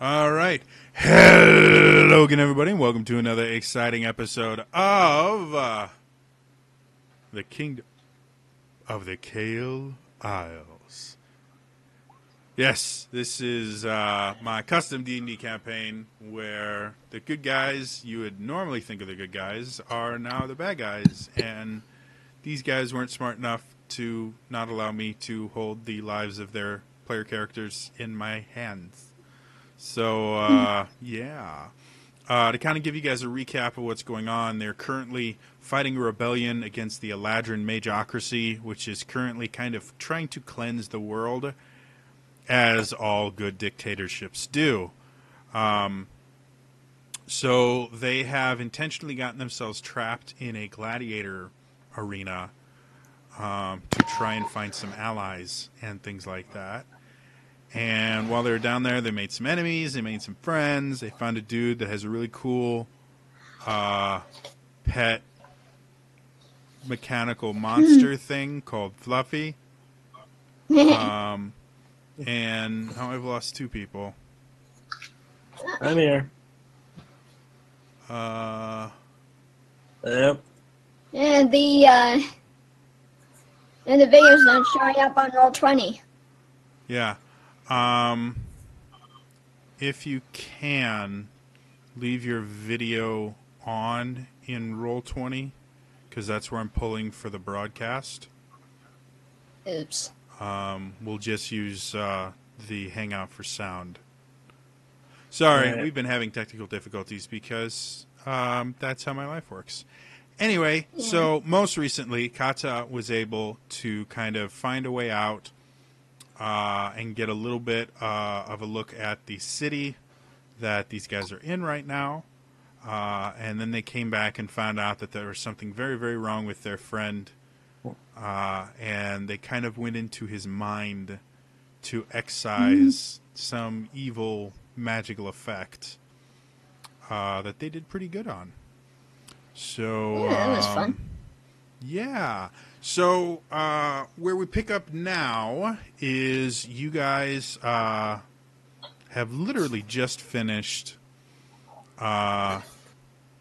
All right. Hello again, everybody, and welcome to another exciting episode of the Kingdom of the Kael Isles. Yes, this is my custom D&D campaign where the good guys you would normally think of the good guys are now the bad guys, and these guys weren't smart enough to not allow me to hold the lives of their player characters in my hands. So, to kind of give you guys a recap of what's going on, they're currently fighting a rebellion against the Eladrin Magocracy, which is currently kind of trying to cleanse the world, as all good dictatorships do. So they have intentionally gotten themselves trapped in a gladiator arena to try and find some allies and things like that. And while they were down there, they made some enemies, they made some friends, they found a dude that has a really cool pet mechanical monster thing called Fluffy. And now I've lost two people. I'm here. Yep. And the video's not showing up on Roll20. Yeah. If you can, leave your video on in Roll20, because that's where I'm pulling for the broadcast. Oops. We'll just use the Hangout for sound. Sorry, Right. We've been having technical difficulties because that's how my life works. Anyway, So most recently, Kata was able to kind of find a way out and get a little bit of a look at the city that these guys are in right now. And then they came back and found out that there was something very, very wrong with their friend. And they kind of went into his mind to excise some evil magical effect that they did pretty good on. So, Yeah, that was fun. Yeah. So, where we pick up now is you guys have literally just finished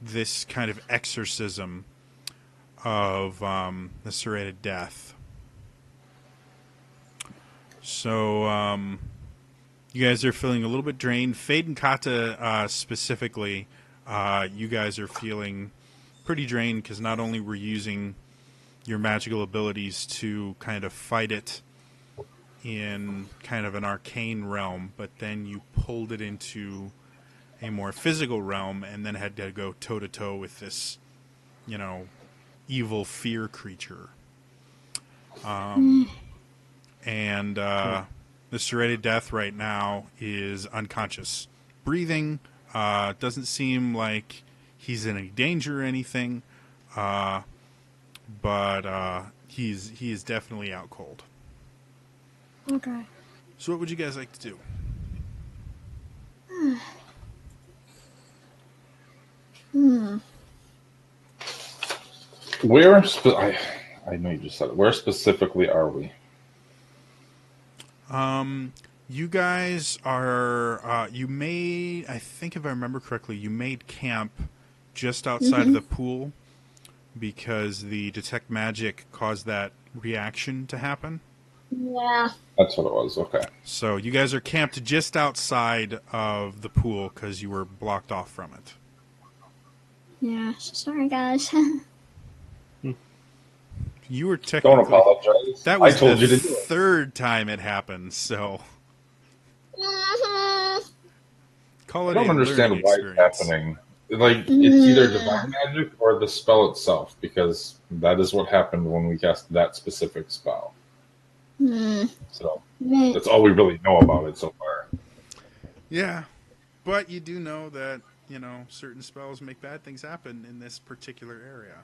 this kind of exorcism of the serrated death. So, you guys are feeling a little bit drained. Fade and Kata specifically, you guys are feeling pretty drained because not only were you using your magical abilities to kind of fight it in kind of an arcane realm, but then you pulled it into a more physical realm and then had to go toe-to-toe with this, evil fear creature. And the serrated death right now is unconscious. Breathing, doesn't seem like he's in any danger or anything, but he is definitely out cold. Okay. So what would you guys like to do? I know you just said it. Where specifically are we? You guys are, I think if I remember correctly, you made camp just outside of the pool because the detect magic caused that reaction to happen. Yeah. That's what it was. Okay. So you guys are camped just outside of the pool because you were blocked off from it. Yeah. Sorry, guys. You were technically... Don't apologize. That was I told the you to do it. third time it happened, so... Call it I don't understand why it's happening. Like, it's either divine magic or the spell itself, because that is what happened when we cast that specific spell. So, that's all we really know about it so far. Yeah, but you do know that, certain spells make bad things happen in this particular area.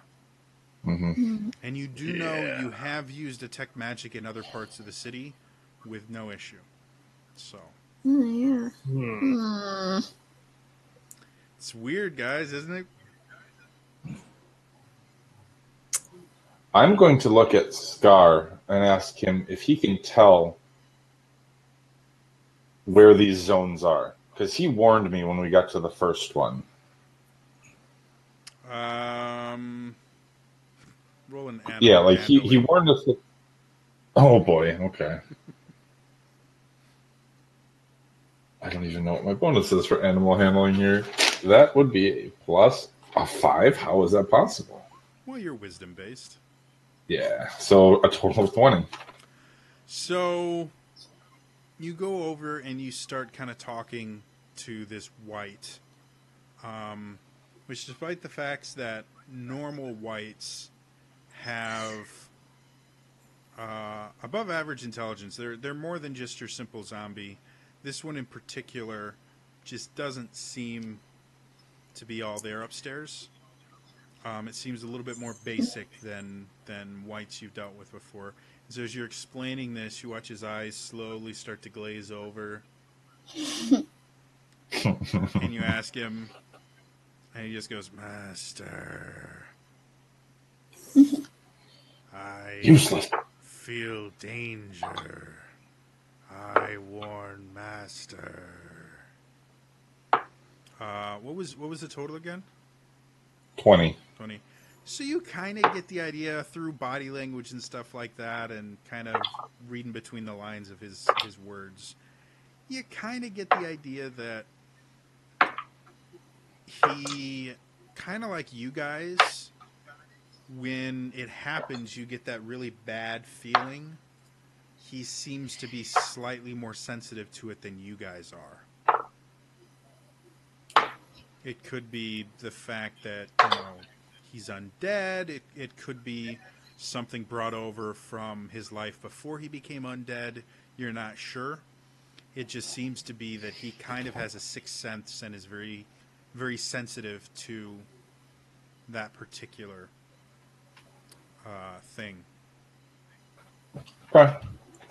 Mm-hmm. And you do know you have used detect magic in other parts of the city with no issue. So... Yeah. It's weird, guys, isn't it? I'm going to look at Scar and ask him if he can tell where these zones are. Because he warned me when we got to the first one. Roll an animal. Yeah, like he warned us that. Oh boy, okay. I don't even know what my bonus is for animal handling here. That would be a plus a 5. How is that possible? Well, you're wisdom based. Yeah, so a total of 20. So you go over and you start kind of talking to this white, which, despite the facts that normal whites have above average intelligence, they're more than just your simple zombie. This one in particular just doesn't seem to be all there upstairs. It seems a little bit more basic than whites you've dealt with before. And so as you're explaining this, you watch his eyes slowly start to glaze over. And you ask him, and he just goes, "Master, I Useless. feel danger. I warn Master." What was the total again? 20. 20. So you kind of get the idea through body language and stuff like that, and kind of reading between the lines of his words. You kind of get the idea that he, kind of like you guys, when it happens, you get that really bad feeling. He seems to be slightly more sensitive to it than you guys are. It could be the fact that, he's undead. It could be something brought over from his life before he became undead. You're not sure. It just seems to be that he kind of has a sixth sense and is very, very sensitive to that particular thing. Okay.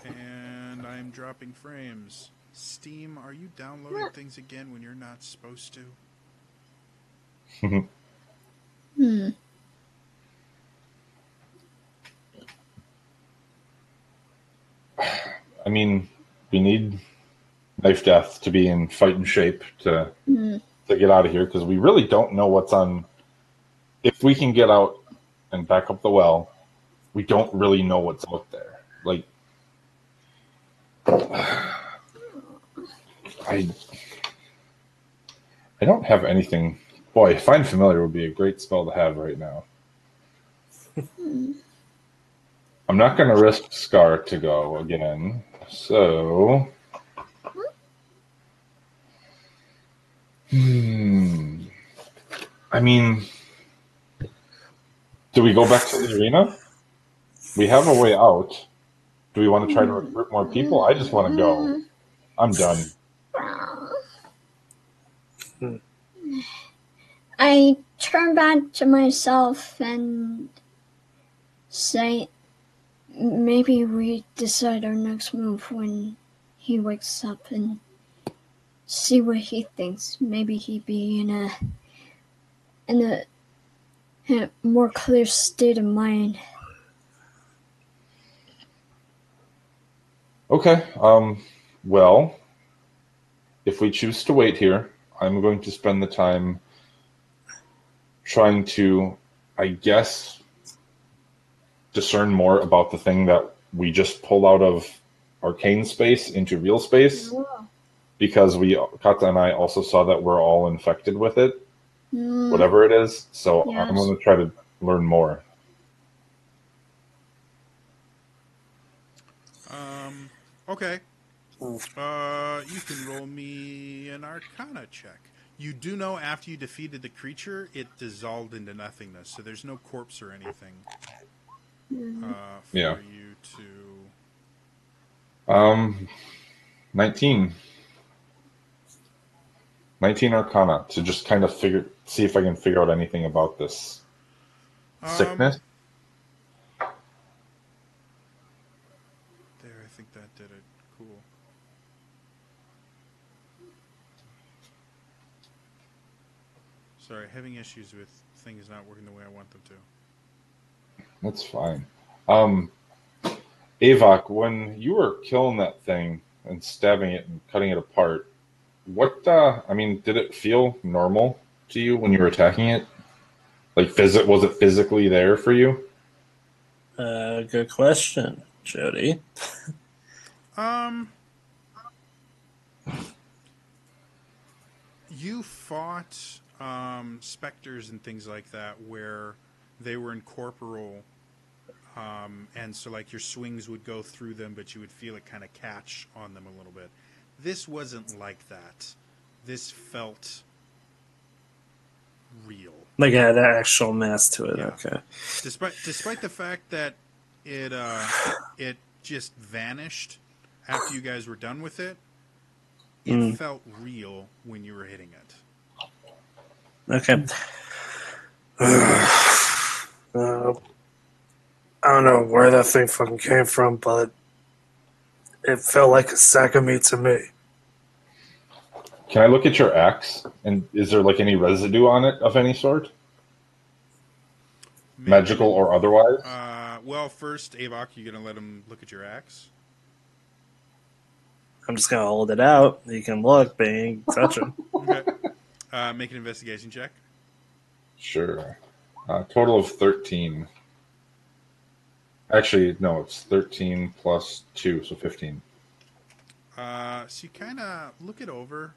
And I'm dropping frames. Steam, are you downloading things again when you're not supposed to? I mean, we need Knife Death to be in fighting shape to get out of here, because we really don't know what's on. If we can get out and back up the well, we don't really know what's out there. Like, I don't have anything. Boy, Find Familiar would be a great spell to have right now. I'm not going to risk Scar to go again, so. I mean, do we go back to the arena? We have a way out. Do we want to try to recruit more people? I just want to go. I'm done. I turn back to myself and say, maybe we decide our next move when he wakes up and see what he thinks. Maybe he'd be in a more clear state of mind. Okay. Well, if we choose to wait here, I'm going to spend the time trying to, I guess, discern more about the thing that we just pulled out of arcane space into real space, because Kata and I also saw that we're all infected with it, whatever it is. So yes. I'm going to try to learn more. Okay. You can roll me an Arcana check. You do know after you defeated the creature, it dissolved into nothingness, so there's no corpse or anything for you to... 19 Arcana to just kind of see if I can figure out anything about this sickness. There, I think that did it. Cool. Sorry, having issues with things not working the way I want them to. That's fine. Avok, when you were killing that thing and stabbing it and cutting it apart, What? I mean, did it feel normal to you when you were attacking it? Like, was it physically there for you? Good question, Jody. Um, you fought specters and things like that where they were incorporeal, and so like your swings would go through them, but you would feel it kind of catch on them a little bit. This wasn't like that. This felt real. Like it had actual mass to it. Yeah. Okay. Despite the fact that it just vanished after you guys were done with it, it felt real when you were hitting it. Okay. I don't know where that thing fucking came from, but it felt like a sack of meat to me. Can I look at your axe? And is there like any residue on it of any sort? Magical or otherwise? Well, first, Avok, you gonna let him look at your axe? I'm just gonna hold it out. You can look, but you ain't touch him. Okay. Make an investigation check. Sure. Total of 13. Actually, no, it's 13 plus 2, so 15. So you kind of look it over.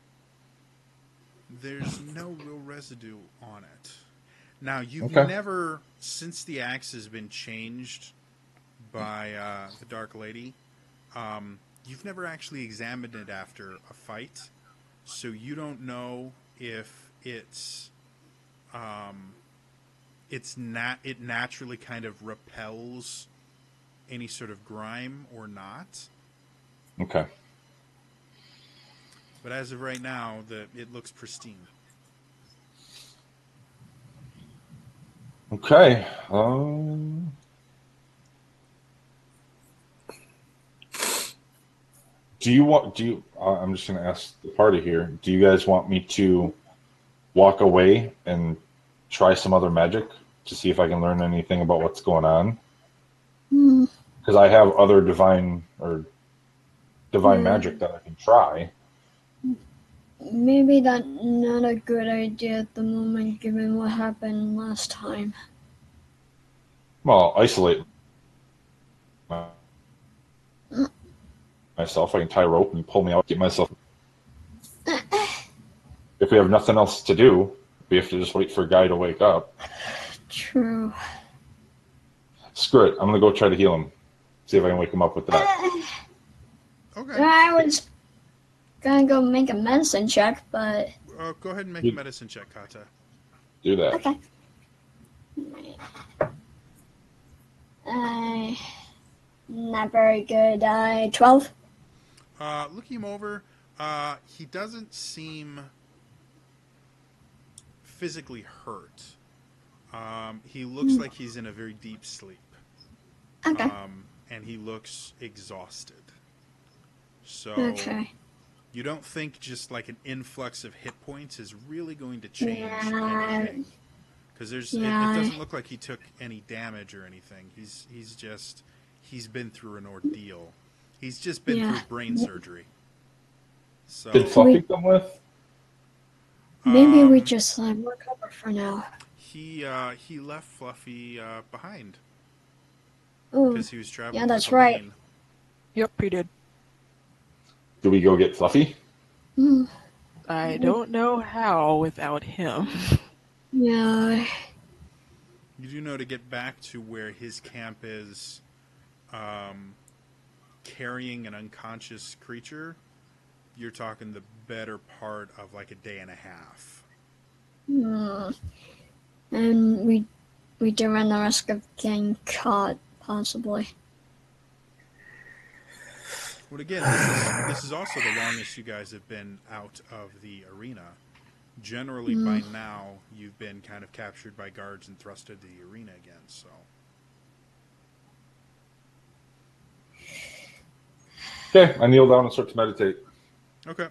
There's no real residue on it. Now, you've never, since the axe has been changed by the Dark Lady, you've never actually examined it after a fight, so you don't know if it naturally kind of repels any sort of grime or not. Okay. But as of right now, it looks pristine. Okay. I'm just going to ask the party here. Do you guys want me to walk away and try some other magic to see if I can learn anything about what's going on? Because I have other divine magic that I can try. Maybe that's not a good idea at the moment, given what happened last time. Well, isolate myself. I can tie a rope and pull me out, get myself. If we have nothing else to do, we have to just wait for a guy to wake up. True. Screw it. I'm going to go try to heal him. See if I can wake him up with that. Okay. I was gonna go make a medicine check, but... Go ahead and make a medicine check, Kata. Do that. Okay. Not very good. 12? Looking him over, he doesn't seem physically hurt. He looks like he's in a very deep sleep. Okay. And he looks exhausted. So you don't think just like an influx of hit points is really going to change anything? Because it doesn't look like he took any damage or anything. He's been through an ordeal. He's just been through brain surgery. So did Fluffy come with? Maybe we just recover for now. He left Fluffy behind Oh, because he was traveling. Yeah, that's right. Yep, he did. Do we go get Fluffy? I don't know how without him. Yeah. You do know to get back to where his camp is, carrying an unconscious creature, you're talking the better part of like a day and a half. And we do run the risk of getting caught, possibly. Well, again, this is also the longest you guys have been out of the arena. Generally, by now, you've been kind of captured by guards and thrust into the arena again, so... Okay, I kneel down and start to meditate. Okay.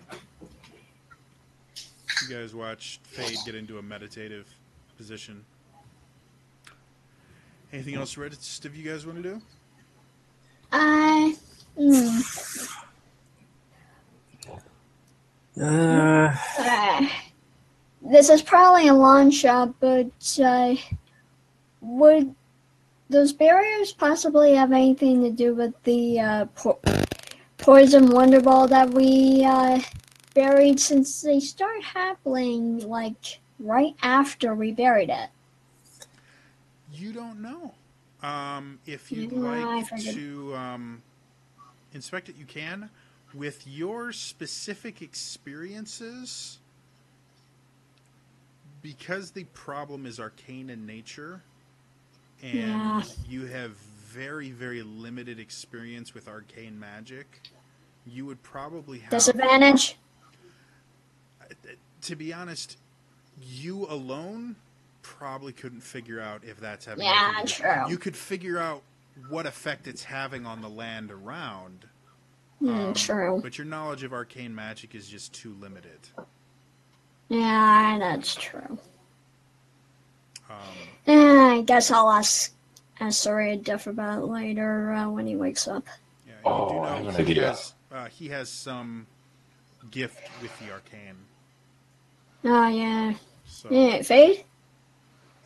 You guys watch Fade get into a meditative position. Anything else the rest of you guys want to do? Uh, This is probably a long shot, but would those barriers possibly have anything to do with the poison wonder ball that we buried, since they start happening like right after we buried it? You don't know. If you'd Yeah, I like figured. to inspect it, you can. With your specific experiences, because the problem is arcane in nature, and Yeah. you have very, very limited experience with arcane magic, you would probably have. Disadvantage? To be honest, you alone probably couldn't figure out if that's having Yeah, anything to do. true. You could figure out what effect it's having on the land around. True. But your knowledge of arcane magic is just too limited. Yeah, that's true. Um, I guess I'll ask Soraya Duff about it later when he wakes up. yeah, you Oh, do I know have an idea. he has some gift with the arcane. Oh, yeah. So, Yeah, Fade?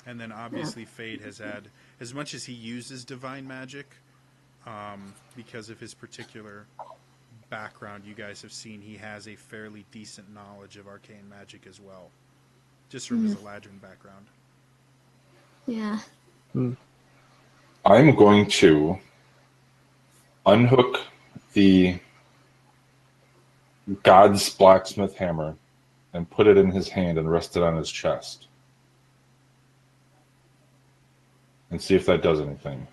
and then obviously Fade has had, as much as he uses divine magic, because of his particular background, you guys have seen he has a fairly decent knowledge of arcane magic as well, just from his Eladrin background. Yeah. I'm going to unhook the God's blacksmith hammer and put it in his hand and rest it on his chest. And see if that does anything.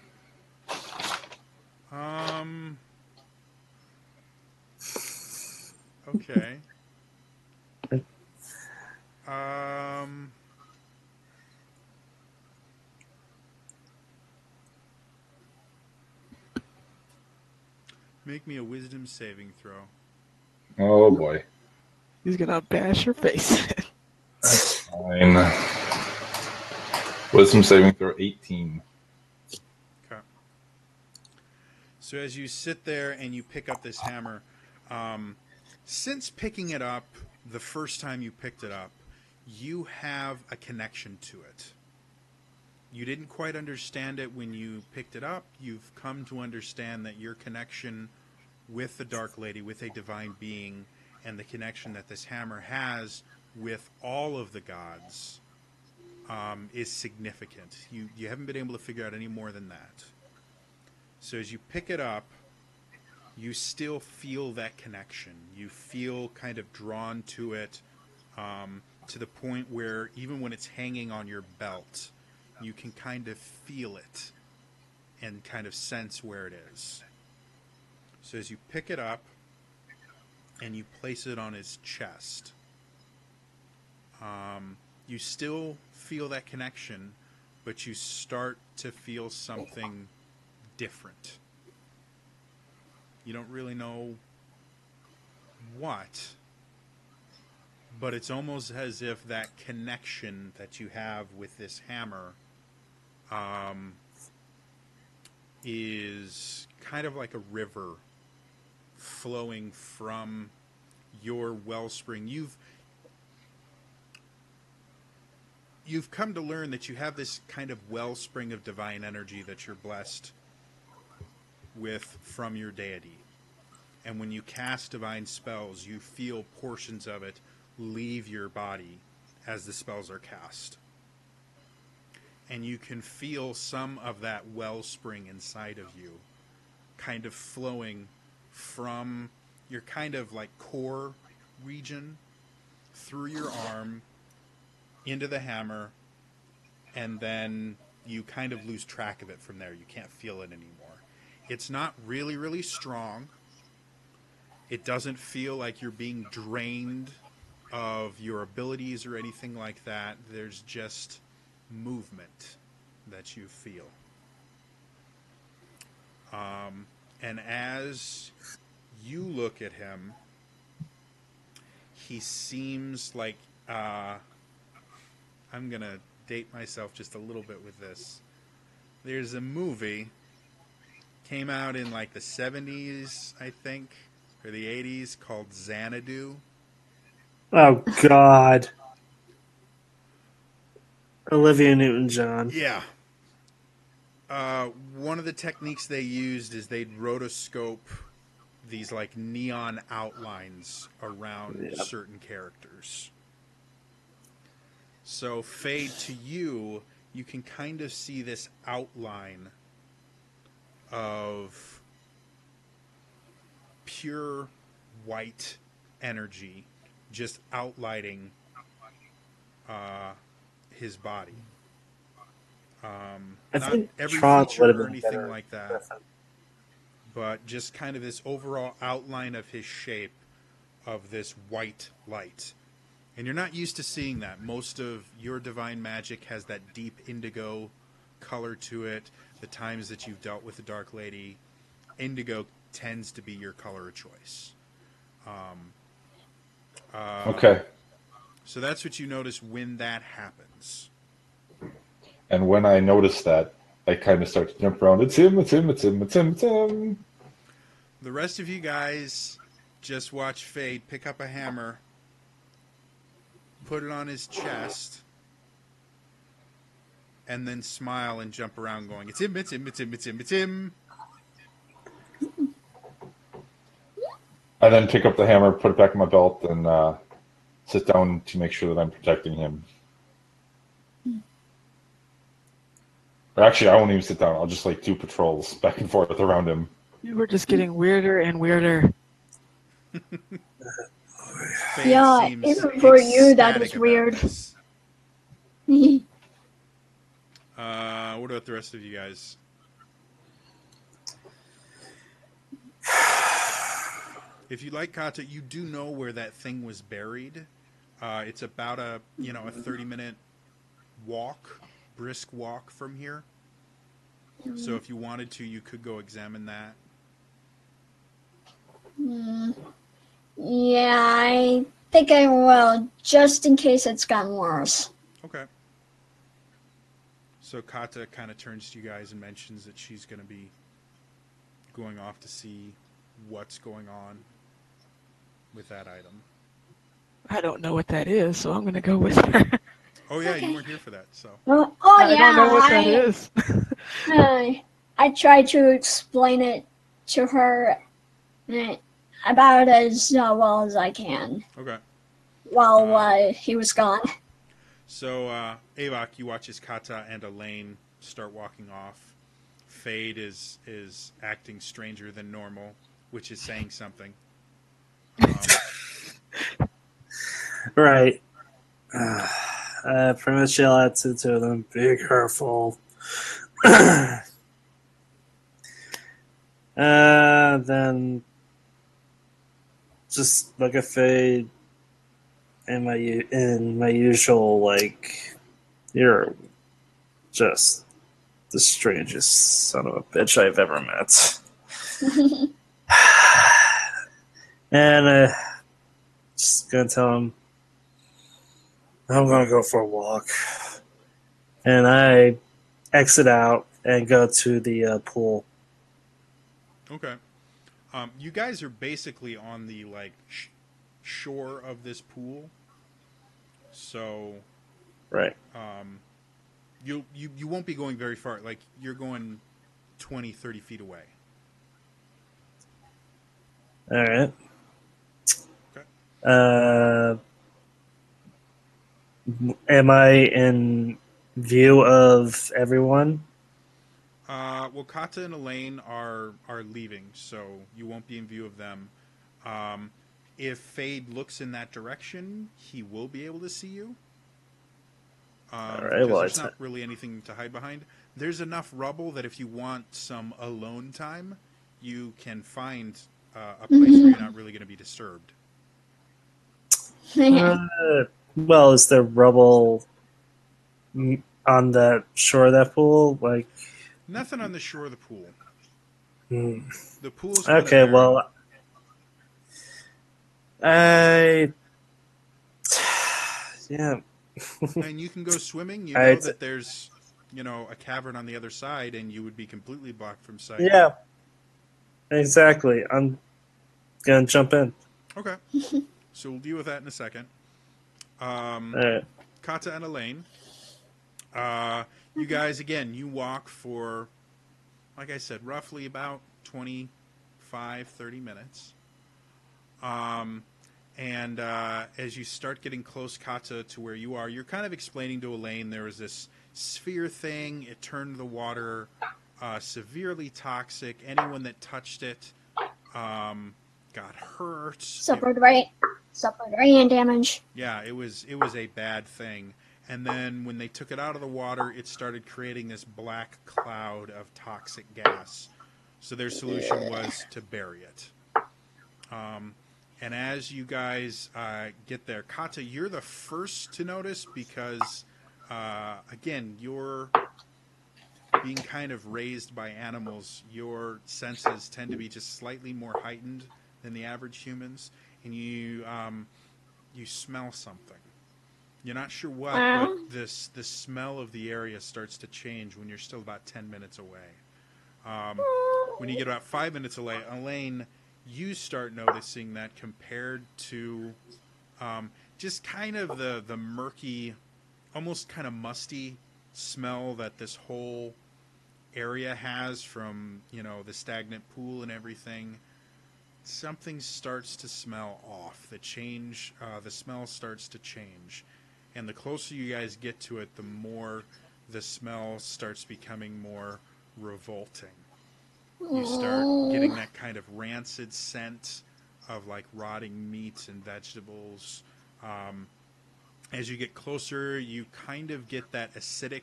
Okay. Um, make me a wisdom saving throw. Oh boy. He's gonna bash your face. Fine. Wisdom saving throw 18. Okay. So as you sit there and you pick up this hammer, since picking it up the first time you picked it up, you have a connection to it. You didn't quite understand it when you picked it up. You've come to understand that your connection with the Dark Lady, with a divine being, and the connection that this hammer has with all of the gods is significant. You haven't been able to figure out any more than that. So as you pick it up, you still feel that connection. You feel kind of drawn to it, to the point where even when it's hanging on your belt, you can kind of feel it and kind of sense where it is. So as you pick it up and you place it on his chest, you still feel that connection, but you start to feel something different. You don't really know what, but it's almost as if that connection that you have with this hammer is kind of like a river flowing from your wellspring. You've come to learn that you have this kind of wellspring of divine energy that you're blessed with from your deity. And when you cast divine spells, you feel portions of it leave your body as the spells are cast. And you can feel some of that wellspring inside of you kind of flowing from your kind of like core region through your arm into the hammer, and then you kind of lose track of it from there. You can't feel it anymore. It's not really, really strong. It doesn't feel like you're being drained of your abilities or anything like that. There's just movement that you feel. And as you look at him, he seems like... I'm going to date myself just a little bit with this. There's a movie, came out in like the 70s, I think, or the 80s, called Xanadu. Oh God, Olivia Newton-John. Yeah. One of the techniques they used is they'd rotoscope these like neon outlines around Yeah. certain characters. So Fade, to you, you can kind of see this outline of pure white energy just outlining his body. I Not think every Tron would feature have or been anything better like that, with him. but just kind of this overall outline of his shape of this white light. And you're not used to seeing that. Most of your divine magic has that deep indigo color to it. The times that you've dealt with the Dark Lady, indigo tends to be your color of choice. Okay. So that's what you notice when that happens. And when I notice that, I kind of start to jump around. It's him, it's him, it's him, it's him, it's him. The rest of you guys just watch Fade pick up a hammer, put it on his chest, and then smile and jump around going, it's him, it's him, it's him, it's him, it's him. I then pick up the hammer, put it back in my belt, and sit down to make sure that I'm protecting him. Or actually, I won't even sit down. I'll just like do patrols back and forth around him. You were just getting weirder and weirder. Fade Yeah, seems even for you, that ecstatic is about weird. this. What about the rest of you guys? If you like Kata, you do know where that thing was buried. It's about a 30-minute walk, brisk walk from here. So if you wanted to, you could go examine that. Yeah, I think I will, just in case it's gotten worse. Okay. So Kata kind of turns to you guys and mentions that she's going to be going off to see what's going on with that item. I don't know what that is, so I'm going to go with her. Oh yeah, Okay. you weren't here for that, so. Oh I yeah, don't know what that is. I tried to explain it to her about as well as I can Okay. while he was gone. So Avok, you watch as Kata and Elaine start walking off. Fade is acting stranger than normal, which is saying something. Right. Pretty much yell out to the two of them. Be careful. Then just look at Fade in my usual like, you're just the strangest son of a bitch I've ever met. And just gonna tell him I'm gonna go for a walk. And I exit out and go to the pool. Okay. You guys are basically on the shore of this pool, so Right. you won't be going very far. Like you're going 20, 30 feet away. All right. Okay. Am I in view of everyone? Well, Kata and Elaine are leaving, so you won't be in view of them. If Fade looks in that direction, he will be able to see you. All right. Because Well, there's not really anything to hide behind. There's enough rubble that if you want some alone time, you can find a place where you're not really going to be disturbed. well, is there rubble on the shore of that pool? Like Nothing on the shore of the pool. hmm. The pool's Okay. Well, yeah. and you can go swimming. You know that there's, a cavern on the other side, and you would be completely blocked from sight. Yeah. Exactly. I'm gonna jump in. Okay. So we'll deal with that in a second. Kata and Elaine, you guys, again, you walk for, like I said, roughly about 25, 30 minutes. And as you start getting close, Kata, to where you are, you're kind of explaining to Elaine there was this sphere thing. It turned the water severely toxic. Anyone that touched it got hurt. Suffered brain damage. Yeah, it was a bad thing. And then when they took it out of the water, it started creating this black cloud of toxic gas. So their solution was to bury it. And as you guys get there, Kata, you're the first to notice because, again, you're being kind of raised by animals. Your senses tend to be just slightly more heightened than the average humans, and you smell something. You're not sure what, but the smell of the area starts to change when you're still about 10 minutes away. When you get about 5 minutes away, Elaine, you start noticing that compared to just kind of the murky, almost kind of musty smell that this whole area has from, the stagnant pool and everything, something starts to smell off. The smell starts to change. And the closer you guys get to it, the more the smell starts becoming more revolting. You start getting that kind of rancid scent of like rotting meats and vegetables. As you get closer, you kind of get that acidic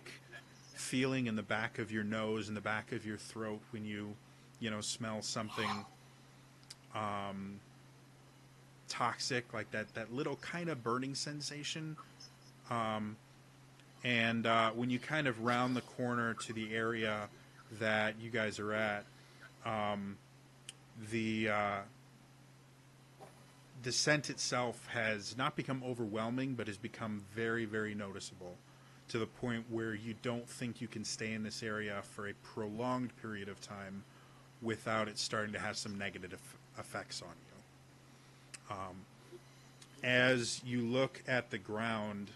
feeling in the back of your nose and the back of your throat when you smell something toxic, like that little kind of burning sensation. And when you kind of round the corner to the area that you guys are at, the scent itself has not become overwhelming, but has become very, very noticeable, to the point where you don't think you can stay in this area for a prolonged period of time without it starting to have some negative effects on you. As you look at the ground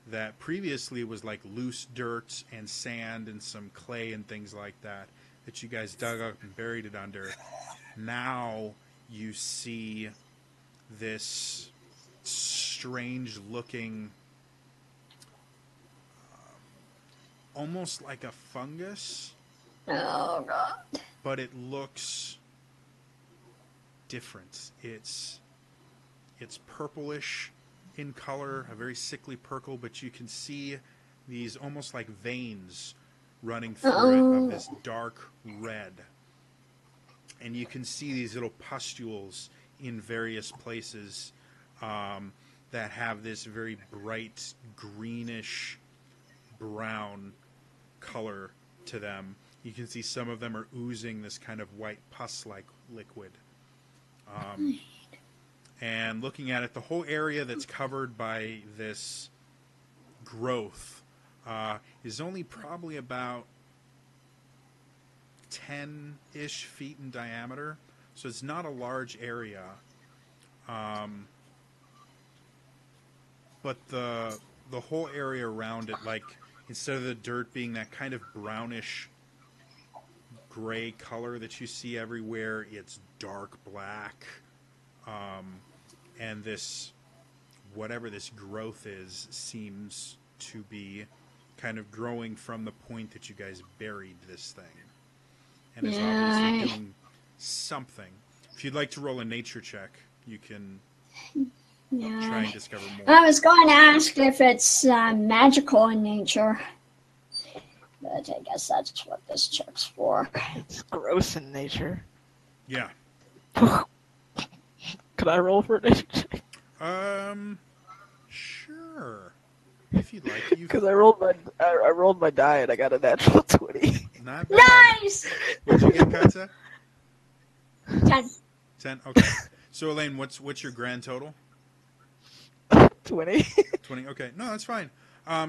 that previously was like loose dirt and sand and some clay and things like that you guys dug up and buried it under, now you see this strange looking, almost like a fungus. Oh, God. But it looks different. It's purplish in color, a very sickly purple, but you can see these almost like veins running through it of this dark red. And you can see these little pustules in various places that have this very bright greenish brown color to them. You can see some of them are oozing this kind of white pus-like liquid. And looking at it, the whole area that's covered by this growth is only probably about 10-ish feet in diameter. So it's not a large area. But the whole area around it, like, instead of the dirt being that kind of brownish gray color that you see everywhere, it's dark black. And this, whatever this growth is, seems to be kind of growing from the point that you guys buried this thing. And is obviously doing something. If you'd like to roll a nature check, you can try and discover more. I was going to ask if it's magical in nature. But I guess that's what this check's for. It's gross in nature. Yeah. Could I roll for a nature check? Sure. If you'd like. Because I rolled my die and I got a natural 20. Not bad. Nice! What'd you get, Katza? 10. 10? Okay. So, Elaine, what's your grand total? 20. 20, okay. No, that's fine.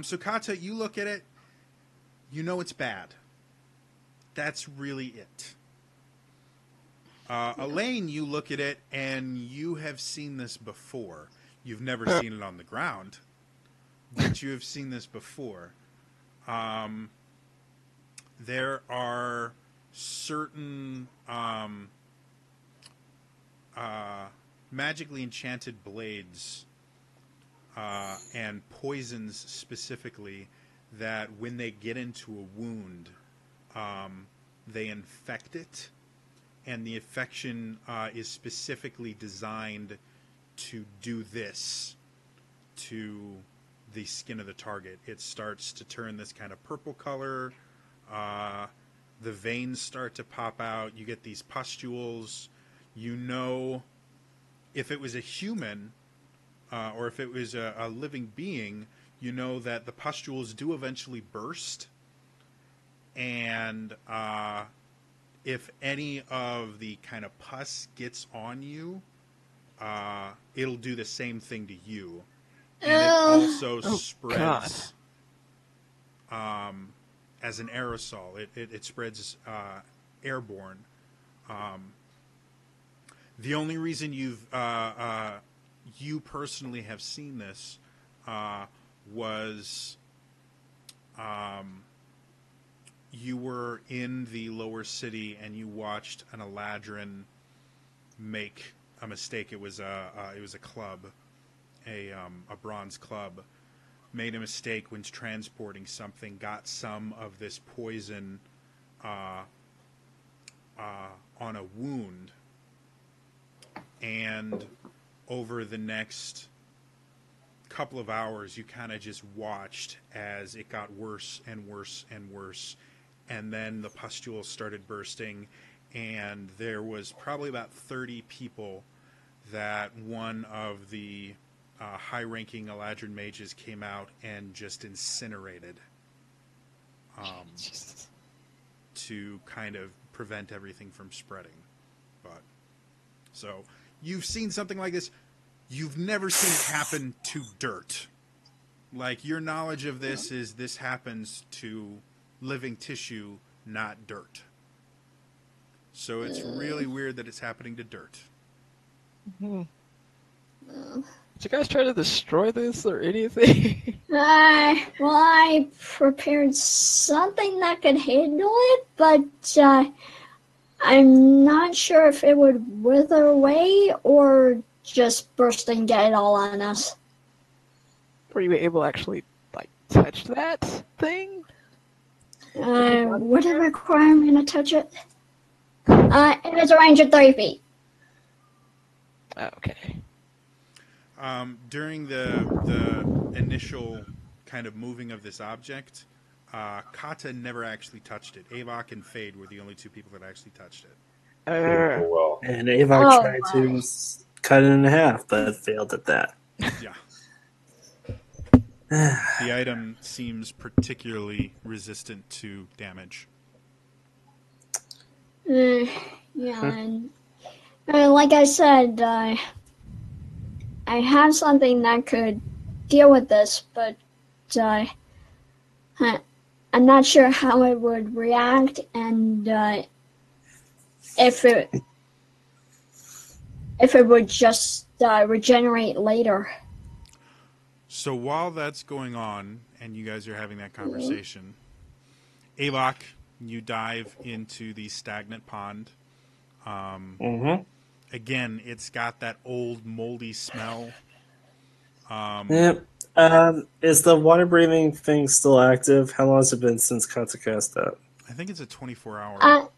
So, Kata, you look at it, you know it's bad. That's really it. Elaine, you look at it, and you have seen this before. You've never seen it on the ground, that you have seen this before. There are certain magically enchanted blades and poisons specifically that when they get into a wound, they infect it, and the infection is specifically designed to do this to the skin of the target. It starts to turn this kind of purple color. The veins start to pop out. You get these pustules. You know, if it was a human or if it was a living being, you know that the pustules do eventually burst. And if any of the kind of pus gets on you, it'll do the same thing to you. And it also spreads as an aerosol. It spreads airborne. The only reason you personally have seen this was you were in the lower city and you watched an Eladrin make a mistake. It was a club, a bronze club, made a mistake when transporting something, got some of this poison on a wound, and over the next couple of hours you kind of just watched as it got worse and worse and worse, and then the pustules started bursting, and there was probably about 30 people that one of the high-ranking Eladrin mages came out and just incinerated to kind of prevent everything from spreading. But so you've seen something like this. You've never seen it happen to dirt. Like, your knowledge of this is this happens to living tissue, not dirt. So it's really weird that it's happening to dirt. Mm-hmm. Did you guys try to destroy this or anything? Well, I prepared something that could handle it, but I'm not sure if it would wither away or just burst and get it all on us. Were you able to actually, like, touch that thing? Would it require me to touch it? It is a range of 30 feet. Okay. During the initial kind of moving of this object, Kata never actually touched it. Avok and Fade were the only two people that actually touched it. Well, And Avok tried to cut it in half, but failed at that. Yeah. The item seems particularly resistant to damage. Yeah, and like I said, I have something that could deal with this, but I'm not sure how it would react, and if it would just regenerate later. So while that's going on, and you guys are having that conversation, Avok, you dive into the stagnant pond. Again, it's got that old moldy smell. Yep. Is the water breathing thing still active? How long has it been since Kata cast that? I think it's a 24-hour.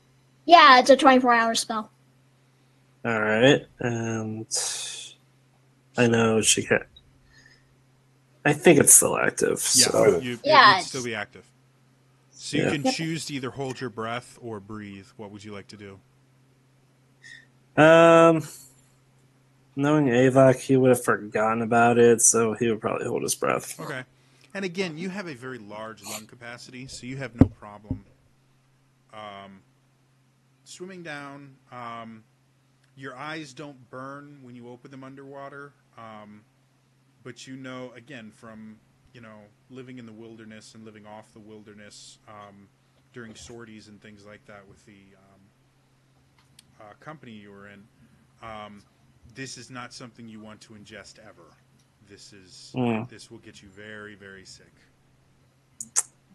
Yeah, it's a 24-hour spell. All right, and I know she can. I think it's still active. Yeah, so. it would still be active. So you can Yep. choose to either hold your breath or breathe. What would you like to do? Knowing Avok, he would have forgotten about it, so he would probably hold his breath. Okay. And again, you have a very large lung capacity, so you have no problem swimming down. Your eyes don't burn when you open them underwater, but you know, again, from living in the wilderness and living off the wilderness during sorties and things like that with the company you were in, this is not something you want to ingest ever. this will get you very, very sick.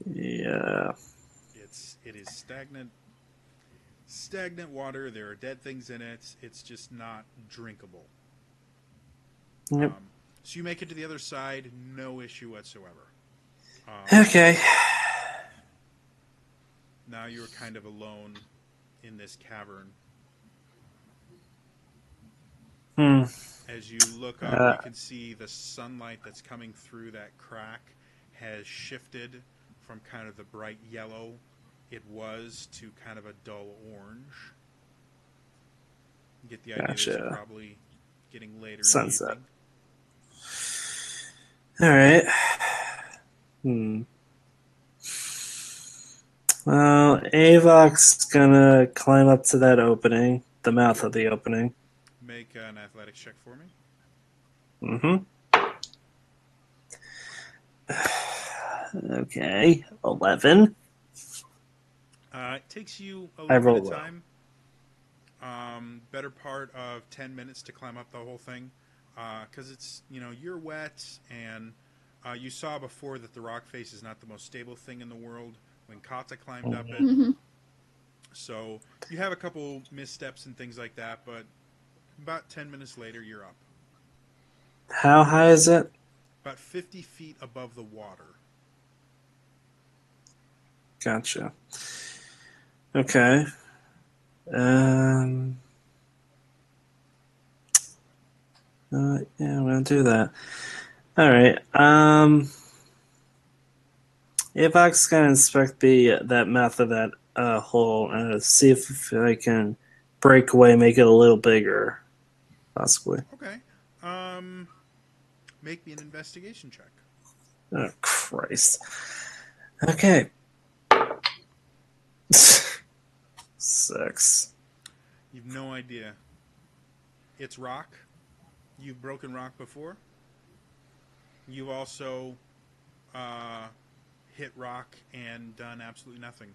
Yeah. It is stagnant water. There are dead things in it. It's just not drinkable. Yep. So you make it to the other side, no issue whatsoever. Okay. Now you're kind of alone in this cavern. As you look up, you can see the sunlight that's coming through that crack has shifted from kind of the bright yellow it was to kind of a dull orange. You get the idea that you're probably getting later Sunset. in All the evening. right. Well, Avok's gonna climb up to that opening, the mouth of the opening. Make an athletics check for me. Okay, 11. It takes you a little bit of time. Better part of 10 minutes to climb up the whole thing. Because it's, you're wet, and you saw before that the rock face is not the most stable thing in the world when Kata climbed up it. Mm-hmm. So you have a couple missteps and things like that, but about 10 minutes later, you're up. How high is it? About 50 feet above the water. Gotcha. Okay. Yeah, I'm gonna do that. All right. Avok's gonna inspect that mouth of that hole and see if I can break away, make it a little bigger, possibly. Okay. Make me an investigation check. Oh Christ. Okay. 6. You've no idea. It's rock. You've broken rock before. You've also hit rock and done absolutely nothing.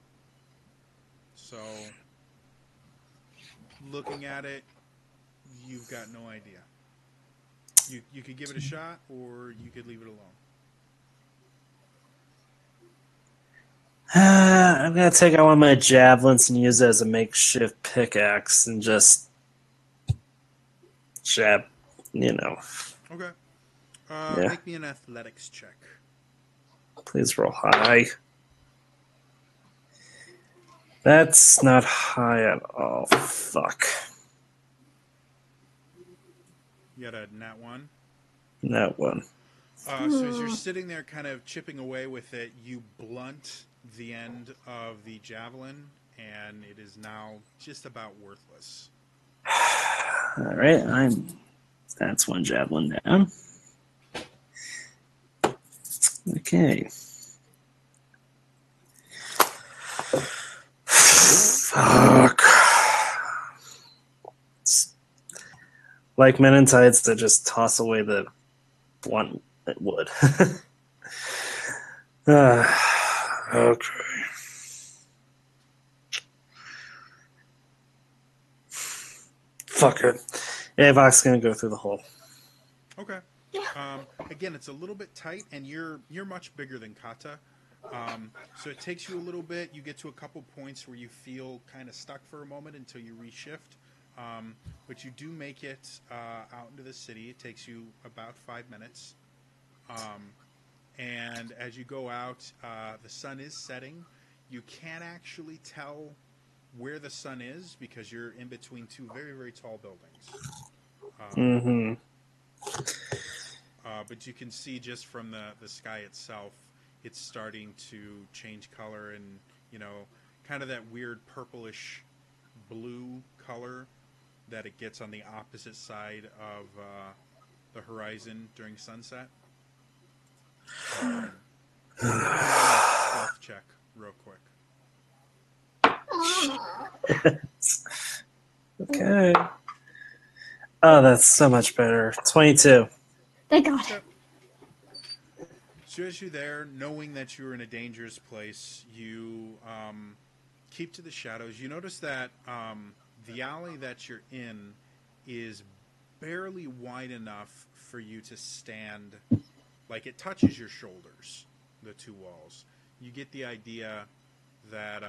So, looking at it, you've got no idea. You could give it a shot, or you could leave it alone. I'm gonna take out one of my javelins and use it as a makeshift pickaxe and just jab, Okay. Yeah. Make me an athletics check. Please roll high. That's not high at all. Fuck. You got a nat 1? Nat 1. So as you're sitting there kind of chipping away with it, you blunt the end of the javelin, and it is now just about worthless. All right, that's one javelin down. Okay. Fuck. Like men in tights, to just toss away the blunt wood. Okay. Fuck it. Avok's gonna go through the hole. Okay. Again, it's a little bit tight, and you're much bigger than Kata. So it takes you a little bit. You get to a couple points where you feel kind of stuck for a moment until you reshift. But you do make it out into the city. It takes you about 5 minutes. And as you go out, the sun is setting. You can't actually tell where the sun is because you're in between two very, very tall buildings. But you can see just from the sky itself, it's starting to change color and, kind of that weird purplish blue color that it gets on the opposite side of the horizon during sunset. Stealth check real quick. Okay. Oh, that's so much better. 22. Thank God. So as you're there, knowing that you're in a dangerous place, you keep to the shadows. You notice that the alley that you're in is barely wide enough for you to stand. Like, it touches your shoulders, the two walls. You get the idea that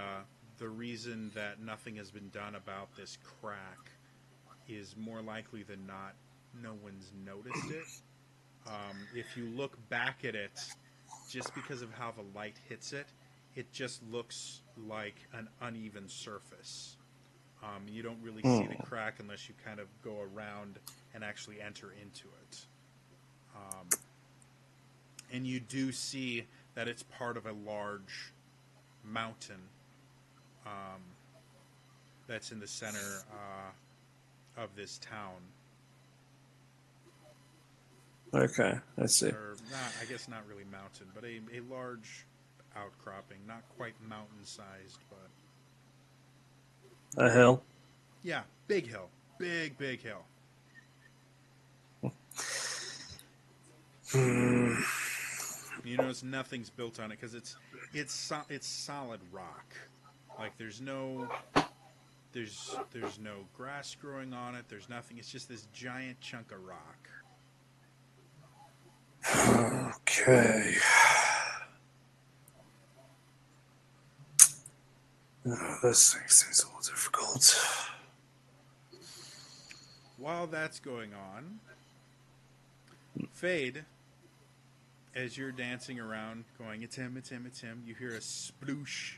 the reason that nothing has been done about this crack is more likely than not no one's noticed it. If you look back at it, just because of how the light hits it, it just looks like an uneven surface. You don't really see the crack unless you kind of go around and actually enter into it. And you do see that it's part of a large mountain that's in the center of this town. Okay, I see. Or not, I guess not really mountain, but a large outcropping, not quite mountain-sized, but... A hill? Yeah, big hill. Big hill. You notice nothing's built on it because it's solid rock. Like there's no grass growing on it. There's nothing. It's just this giant chunk of rock. Okay. Oh, this thing seems a little difficult. While that's going on, Fade, as you're dancing around, going, it's him, you hear a sploosh,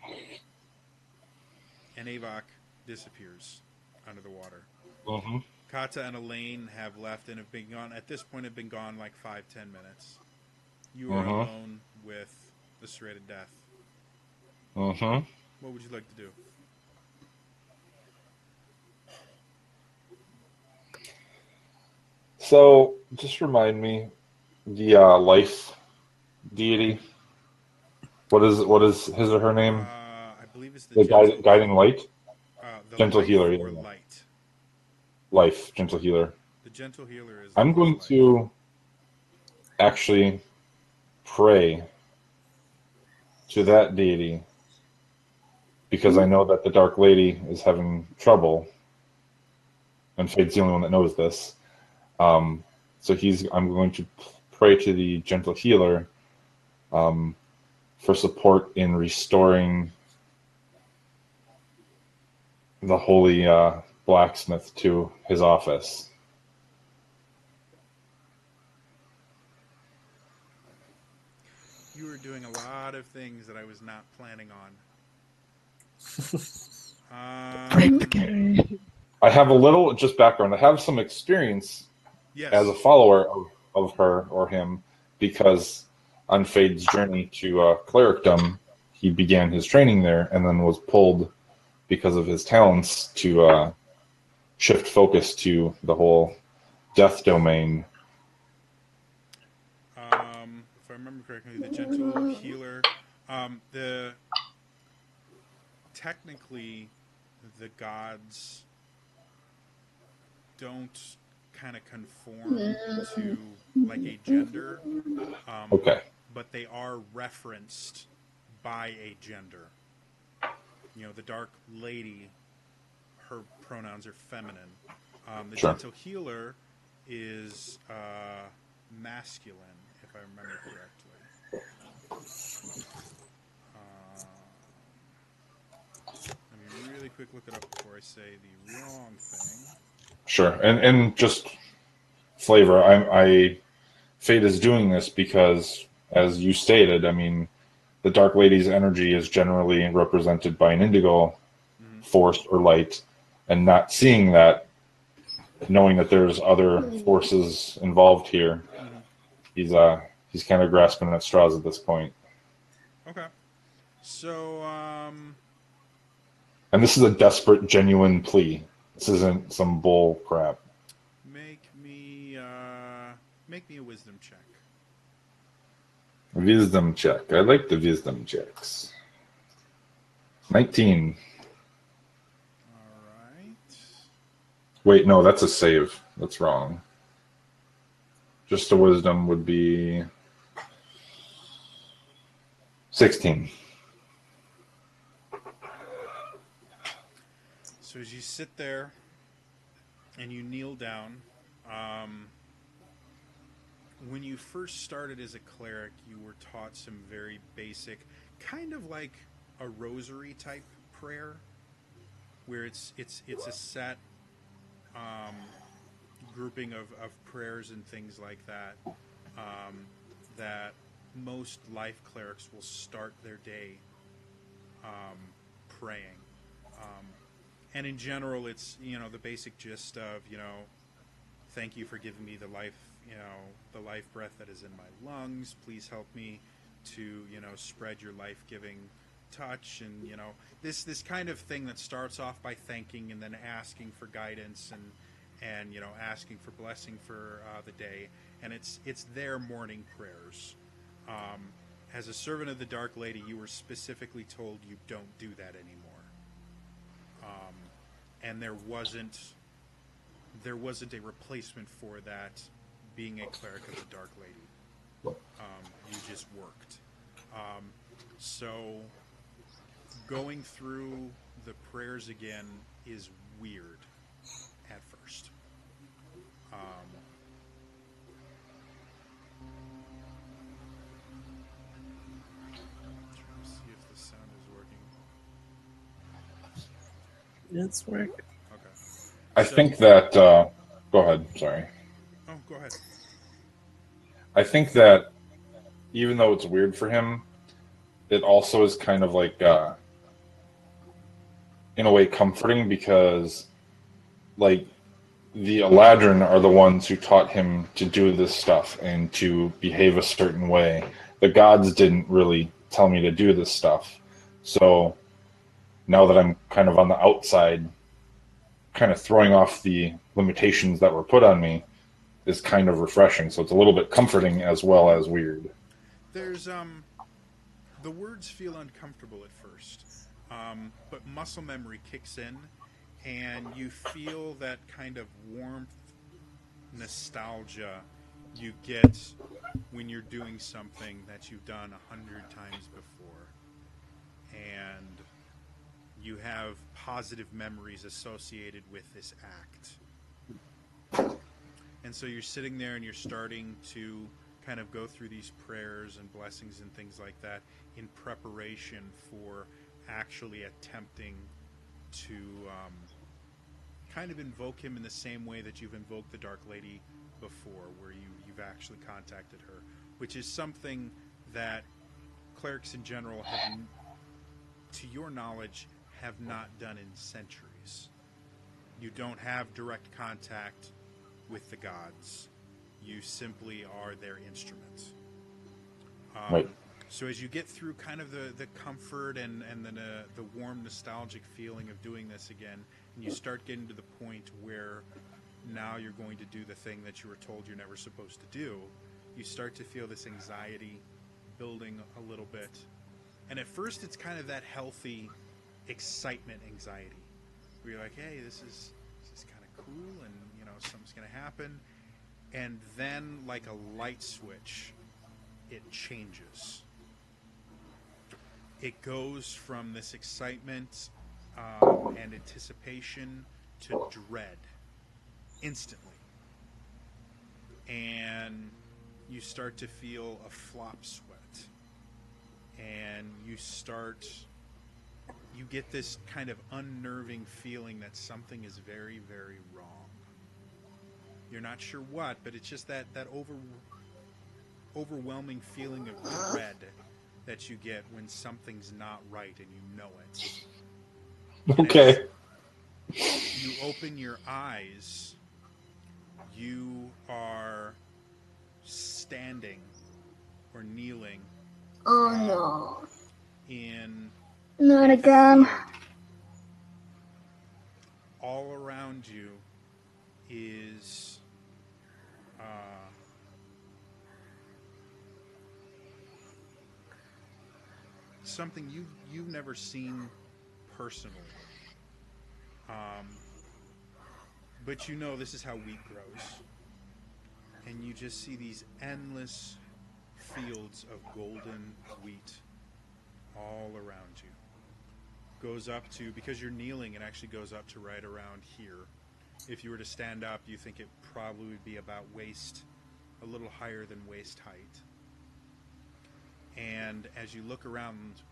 and Avok disappears under the water. Mm-hmm. Kata and Elaine have left and have been gone. At this point, have been gone like 5-10 minutes. You are alone with the serrated death. Mm-hmm. What would you like to do? So, just remind me, the life deity. What is his or her name? I believe it's the guiding light. The Gentle healer. Or Yeah. light. Life, gentle healer. The gentle healer is. I'm going to actually pray to that deity because I know that the Dark Lady is having trouble, and Fade's the only one that knows this. So I'm going to pray to the gentle healer for support in restoring the holy blacksmith to his office. You were doing a lot of things that I was not planning on. I have a little just background. I have some experience as a follower of her or him because on Fade's journey to clericdom, he began his training there and then was pulled because of his talents to shift focus to the whole death domain. If I remember correctly, the gentle healer, technically the gods don't kind of conform to like a gender. Okay. But they are referenced by a gender. You know, the Dark Lady, her pronouns are feminine. The gentle healer is masculine, if I remember correctly. Let me really quick look it up before I say the wrong thing. Sure, and just flavor. Fate is doing this because, as you stated, I mean, the Dark Lady's energy is generally represented by an indigo force or light, and not seeing that, knowing that there's other forces involved here, he's kind of grasping at straws at this point. Okay, so and this is a desperate, genuine plea. This isn't some bull crap. Make me a wisdom check. Wisdom check. I like the wisdom checks. 19. All right. Wait, no, that's a save. That's wrong. Just a wisdom would be 16. So as you sit there and you kneel down, When you first started as a cleric, you were taught some very basic, kind of like a rosary type prayer, where it's a set grouping of prayers and things like that that most life clerics will start their day praying. And in general, it's the basic gist of thank you for giving me the life the life breath that is in my lungs. Please help me to spread your life-giving touch, and this kind of thing that starts off by thanking and then asking for guidance and asking for blessing for the day, and it's their morning prayers. As a servant of the Dark Lady, you were specifically told you don't do that anymore, and there wasn't a replacement for that being a cleric of the Dark Lady. You just worked. So going through the prayers again is weird at first. Trying to see if the sound is working. It's working. Okay. I think that. Go ahead. Sorry. Oh, go ahead. I think that even though it's weird for him, it also is kind of like, in a way, comforting because, like, the Eladrin are the ones who taught him to do this stuff and to behave a certain way. The gods didn't really tell me to do this stuff. So now that I'm kind of on the outside, kind of throwing off the limitations that were put on me is kind of refreshing. So it's a little bit comforting as well as weird. There's the words feel uncomfortable at first, but muscle memory kicks in, and you feel that kind of warmth, nostalgia you get when you're doing something that you've done 100 times before, and you have positive memories associated with this act. And so you're sitting there and you're starting to kind of go through these prayers and blessings and things like that in preparation for actually attempting to kind of invoke him in the same way that you've invoked the Dark Lady before, where you've actually contacted her, which is something that clerics in general have, to your knowledge, have not done in centuries. You don't have direct contact with the gods. You simply are their instrument. Right. So as you get through kind of the comfort and then the warm, nostalgic feeling of doing this again, and you start getting to the point where now you're going to do the thing that you were told you're never supposed to do, you start to feel this anxiety building a little bit. And at first it's kind of that healthy excitement anxiety, where you're like, hey, this is kind of cool, and something's going to happen. And then, like a light switch, it changes. It goes from this excitement and anticipation to dread instantly. And you start to feel a flop sweat. And you get this kind of unnerving feeling that something is very, very wrong. You're not sure what, but it's just that overwhelming feeling of dread that you get when something's not right and you know it. Okay. As you open your eyes, you are standing or kneeling. Oh no. In Not again. field. All around you is something you've never seen personally, but this is how wheat grows, and you just see these endless fields of golden wheat all around you. Goes up to, because you're kneeling, it actually goes up to right around here. If you were to stand up, you think it probably would be about a little higher than waist height. And as you look around,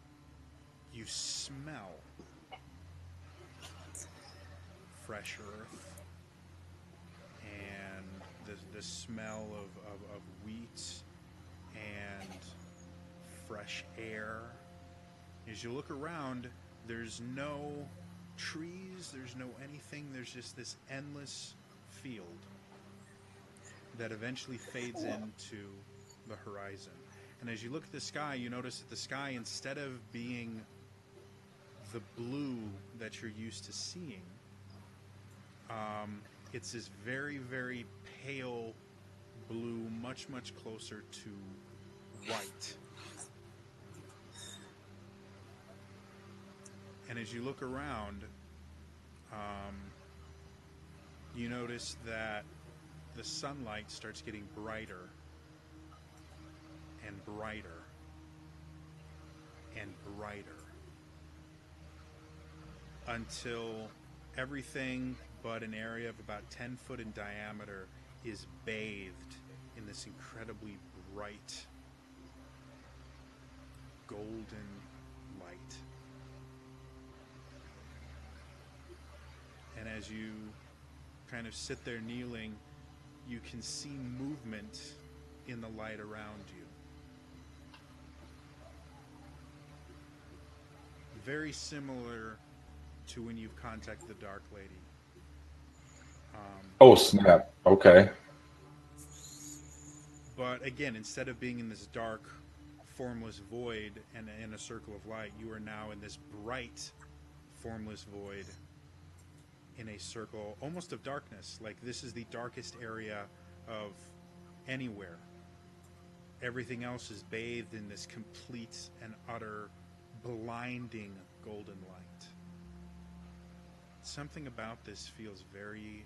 you smell fresh earth and the smell of wheat and fresh air. As you look around, there's no trees, there's no anything, there's just this endless field that eventually fades into the horizon. And as you look at the sky, you notice that the sky, instead of being the blue that you're used to seeing, it's this very, very pale blue, much, much closer to white. And as you look around, you notice that the sunlight starts getting brighter and brighter and brighter until everything but an area of about 10 foot in diameter is bathed in this incredibly bright golden light. And as you kind of sit there kneeling, you can see movement in the light around you. Very similar to when you've contacted the Dark Lady. Oh, snap. Okay. But again, instead of being in this dark, formless void and in a circle of light, you are now in this bright, formless void in a circle almost of darkness. Like this is the darkest area of anywhere. Everything else is bathed in this complete and utter blinding golden light. Something about this feels very,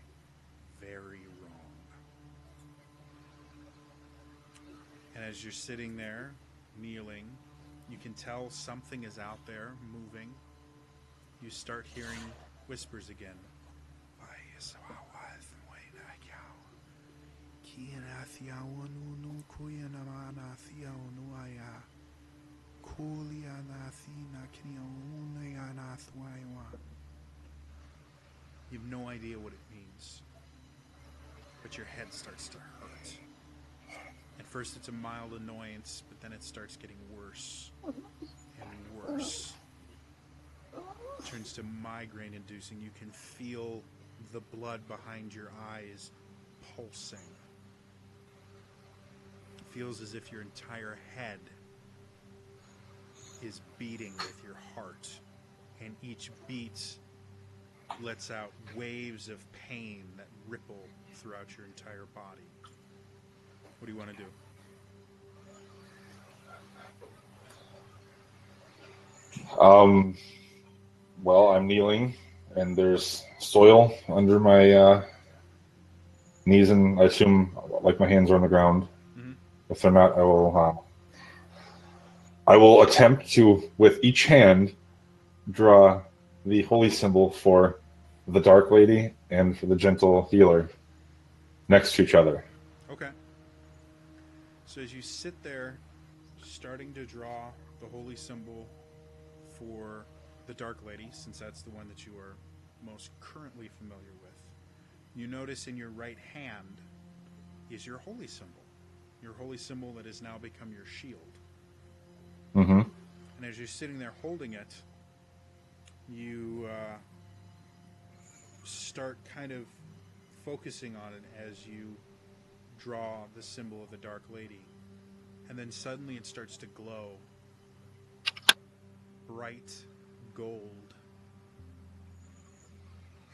very wrong. And as you're sitting there, kneeling, you can tell something is out there, moving. You start hearing whispers again. You have no idea what it means, but your head starts to hurt. At first it's a mild annoyance, but then it starts getting worse and worse. It turns to migraine inducing. You can feel the blood behind your eyes pulsing. It feels as if your entire head is beating with your heart, and each beat lets out waves of pain that ripple throughout your entire body. What do you want to do? Well, I'm kneeling, and there's soil under my knees, and I assume like my hands are on the ground. Mm-hmm. If they're not, I will attempt to, with each hand, draw the holy symbol for the Dark Lady and for the Gentle Healer next to each other. Okay. So as you sit there, starting to draw the holy symbol for the Dark Lady, since that's the one that you are most currently familiar with, you notice in your right hand is your holy symbol. Your holy symbol that has now become your shield. Mm-hmm. And as you're sitting there holding it, you start kind of focusing on it as you draw the symbol of the Dark Lady. And then suddenly it starts to glow bright gold.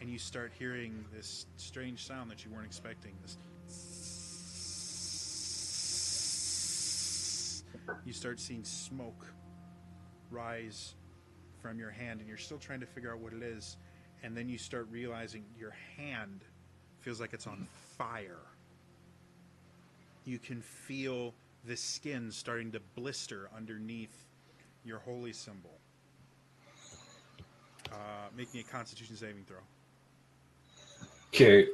And you start hearing this strange sound that you weren't expecting. You start seeing smoke rise from your hand, and you're still trying to figure out what it is. And then you start realizing your hand feels like it's on fire. You can feel the skin starting to blister underneath your holy symbol. Make me a Constitution saving throw. Okay.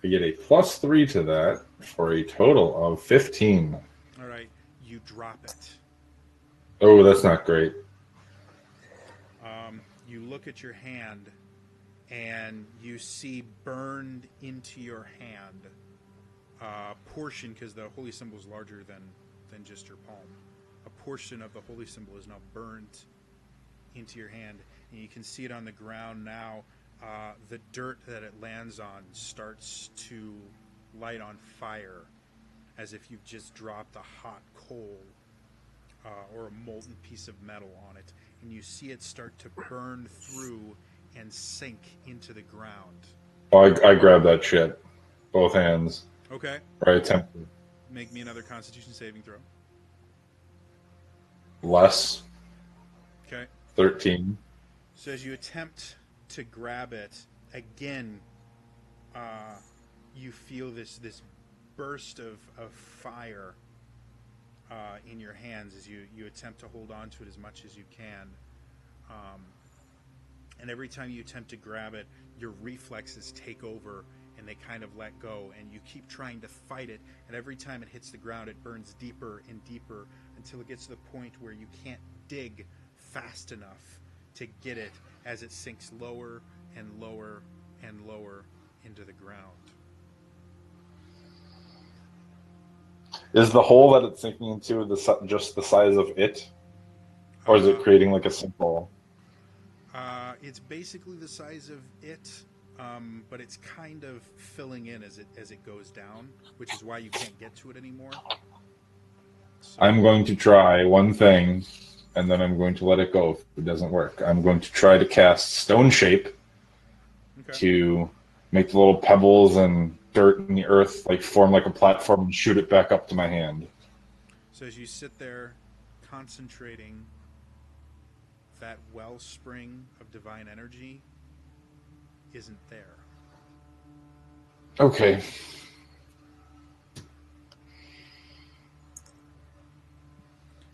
I get a +3 to that for a total of 15. All right, you drop it. Oh, that's not great. You look at your hand, and you see burned into your hand a portion, because the holy symbol is larger than just your palm. A portion of the holy symbol is now burned into your hand, and you can see it on the ground now. The dirt that it lands on starts to light on fire, as if you've just dropped a hot coal or a molten piece of metal on it, and you see it start to burn through and sink into the ground. Oh, I grab that shit. Both hands. Okay. Or I attempt to. Make me another Constitution saving throw. Less. Okay. 13. So as you attempt to grab it, again, you feel this burst of fire in your hands as you attempt to hold on to it as much as you can. And every time you attempt to grab it, your reflexes take over and they kind of let go, and you keep trying to fight it, and every time it hits the ground, it burns deeper and deeper until it gets to the point where you can't dig fast enough to get it, as it sinks lower and lower and lower into the ground. Is the hole that it's sinking into just the size of it? Or is it creating like a simple... It's basically the size of it, but it's kind of filling in as it goes down, which is why you can't get to it anymore. So, I'm going to try one thing, and then I'm going to let it go if it doesn't work. I'm going to try to cast Stone Shape to make the little pebbles and dirt in the earth like form like a platform and shoot it back up to my hand. So as you sit there concentrating, that wellspring of divine energy isn't there. Okay.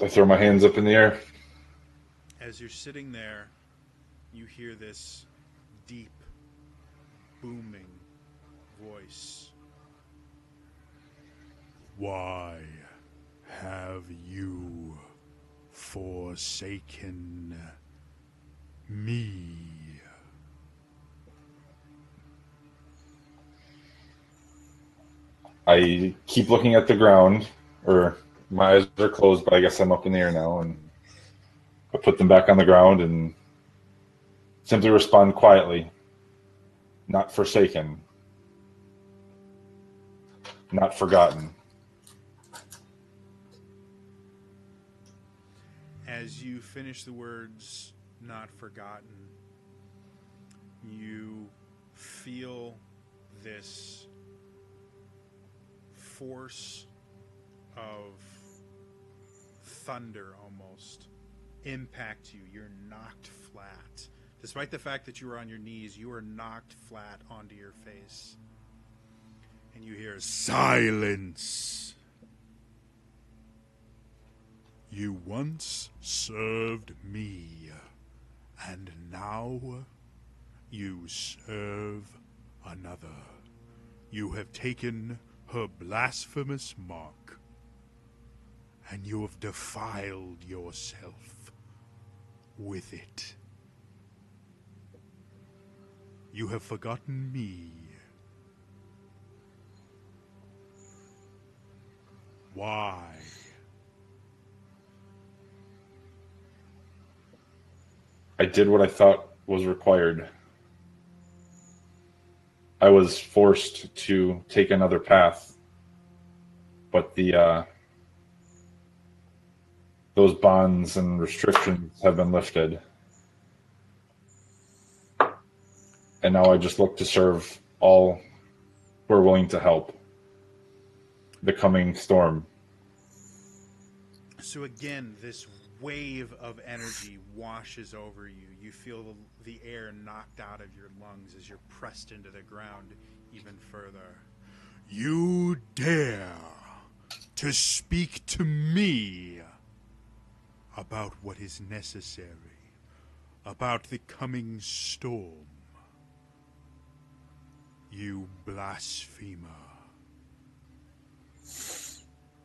I throw my hands up in the air. As you're sitting there, you hear this deep, booming voice. Why have you forsaken me? I keep looking at the ground, or my eyes are closed, but I guess I'm up in the air now, and I put them back on the ground and simply respond quietly. Not forsaken. Not forgotten. As you finish the words, not forgotten, you feel this force of thunder almost impact you. You're knocked flat. Despite the fact that you were on your knees, you are knocked flat onto your face. And you hear, silence! You once served me, and now you serve another. You have taken her blasphemous mark, and you have defiled yourself with it. You have forgotten me. Why? I did what I thought was required. I was forced to take another path, but those bonds and restrictions have been lifted. And now I just look to serve all who are willing to help the coming storm. So again, this wave of energy washes over you. You feel the air knocked out of your lungs as you're pressed into the ground even further. You dare to speak to me about what is necessary about the coming storm. You blasphemer.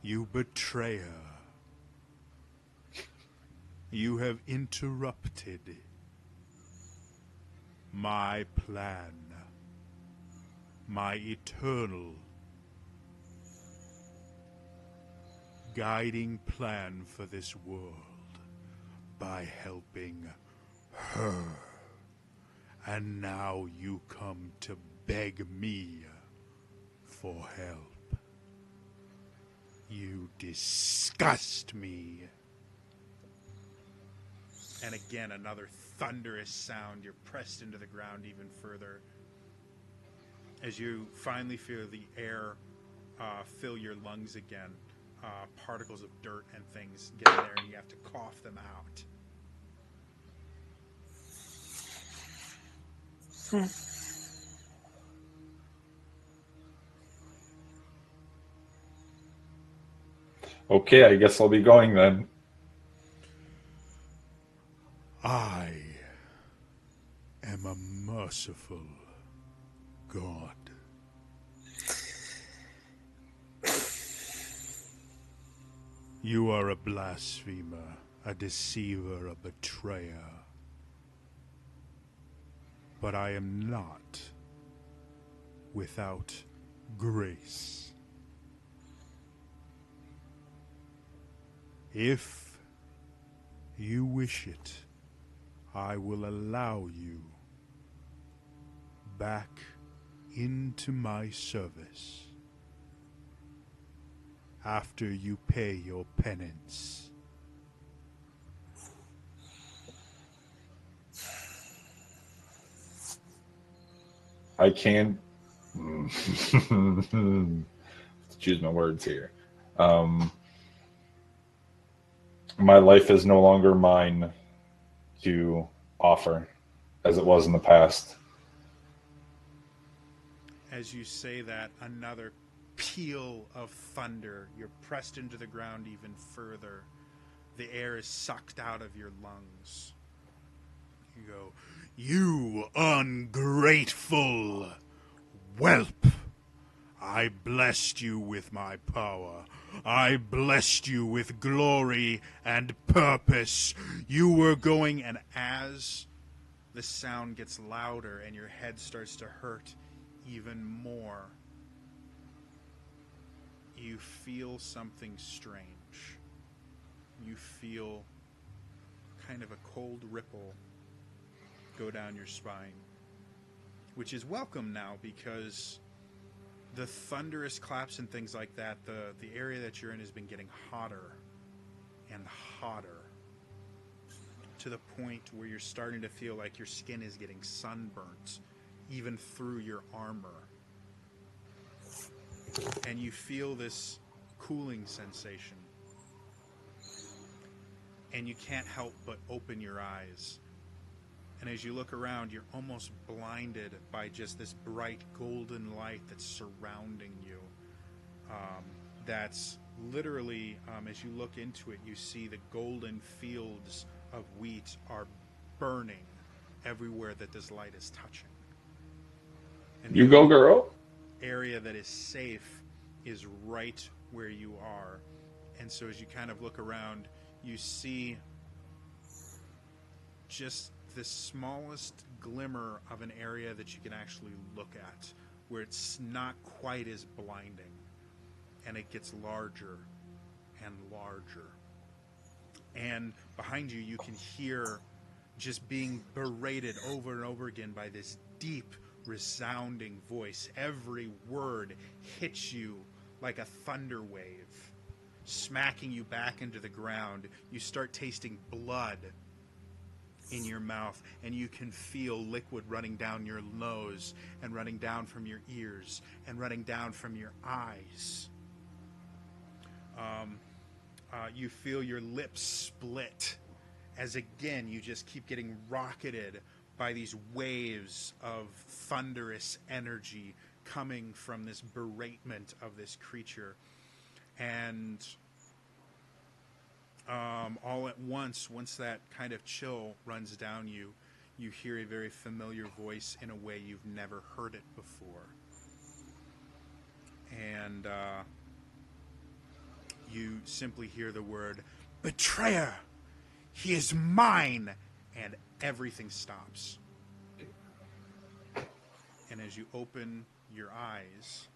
You betrayer. You have interrupted my plan, my eternal guiding plan for this world by helping her. And now you come to beg me for help. You disgust me. And again, another thunderous sound. You're pressed into the ground even further as you finally feel the air fill your lungs again. Particles of dirt and things get in there, and you have to cough them out. Okay, I guess I'll be going then. I am a merciful God. You are a blasphemer, a deceiver, a betrayer. But I am not without grace. If you wish it, I will allow you back into my service after you pay your penance. I can choose my words here. My life is no longer mine to offer as it was in the past. As you say that, another peal of thunder. You're pressed into the ground even further. The air is sucked out of your lungs. You go, "You ungrateful whelp! I blessed you with my power. I blessed you with glory and purpose. You were going," and as the sound gets louder and your head starts to hurt even more, you feel something strange. You feel kind of a cold ripple go down your spine, which is welcome now because the thunderous claps and things like that, the area that you're in has been getting hotter and hotter to the point where you're starting to feel like your skin is getting sunburnt even through your armor. And you feel this cooling sensation. And you can't help but open your eyes. And as you look around, you're almost blinded by just this bright golden light that's surrounding you. That's literally, as you look into it, you see the golden fields of wheat are burning everywhere that this light is touching. And you go, girl. Area that is safe is right where you are. And so as you kind of look around, you see just the smallest glimmer of an area that you can actually look at, where it's not quite as blinding, and it gets larger and larger. And behind you, you can hear just being berated over and over again by this deep, resounding voice. Every word hits you like a thunder wave, smacking you back into the ground. You start tasting blood in your mouth, and you can feel liquid running down your nose and running down from your ears and running down from your eyes. You feel your lips split as again you just keep getting rocketed by these waves of thunderous energy coming from this beratement of this creature. And all at once that kind of chill runs down you, you hear a very familiar voice in a way you've never heard it before. And you simply hear the word, "Betrayer! He is mine!" And everything stops. And as you open your eyes,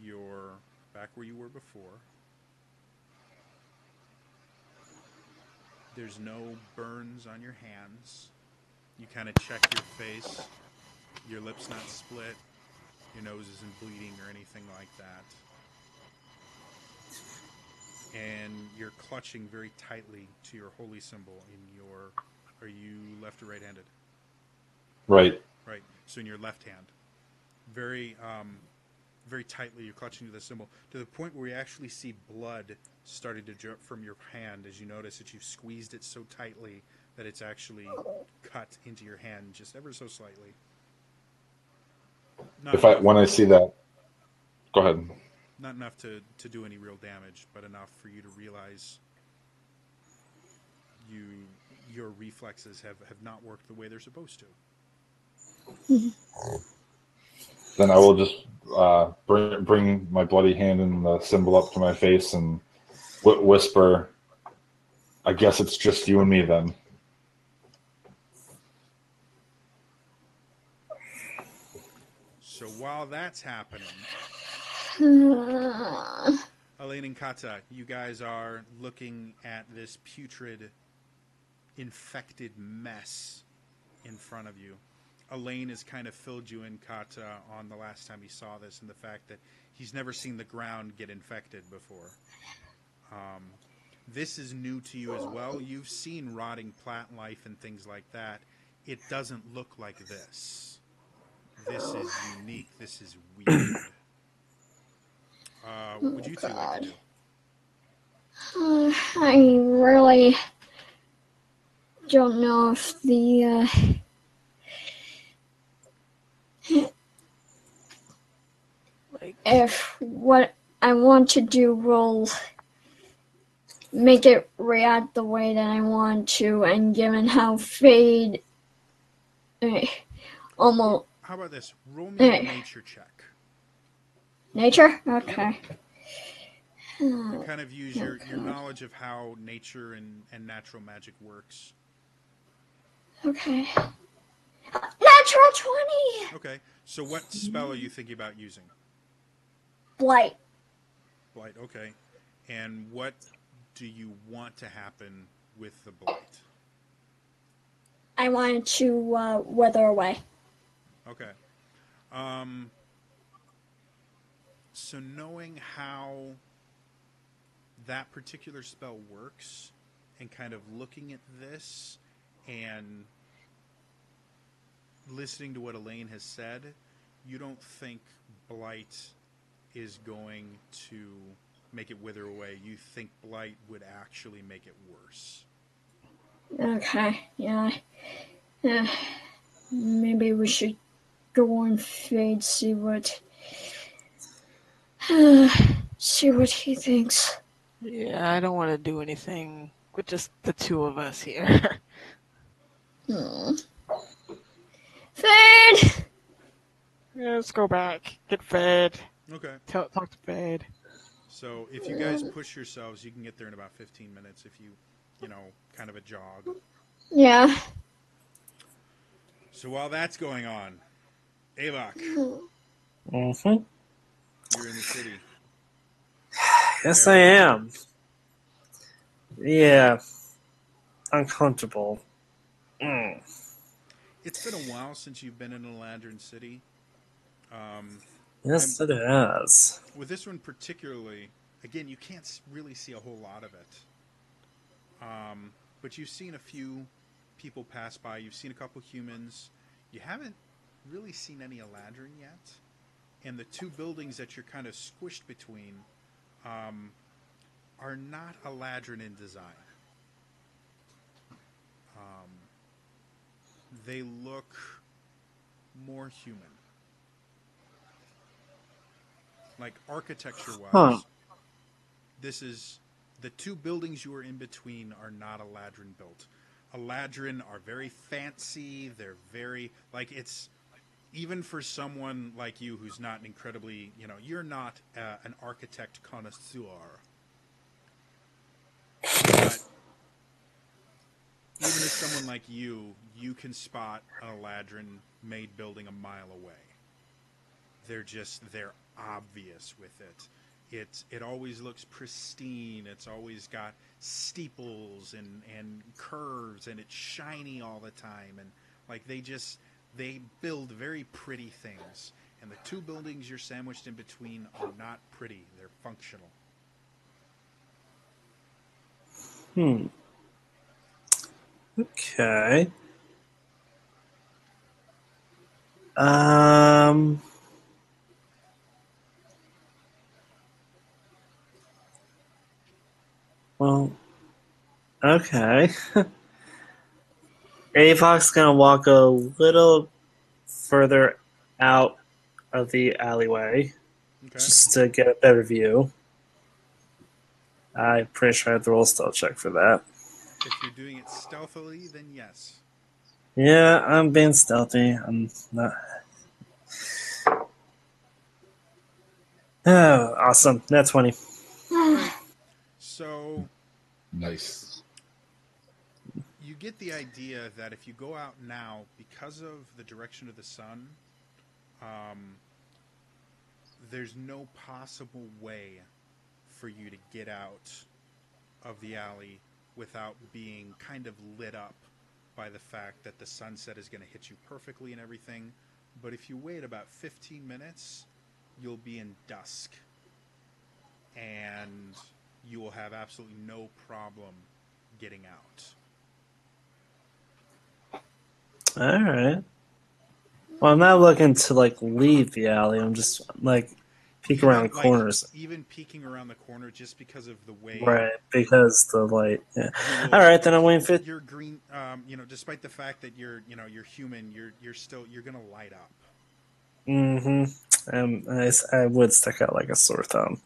you're back where you were before. There's no burns on your hands. You kind of check your face. Your lip's not split. Your nose isn't bleeding or anything like that. And you're clutching very tightly to your holy symbol in your... Are you left or right-handed? Right. Right. So in your left hand. Very, very tightly you're clutching to the symbol to the point where you actually see blood starting to drip from your hand as you notice that you've squeezed it so tightly that it's actually cut into your hand just ever so slightly. When I see that, go ahead. Not enough to do any real damage, but enough for you to realize your reflexes have not worked the way they're supposed to. Then I will just bring my bloody hand and the symbol up to my face and whisper, "I guess it's just you and me then." So while that's happening, Elaine and Kata, you guys are looking at this putrid, infected mess in front of you. Elaine has kind of filled you in, Kata, on the last time he saw this and the fact that he's never seen the ground get infected before. This is new to you as well. You've seen rotting plant life and things like that. It doesn't look like this. This is unique. This is weird. What would you two like to do? I really don't know if if what I want to do will make it react the way that I want to, and given how Fade almost... How about this? Roll me a nature check. Nature? Okay. You kind of use your knowledge of how nature and natural magic works. Okay. Natural 20! Okay. So what spell are you thinking about using? Blight. Blight, okay. And what do you want to happen with the blight? I wanted to wither away. Okay. So knowing how that particular spell works and kind of looking at this and listening to what Elaine has said, you don't think blight is going to make it wither away. You think blight would actually make it worse. Okay, yeah. Maybe we should go on Fade, see what he thinks. Yeah, I don't want to do anything with just the two of us here. Fade! Yeah, let's go back. Get fed. Okay. Talk to Fade. So if you guys push yourselves, you can get there in about 15 minutes if you kind of a jog. Yeah. So while that's going on, Avok, Mm-hmm. you're in the city. Yes, I am. Yeah. Uncomfortable. It's been a while since you've been in a Lantern City. Yes, it has. With this one particularly, again, you can't really see a whole lot of it. But you've seen a few people pass by. You've seen a couple humans. You haven't really seen any Eladrin yet. And the two buildings that you're kind of squished between are not Eladrin in design. They look more human. Like architecture-wise, this is The two buildings you are in between are not Eladrin built. Eladrin are very fancy. They're very, like, it's, even for someone like you who's not incredibly, you're not an architect connoisseur. But even as someone like you can spot an Eladrin-made building a mile away. They're obvious with it. It always looks pristine. It's always got steeples and curves, and it's shiny all the time. And like they build very pretty things. And the two buildings you're sandwiched in between are not pretty. They're functional. Okay. Well, okay. Avok's gonna walk a little further out of the alleyway just to get a better view. I'm pretty sure I have to roll a stealth check for that. If you're doing it stealthily, then yes. Yeah, I'm being stealthy. I'm not. Oh, awesome. That's 20. Right. So Nice. you get the idea that if you go out now, because of the direction of the sun, there's no possible way for you to get out of the alley without being kind of lit up by the fact that the sunset is going to hit you perfectly and everything. But if you wait about 15 minutes, you'll be in dusk. And you will have absolutely no problem getting out. All right. Well, I'm not looking to leave the alley. I'm just peek around corners. Even peeking around the corner, just because of the way. Right, because the light. Yeah. All right, then I'm waiting for. You're green. Despite the fact that you're human, you're gonna light up. Mm-hmm. I would stick out like a sore thumb.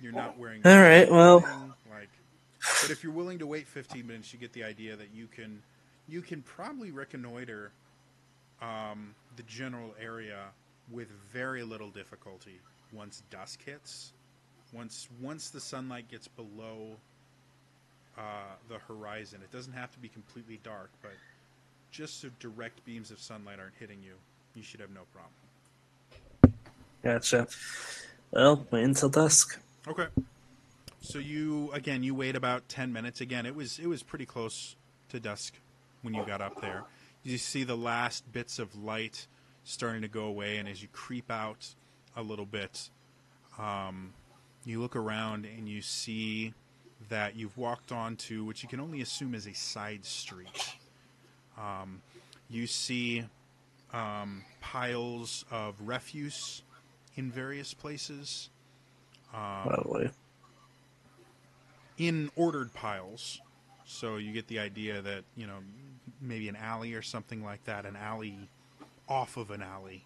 You're not wearing. All right. Well. But if you're willing to wait 15 minutes, you get the idea that you can probably reconnoiter the general area with very little difficulty once dusk hits. Once the sunlight gets below the horizon, it doesn't have to be completely dark, but just so direct beams of sunlight aren't hitting you, you should have no problem. Gotcha. Well, wait until dusk. Okay. So you wait about 10 minutes. Again, it was pretty close to dusk when you got up there. You see the last bits of light starting to go away, and as you creep out a little bit, you look around and you see that you've walked onto what you can only assume is a side street. You see piles of refuse in various places. Lovely. In ordered piles. So you get the idea that, maybe an alley or something like that, an alley off of an alley.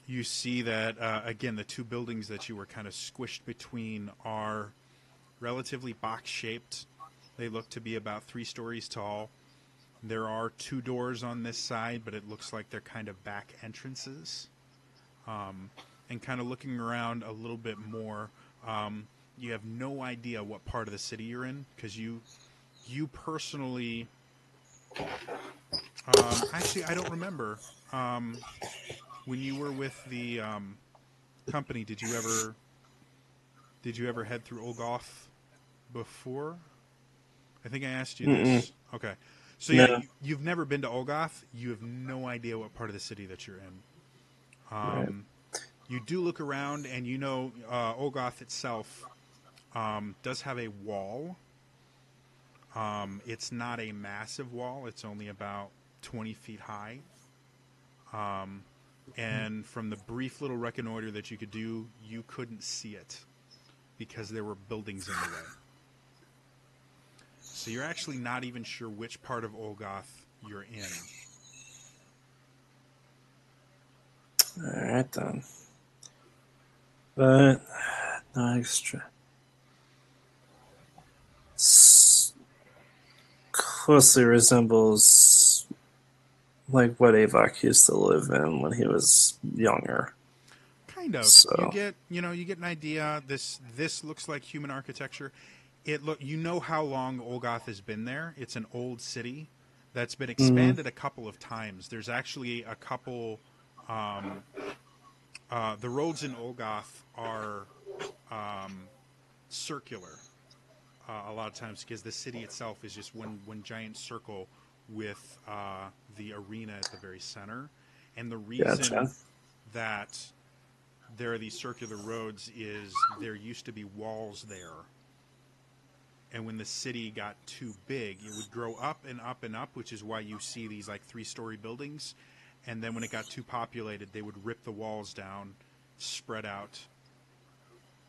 You see that, again, the two buildings that you were kind of squished between are relatively box-shaped. They look to be about 3 stories tall. There are 2 doors on this side, but it looks like they're kind of back entrances. And kind of looking around a little bit more, you have no idea what part of the city you're in, because you personally, actually, I don't remember. When you were with the company, did you ever head through Olgoth before? I think I asked you this. Okay, so yeah, you've never been to Olgoth. You have no idea what part of the city that you're in. Right. You do look around, and Olgoth itself does have a wall. It's not a massive wall. It's only about 20 feet high. And from the brief little reconnoiter that you could do, you couldn't see it because there were buildings in the way. So you're actually not even sure which part of Olgoth you're in. All right, then. but not extra. Closely resembles like what Avok used to live in when he was younger. Kind of. So You get an idea. This looks like human architecture. You know how long Olgoth has been there. It's an old city that's been expanded a couple of times. There's actually a couple. The roads in Olgoth are circular a lot of times because the city itself is just one giant circle with the arena at the very center. And the reason that there are these circular roads is there used to be walls there. And when the city got too big, it would grow up and up and up, which is why you see these like 3-story buildings. And then when it got too populated, they would rip the walls down, spread out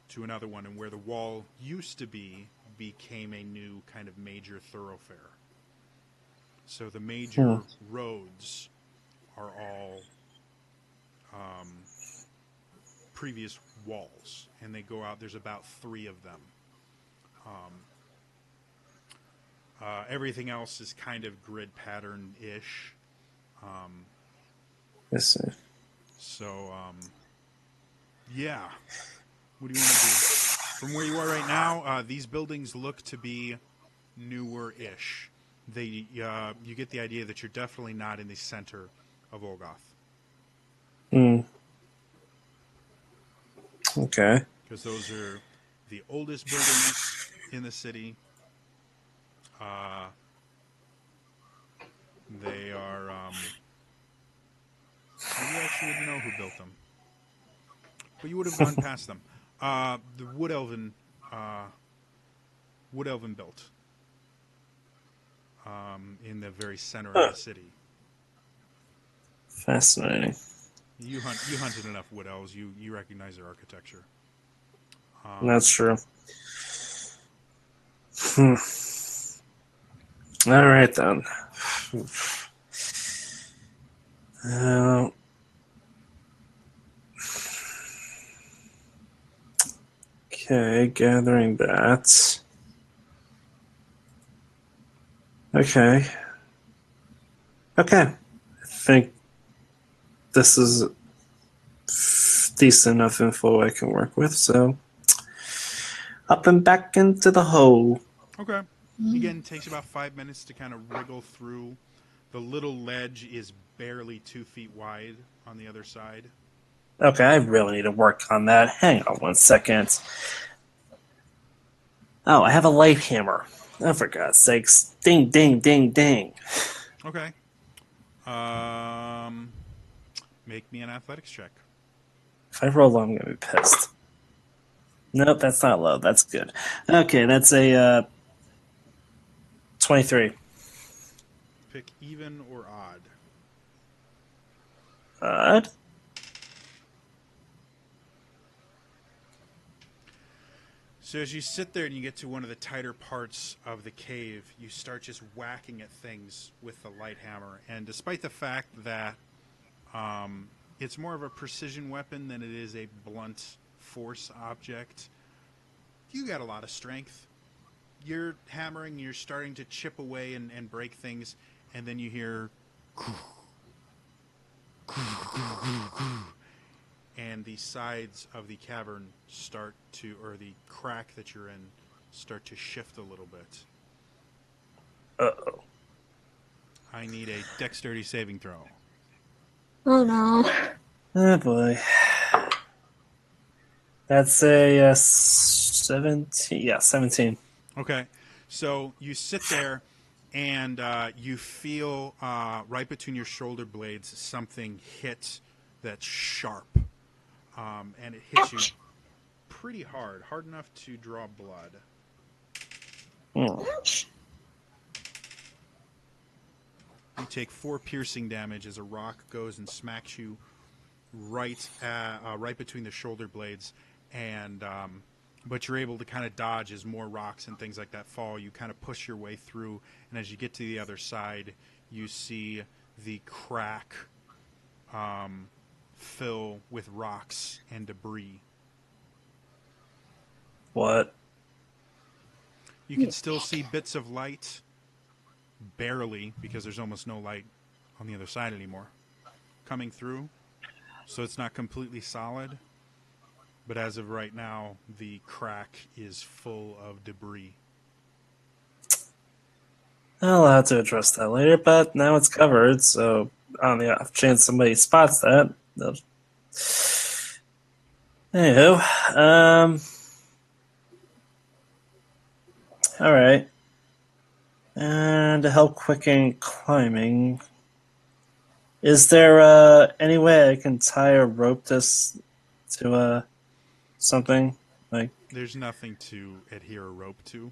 to another one. And where the wall used to be became a new kind of major thoroughfare. So the major roads are all previous walls, and they go out. There's about 3 of them. Everything else is kind of grid pattern-ish. Yes, sir. So, yeah. What do you want to do? From where you are right now, these buildings look to be newer-ish. You get the idea that you're definitely not in the center of Olgoth. Okay. Because those are the oldest buildings in the city. They are. You actually wouldn't know who built them, but you would have gone past them. The Wood Elven built in the very center of the city. Fascinating. You hunted enough Wood Elves. You recognize their architecture. That's true. All right then. Okay, gathering that. Okay. I think this is decent enough info I can work with, so up and back into the hole. Okay. Again, it takes about 5 minutes to kind of wriggle through. The little ledge is barely 2 feet wide on the other side. Okay, I really need to work on that. Hang on 1 second. Oh, I have a light hammer. Oh, for God's sakes. Ding, ding, ding, ding. Okay. Make me an athletics check. If I roll low, I'm going to be pissed. Nope, that's not low. That's good. Okay, that's a 23. Pick even or odd. Odd? So as you sit there and you get to one of the tighter parts of the cave, you start just whacking at things with the light hammer. And despite the fact that it's more of a precision weapon than it is a blunt force object, you got a lot of strength. You're hammering, you're starting to chip away and break things, and then you hear and the sides of the cavern start to, or the crack that you're in, start to shift a little bit. Uh-oh. I need a dexterity saving throw. Oh no. Oh boy. That's a 17. Yeah, 17. Okay. So you sit there and you feel right between your shoulder blades something hit that's sharp. And it hits you pretty hard enough to draw blood. You take 4 piercing damage as a rock goes and smacks you right between the shoulder blades, and but you're able to kind of dodge as more rocks and things like that fall. You kind of push your way through, and as you get to the other side, you see the crack fill with rocks and debris. What? You can still see bits of light, barely, because there's almost no light on the other side anymore, coming through. So it's not completely solid. But as of right now, the crack is full of debris. I'll have to address that later, but now it's covered, so on the off chance somebody spots that, they'll... Anywho, all right. And to help quicken climbing, is there any way I can tie a rope to something? Like, There's nothing to adhere a rope to.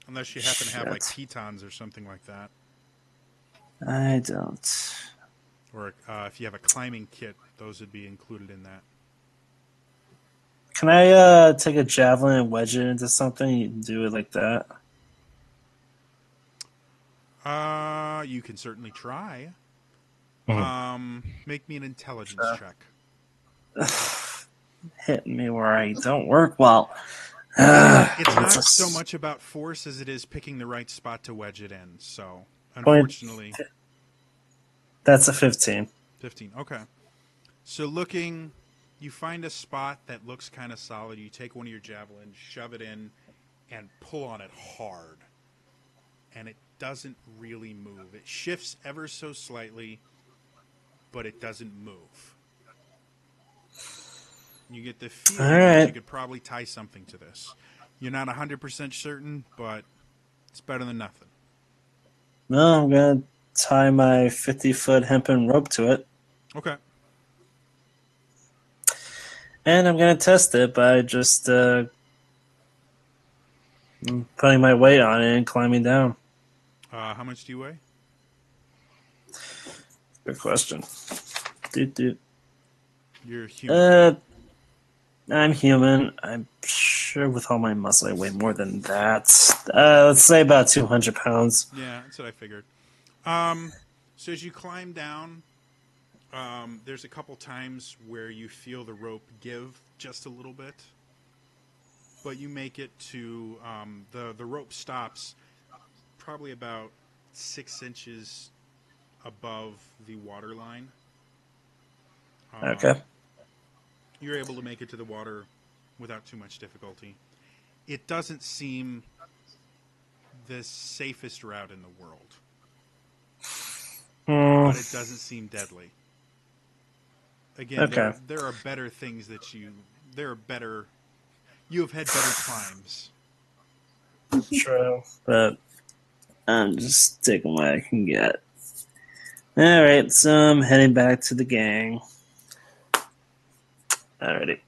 Unless you happen to have like shit. pitons or something like that. I don't. Or if you have a climbing kit, those would be included in that. Can I take a javelin and wedge it into something? You can do it like that. You can certainly try. Mhm. Make me an intelligence check. Hitting me where I don't work well. It's not That's so much about force as it is picking the right spot to wedge it in. So, 20. unfortunately, That's a 15. 15. Okay. So looking, you find a spot that looks kind of solid. You take one of your javelins, shove it in, and pull on it hard. And it doesn't really move. It shifts ever so slightly, but it doesn't move. You get the feeling that you could probably tie something to this. You're not 100% certain, but it's better than nothing. No, I'm going to tie my 50-foot hempen rope to it. Okay. And I'm going to test it by just putting my weight on it and climbing down. How much do you weigh? Good question. Doot. You're human. I'm human. I'm sure with all my muscle I weigh more than that. Let's say about 200 pounds. Yeah, that's what I figured. So as you climb down, there's a couple times where you feel the rope give just a little bit, but you make it to the rope stops probably about 6 inches above the water line. Okay. You're able to make it to the water without too much difficulty. It doesn't seem the safest route in the world, but it doesn't seem deadly. Again, okay. there are better things that you have had better climbs. True, but I'm just taking what I can get. Alright, so I'm heading back to the gang. Alrighty.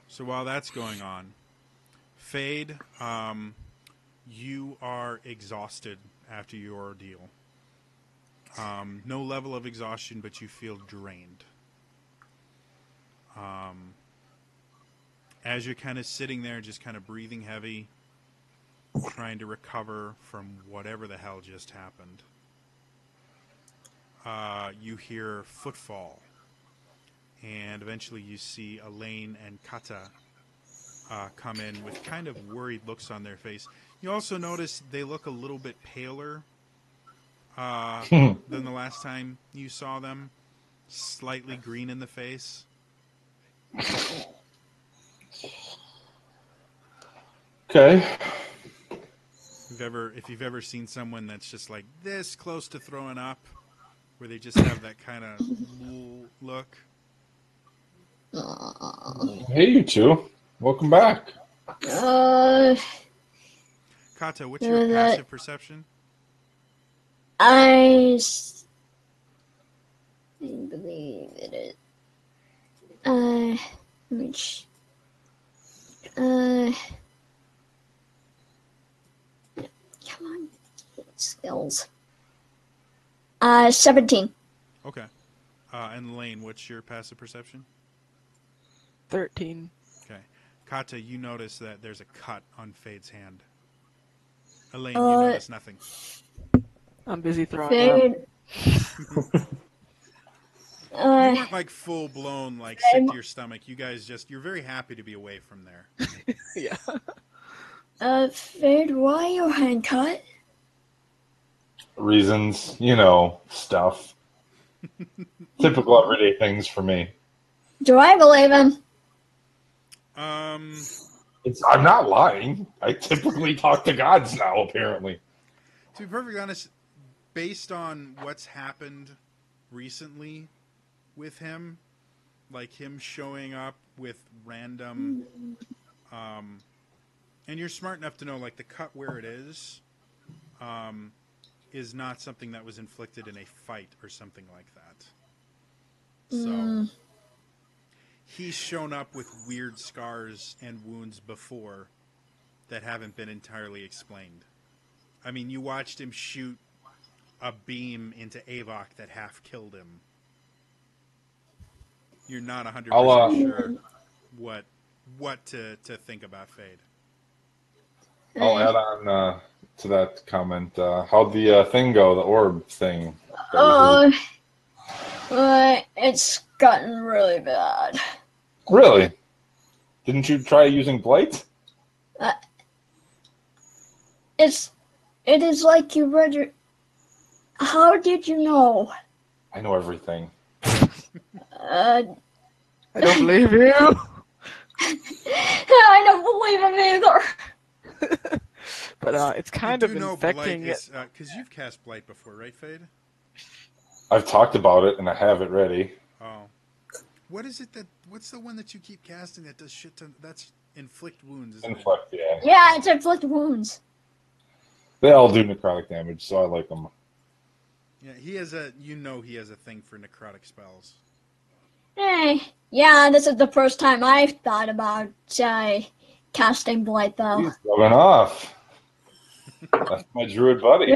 So while that's going on, Fade, you are exhausted after your ordeal. No level of exhaustion, but you feel drained. As you're kind of sitting there, just kind of breathing heavy, trying to recover from whatever the hell just happened, you hear footfall. And eventually you see Elaine and Kata come in with kind of worried looks on their face. You also notice they look a little bit paler than the last time you saw them. Slightly green in the face. Okay. If you've ever seen someone that's just like this close to throwing up, where they just have that kind of look. Hey, you two. Welcome back. Kata, what's your passive perception? I believe it is. Which. Come on, skills. 17. Okay. And Elaine, what's your passive perception? 13. Okay. Kata, you notice that there's a cut on Fade's hand. Elaine, you notice nothing. I'm busy throwing up. Fade. weren't like full blown like sick to your stomach. You guys you're very happy to be away from there. Yeah. Fade, why your hand cut? Reasons, stuff. Typical everyday things for me. Do I believe him? Um, I'm not lying. I typically talk to gods now, apparently. To be perfectly honest, based on what's happened recently with him, like him showing up with random, and you're smart enough to know like the cut where it is not something that was inflicted in a fight or something like that. So he's shown up with weird scars and wounds before that haven't been entirely explained. I mean, you watched him shoot a beam into Avok that half killed him. You're not 100% sure what to think about Fade. I'll add on to that comment. How'd the thing go, the orb thing? It's gotten really bad. Really? Didn't you try using Blight? It is like you read your... How did you know? I know everything. I don't believe you. I don't believe him either. But it's kind of infecting it. Because you've cast Blight before, right, Fade? I've talked about it, and I have it ready. Oh. What's the one that you keep casting that does shit ton? That's inflict wounds, isn't Inflict, yeah. Yeah, it's inflict wounds. They all do necrotic damage, so I like them. Yeah, he has a thing for necrotic spells. Hey, yeah, this is the first time I've thought about casting Blight, though. He's rubbing off. That's my druid buddy.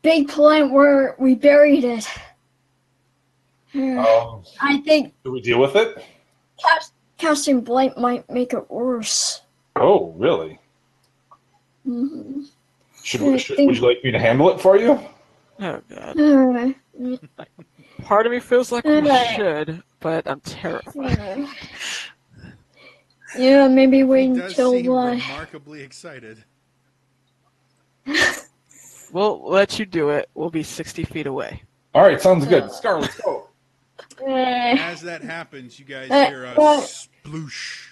Big point where we buried it. I think... Do we deal with it? Casting Blight might make it worse. Oh, really? Mm-hmm. Would you like me to handle it for you? Oh, God. Part of me feels like we should, but I'm terrified. Yeah, maybe wait He does until... seem remarkably excited. We'll let you do it. We'll be 60 feet away. All right, sounds good. Scar, let's go. As that happens, you guys hear a sploosh.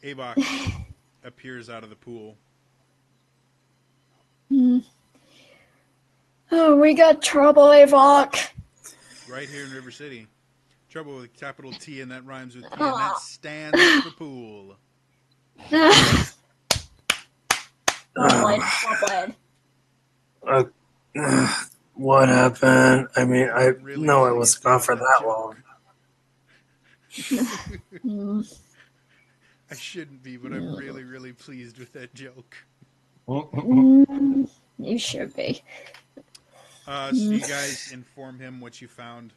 Avok appears out of the pool. Oh, we got trouble, Avok. Right here in River City. Trouble with capital T, and that rhymes with T, and that stands at the pool. What happened? I mean, I Really know I was gone for that long. I shouldn't be, but I'm really, really pleased with that joke. You should be. So you guys inform him what you found.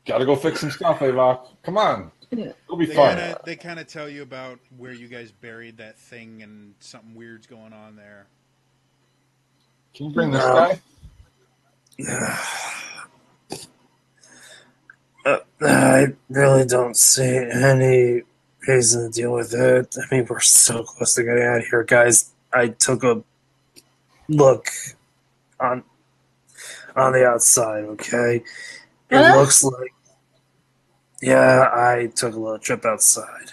Gotta go fix some stuff, Avok. Come on. It'll be fun. They kind of tell you about where you guys buried that thing and something weird's going on there. Can you bring this guy? I really don't see any reason to deal with it. I mean, we're so close to getting out of here, guys. I took a look on the outside, okay? It looks like... Yeah, I took a little trip outside.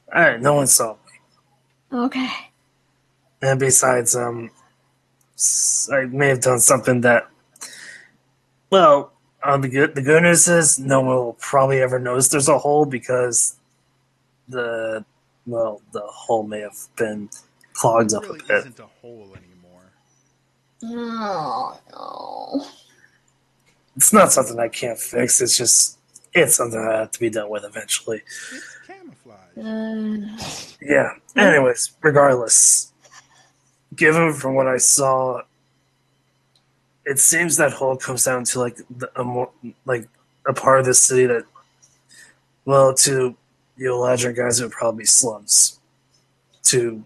Alright, no one saw me. Okay. And besides, I may have done something that... Well, the good news is no one will probably ever notice there's a hole because the hole may have been clogged up a bit. It really isn't a hole anymore. No. It's not something I can't fix. It's something that has to be dealt with eventually. It's camouflage. Yeah. Anyways, regardless, given from what I saw, it seems that hole comes down to a part of the city that, well, to you Eladrin guys, it would probably be slums. To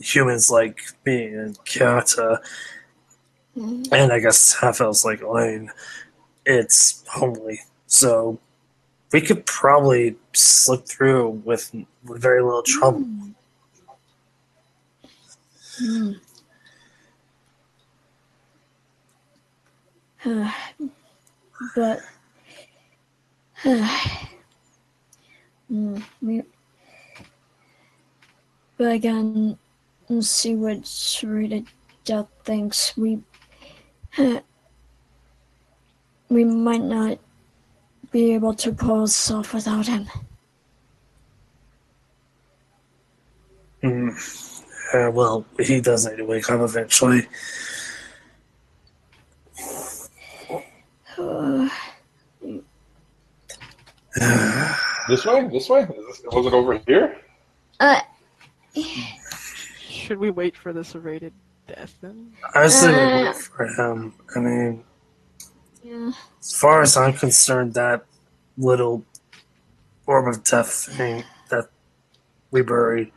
humans like me and Kata, and I guess half elves like Elaine, it's homely. So we could probably slip through with very little trouble. But we, but again, let's see what Sarita Death thinks. We might not be able to pull this off without him. Well, he does need to wake up eventually. This way? This way? Was it over here? Should we wait for the serrated death then? I say we wait for him. I mean, as far as I'm concerned, that little orb of death thing that we buried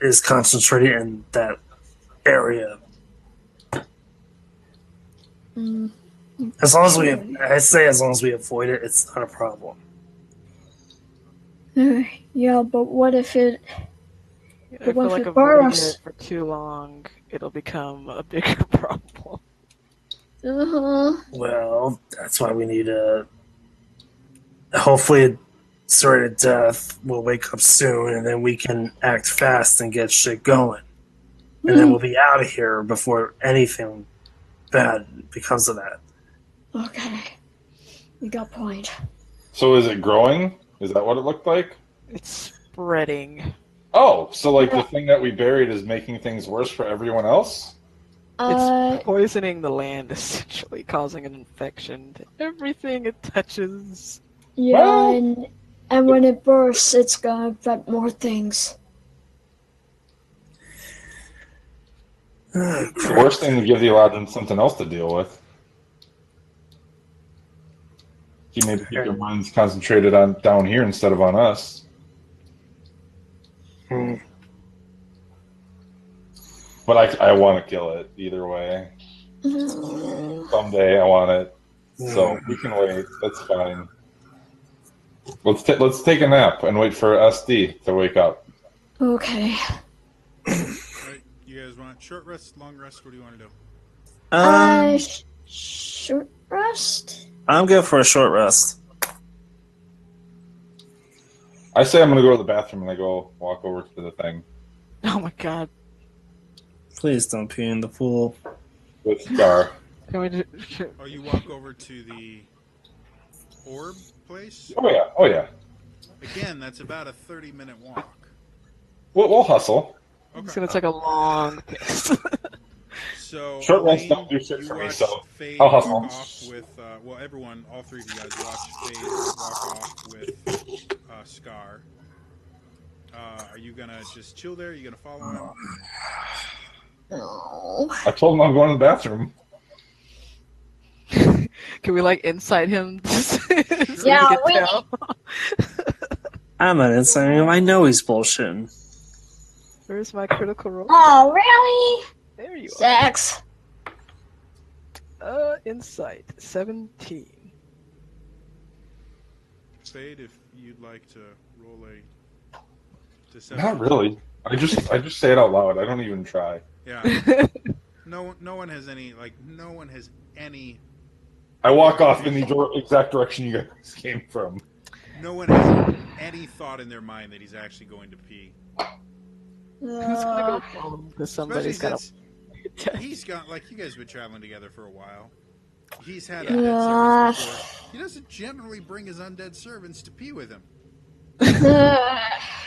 is concentrated in that area. As long as as long as we avoid it, it's not a problem. Yeah, but what if it? I feel like avoiding burrows? it for too long, it'll become a bigger problem. Well, that's why we need a. Hopefully, Serrated Death will wake up soon, and then we can act fast and get shit going. And then we'll be out of here before anything bad becomes of that. Okay, you got point. So is it growing? Is that what it looked like? It's spreading. Oh, so like the thing that we buried is making things worse for everyone else? It's poisoning the land, essentially, causing an infection to everything it touches. Yeah, Well, and when it bursts, it's gonna affect more things. the worst thing to give the Aladdin something else to deal with. He maybe keep their minds concentrated on down here instead of on us. But I want to kill it either way. Someday I want it, so we can wait. That's fine. Let's take a nap and wait for SD to wake up. Okay. Right, you guys want short rest, long rest? What do you want to do? Short rest. I'm good for a short rest. I say I'm gonna go to the bathroom and I go walk over to the thing Oh my god. Please don't pee in the pool. with Scar. Can we just... Oh, you walk over to the orb place? Oh yeah. Again, that's about a 30-minute walk. We'll hustle. It's gonna take a long piss. So, Short rests Elaine, don't do shit you for me, watch so Fade I'll walk hustle. off with, well, everyone, all three of you guys watch Fade walk off with Scar. Are you gonna just chill there? Are you gonna follow him? No. I told him I'm going to the bathroom. Can we like inside him? So Yeah, we can tell? I'm not insane him. I know he's bullshitting. Where's my critical role? Oh, really? There you Sex. are. Insight 17. Fade, if you'd like to roll a deception. Not really. I just say it out loud. I don't even try. Yeah. No one has any, like, no one has any. I walk off in the exact direction you guys came from. No one has any thought in their mind that he's actually going to pee. Who's gonna go follow him? Because somebody's Especially got since to. he's got, like, you guys have been traveling together for a while. He's had Yeah. undead servants before. He doesn't generally bring his undead servants to pee with him.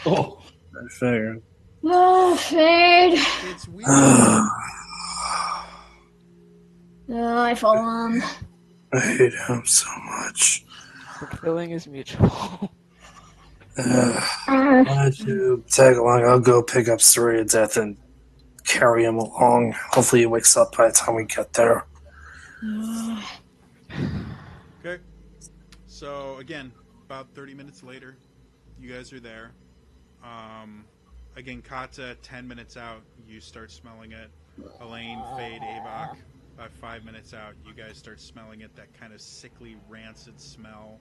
Oh, I figured. No, Fade. It's weird. I follow him. I hate him so much. The feeling is mutual. Why don't you tag along? I'll go pick up Serrated Death and carry him along. Hopefully he wakes up by the time we get there. Okay. So, again, about 30 minutes later, you guys are there. again, Kata, 10 minutes out, you start smelling it. Elaine, Fade, Avok, about 5 minutes out, you guys start smelling it. That kind of sickly, rancid smell.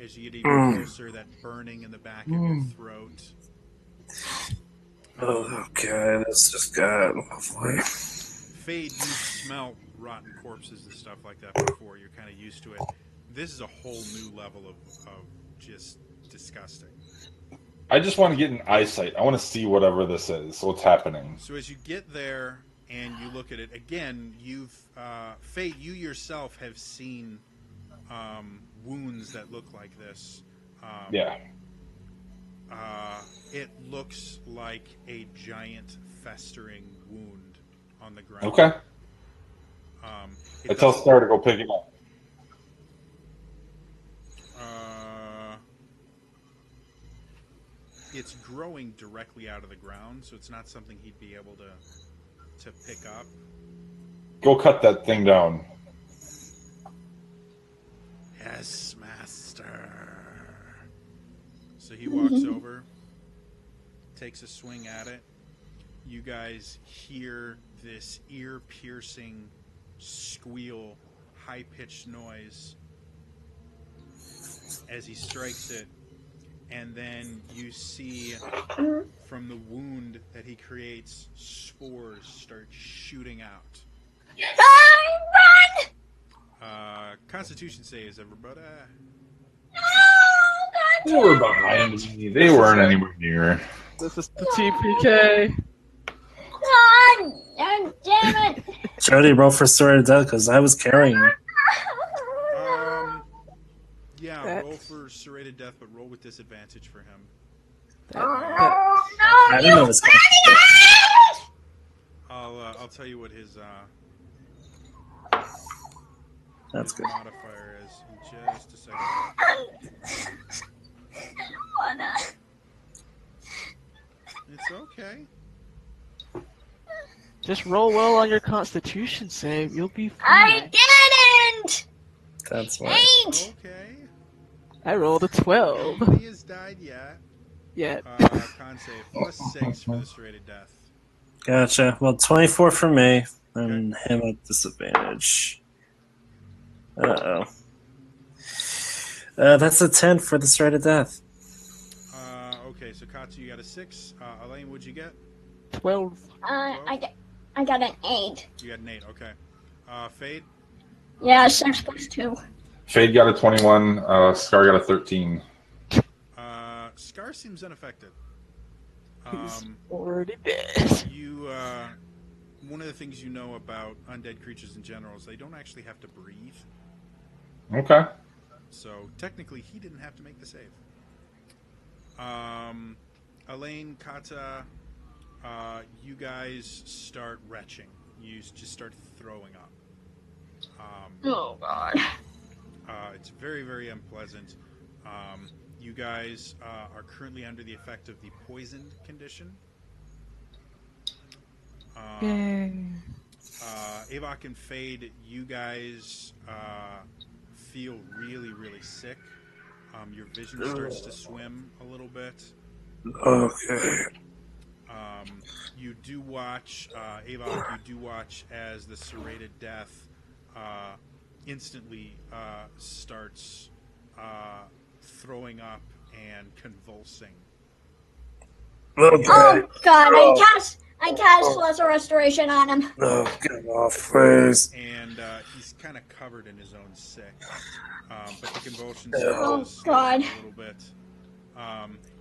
As you get even closer, that burning in the back of your throat. Oh, okay, that's just got lovely. Fade, you've smelled rotten corpses and stuff like that before. You're kind of used to it. This is a whole new level of just disgusting. I just want to get an eyesight. I want to see whatever this is, what's happening. So as you get there and you look at it, again, Fade, you yourself have seen wounds that look like this. Yeah. It looks like a giant festering wound on the ground. Okay. I tell Star to go pick it up. It's growing directly out of the ground, so it's not something he'd be able to pick up. Go cut that thing down. Yes, master. So he walks over, takes a swing at it. You guys hear this ear-piercing squeal, high-pitched noise as he strikes it. And then you see from the wound that he creates, spores start shooting out. Run! Constitution saves, everybody. They were behind me. They weren't anywhere near. This is the TPK. God damn it! Jody, roll for Story of Death because I was carrying. Yeah, roll for serrated death, but roll with disadvantage for him. Oh, I didn't know this. I'll tell you what his That's good. modifier is in just a second. It's okay. Just roll well on your Constitution save. You'll be fine. I didn't! That's right. 8! Okay. I rolled a 12. Nobody has died yet. Yeah. Con save plus 6 for the serrated death. Gotcha. Well, 24 for me, and him at disadvantage. Uh-oh. That's a 10 for the Story of Death. Okay, so Katsu, you got a 6. Elaine, what'd you get? 12. I got an 8. You got an 8, okay. Fade? Yeah, 6 plus 2. Fade got a 21. Scar got a 13. Scar seems unaffected. He's already dead. One of the things you know about undead creatures in general is they don't actually have to breathe. Okay. So technically, he didn't have to make the save. Elaine, Kata, you guys start retching. You just start throwing up. Oh, God. It's very, very unpleasant. You guys are currently under the effect of the poisoned condition. Avok and Fade, you guys feel really, really sick. Your vision starts to swim a little bit. Okay. You do watch, Avok, you do watch as the serrated death instantly starts throwing up and convulsing. Okay. Oh, God, I cast Lesser Restoration on him. Oh, get off, please. And he's kind of covered in his own sick. But the convulsions Oh, start God. a little bit.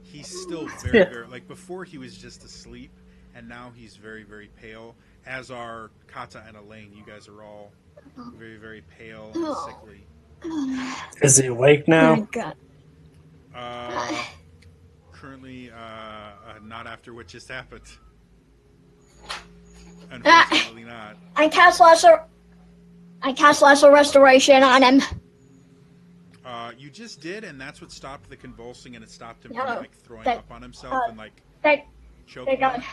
He's still very, very, like before he was just asleep, and now he's very, very pale, as are Kata and Elaine. You guys are all very, very pale and sickly. Is he awake Oh, now? my God. Currently, not after what just happened. Unfortunately not. I cast Lesser Restoration on him. You just did, and that's what stopped the convulsing, and it stopped him No, from like throwing that- up on himself and like choking. Thank God. him.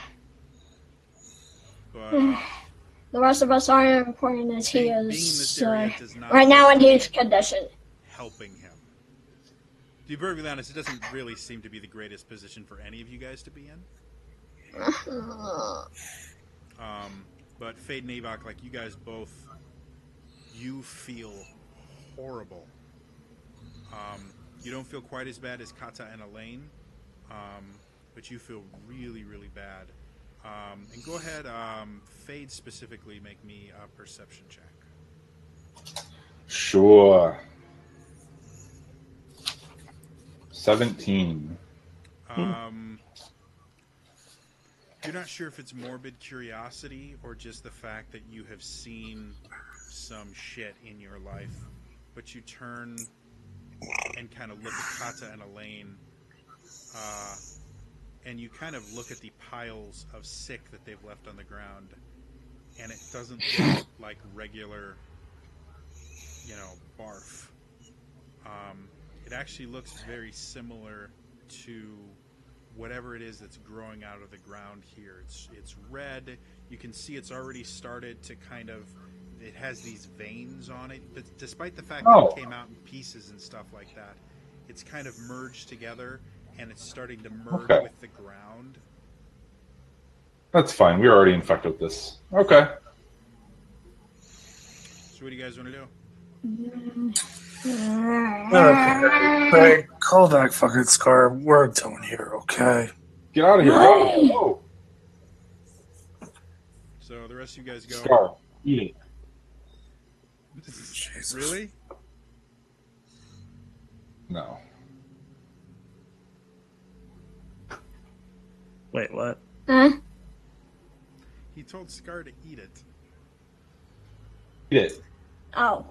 But The rest of us aren't important as he being in is this area does not right now in his condition. helping him. To be perfectly honest, it doesn't really seem to be the greatest position for any of you guys to be in. But Fade and Avok, like you guys both, you feel horrible. You don't feel quite as bad as Kata and Elaine, but you feel really, really bad. And go ahead, Fade specifically, make me a perception check. Sure. 17. You're not sure if it's morbid curiosity or just the fact that you have seen some shit in your life, but you turn and kind of look at Kata and Elaine, and you kind of look at the piles of sick that they've left on the ground, and it doesn't look like regular, barf. It actually looks very similar to whatever it is that's growing out of the ground here. It's red. You can see it's already started to kind of, it has these veins on it, but despite the fact that it came out in pieces and stuff like that, it's kind of merged together and it's starting to merge with the ground. That's fine. We were already infected with this. Okay. So what do you guys want to do? Okay. Craig, call that fucking Scar. We're done here, okay? Get out of here. Go. So the rest of you guys go. Scar, eat it. Jesus. Really? No. Wait, what? He told Scar to eat it. Eat it. Oh.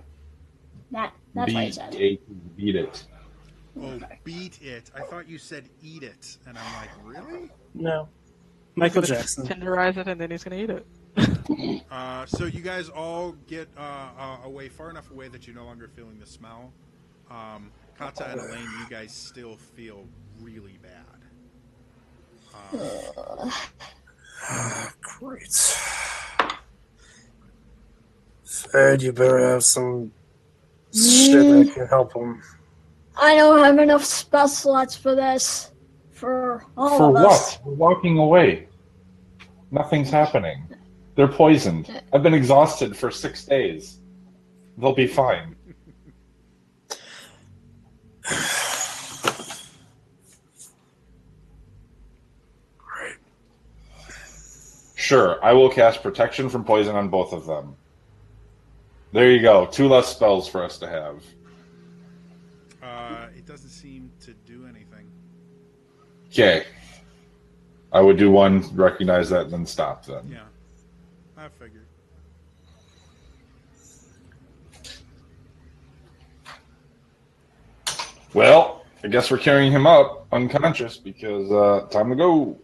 That's what he said. Beat it. Oh, beat it. I thought you said eat it. And I'm like, really? No. Michael Jackson. Tenderize it and then he's gonna eat it. So you guys all get away, far enough away that you're no longer feeling the smell. Kata and Elaine, you guys still feel really bad. Great. Fred, you better have some shit that can help him. I don't have enough spell slots for this. For all For of what? us. We're walking away. Nothing's happening. They're poisoned. I've been exhausted for 6 days. They'll be fine. Great. Sure, I will cast protection from poison on both of them. There you go. 2 less spells for us to have. It doesn't seem to do anything. Okay. I would do 1, recognize that, and then stop then. Yeah, I figured. Well, I guess we're carrying him up unconscious because time to go.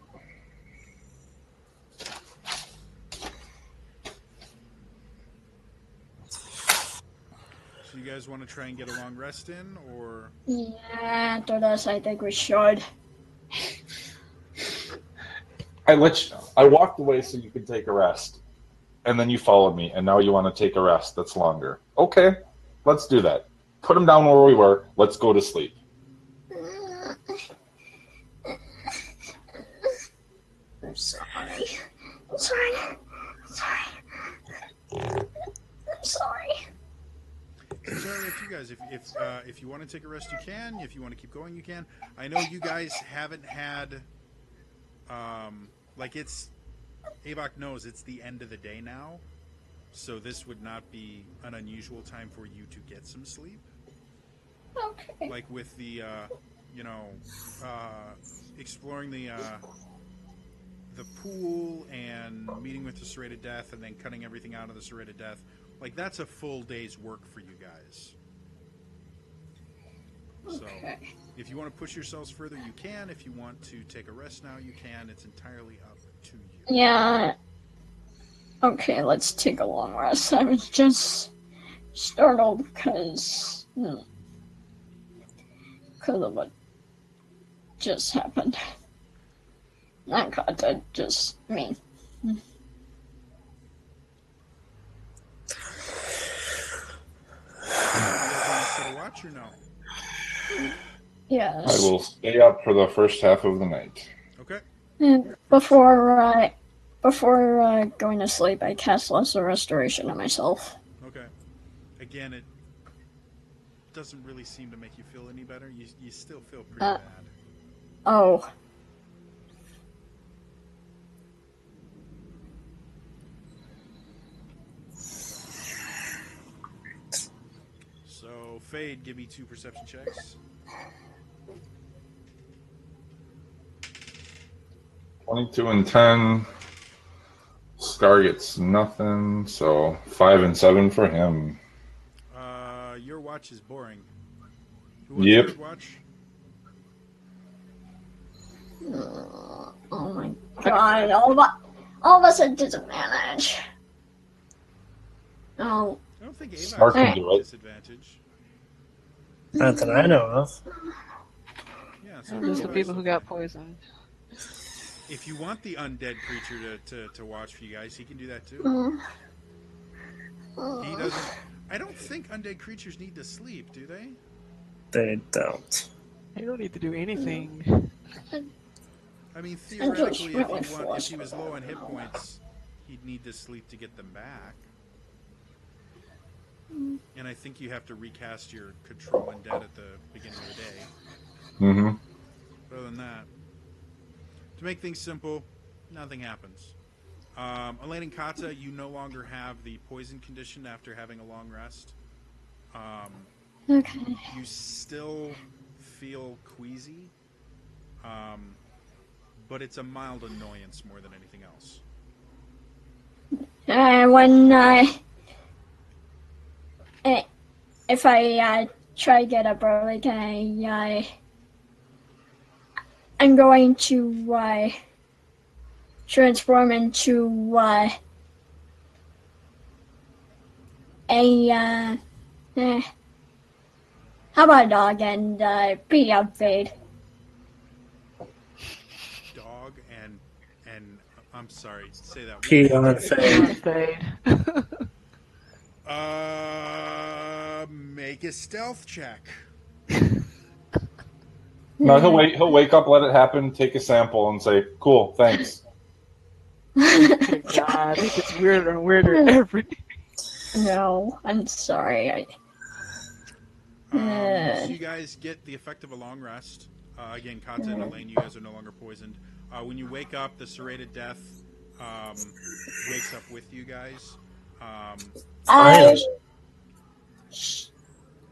So you guys want to try and get a long rest in, or? Yeah, after this, I think we should. I walked away so you could take a rest, and then you followed me, and now you want to take a rest that's longer. Okay, let's do that. Put him down where we were. Let's go to sleep. I'm sorry. I'm sorry. I'm sorry. I'm sorry. It's all right with you guys. If you want to take a rest, you can. If you want to keep going, you can. I know you guys haven't had, it's, Avok knows it's the end of the day now, so this would not be an unusual time for you to get some sleep. Okay. Like with the, exploring the pool and meeting with the Serrated Death and then cutting everything out of the Serrated Death. Like, that's a full day's work for you guys. So, if you want to push yourselves further, you can. If you want to take a rest now, you can. It's entirely up to you. Yeah. Okay, let's take a long rest. I was just startled because of what just happened. Not Kata, just me. Set a watch or no? Yes. I will stay up for the first half of the night. Okay. Before going to sleep, I cast Lesser Restoration on myself. Okay. Again, it doesn't really seem to make you feel any better. You still feel pretty bad. Oh. So, Fade, give me 2 perception checks. 22 and 10. Scar gets nothing, so 5 and 7 for him. Your watch is boring. Who wants Yep. third watch? Oh my god, all of us at disadvantage. Oh. I don't think Scar Ava's can at do it. disadvantage. Not that I know of. Yeah, so Just the Ava's people who okay. got poisoned. If you want the undead creature to watch for you guys, he can do that too. He doesn't. I don't think undead creatures need to sleep, do they? They don't. You don't need to do anything. I mean, theoretically, really if he was low on hit points, he'd need to sleep to get them back. And I think you have to recast your control undead at the beginning of the day. Mm-hmm. But other than that, to make things simple, nothing happens. Elaine and Kata, you no longer have the poison condition after having a long rest. Okay. You still feel queasy, but it's a mild annoyance more than anything else. If I try to get up early, can I'm going to transform into how about a dog and be up Fade? Dog and I'm sorry, say that Pee one more on time. Fade. Make a stealth check. No, he'll wake up, let it happen, take a sample, and say, "Cool, thanks." Dear God, it gets weirder and weirder every day. No, I'm sorry. So you guys get the effect of a long rest. Again, Kata and Elaine, you guys are no longer poisoned. When you wake up, the serrated death wakes up with you guys.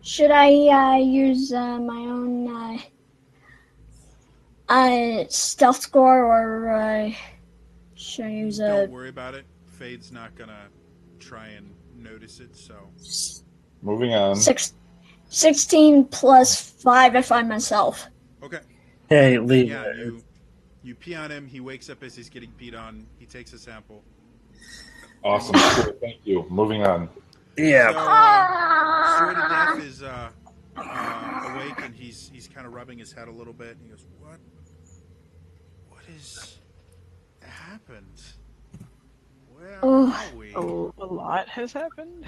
Should I use my own stealth score, or should I use Don't worry about it. Fade's not gonna try and notice it, so. Moving on. 16 plus 5 if I'm myself? Okay. Hey, leave Yeah, it. you pee on him. He wakes up as he's getting peed on. He takes a sample. Awesome. Cool, thank you. Moving on. Yeah. So, serrated death is awake, and he's kind of rubbing his head a little bit. And he goes, What is happened? Where are we? Oh, a lot has happened.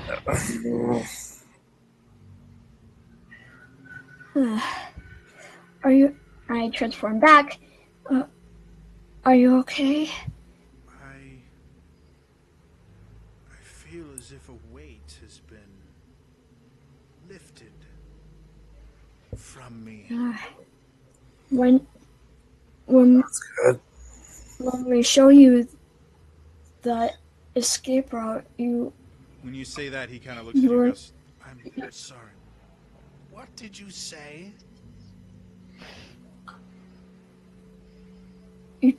I transform back. Are you okay? I feel as if a weight has been lifted from me. When That's good. when we show you the escape route, When you say that, he kind of looks at you and goes, I'm sorry. What did you say? you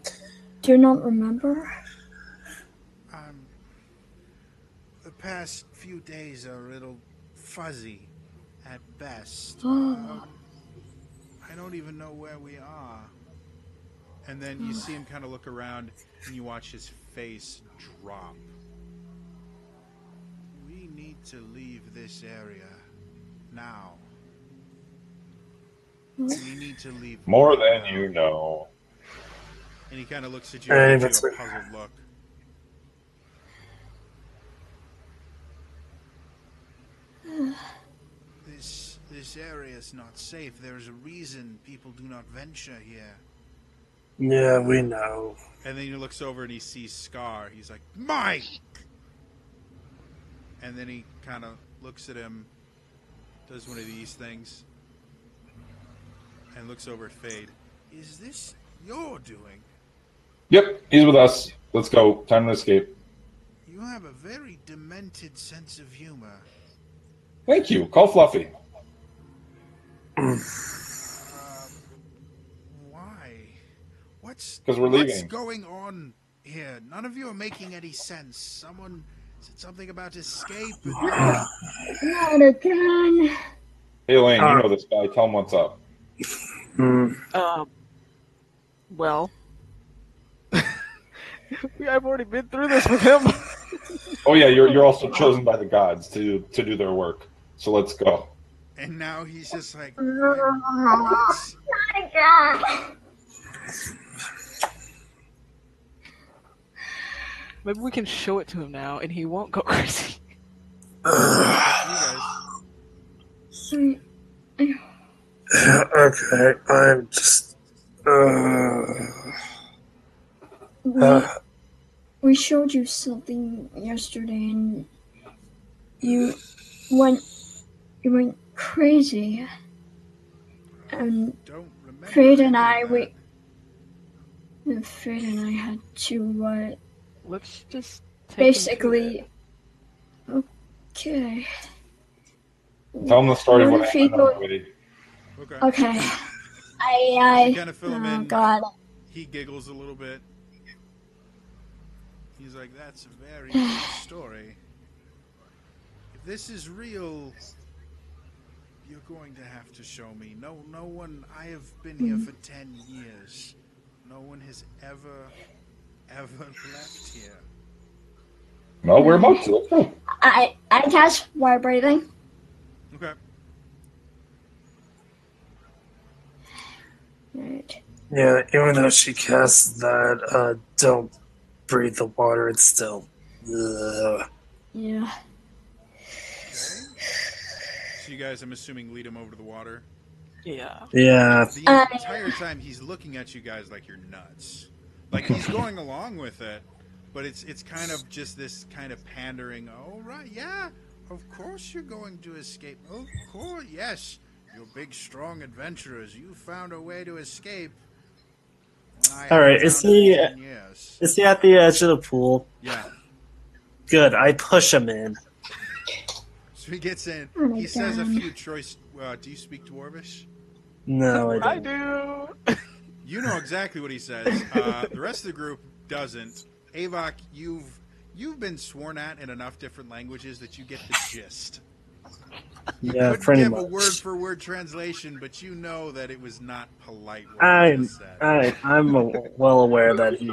do not remember? The past few days are a little fuzzy at best. Oh. I don't even know where we are. And then you see him kind of look around, and you watch his face drop. We need to leave this area now. We need to leave. More than you know. And he kind of looks at you and gives you a Hey, puzzled look. This area is not safe. There is a reason people do not venture here. Yeah, we know. And then he looks over and he sees Scar. He's like, Mike! And then he kind of looks at him, does one of these things, and looks over at Fade. Is this your doing? Yep, he's with us. Let's go. Time to escape. You have a very demented sense of humor. Thank you. Call Fluffy. Why? What's 'Cause we're What's leaving. going on here? None of you are making any sense. Someone said something about escape. Not again. Hey, Elaine, you know this guy. Tell him what's up. Well, I've already been through this with him. Oh yeah, you're also chosen by the gods to do their work. So let's go. And now he's just like, Not again. Maybe we can show it to him now, and he won't go crazy. you guys. Okay, I'm just. We showed you something yesterday, and you went crazy. And Don't remember. Fade and any of that. Fade and I had to Let's just take basically. Okay. Tell him the story of What what if happened he go- already. Okay. Okay. You I kind of fill him oh in. God. He giggles a little bit. He's like, that's a very good story. If this is real, you're going to have to show me. No one, I have been here for 10 years. No one has ever left here. No, we're about to. Let's go. I cast wire breathing. Okay. Right. Yeah, even though she casts that, don't breathe the water, it's still. Ugh. Yeah. So you guys, I'm assuming, lead him over to the water. Yeah. Yeah. The entire time he's looking at you guys like you're nuts. Like he's going along with it, but it's kind of just this kind of pandering. Oh right, yeah, of course you're going to escape. Of course, yes, you're big, strong adventurers. You found a way to escape. All right, is he at the edge of the pool? Yeah. Good. I push him in. So he gets in. Oh my He says a God. few choice. Do you speak Dwarvish? No, I I don't. do. You know exactly what he says. The rest of the group doesn't. Avok, you've been sworn at in enough different languages that you get the gist. Yeah, Couldn't pretty give much. a word-for-word translation, but you know that it was not polite. What he just said. I'm well aware that he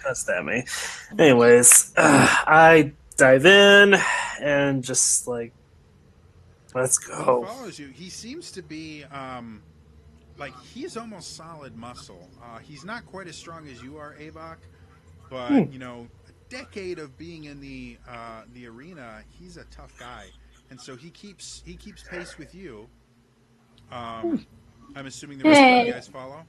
cussed at me. Anyways, I dive in and just like, let's He go. follows you. He seems to be like he's almost solid muscle. He's not quite as strong as you are, Avok, but you know, a decade of being in the arena, he's a tough guy, and so he keeps pace with you. I'm assuming the rest of you guys follow.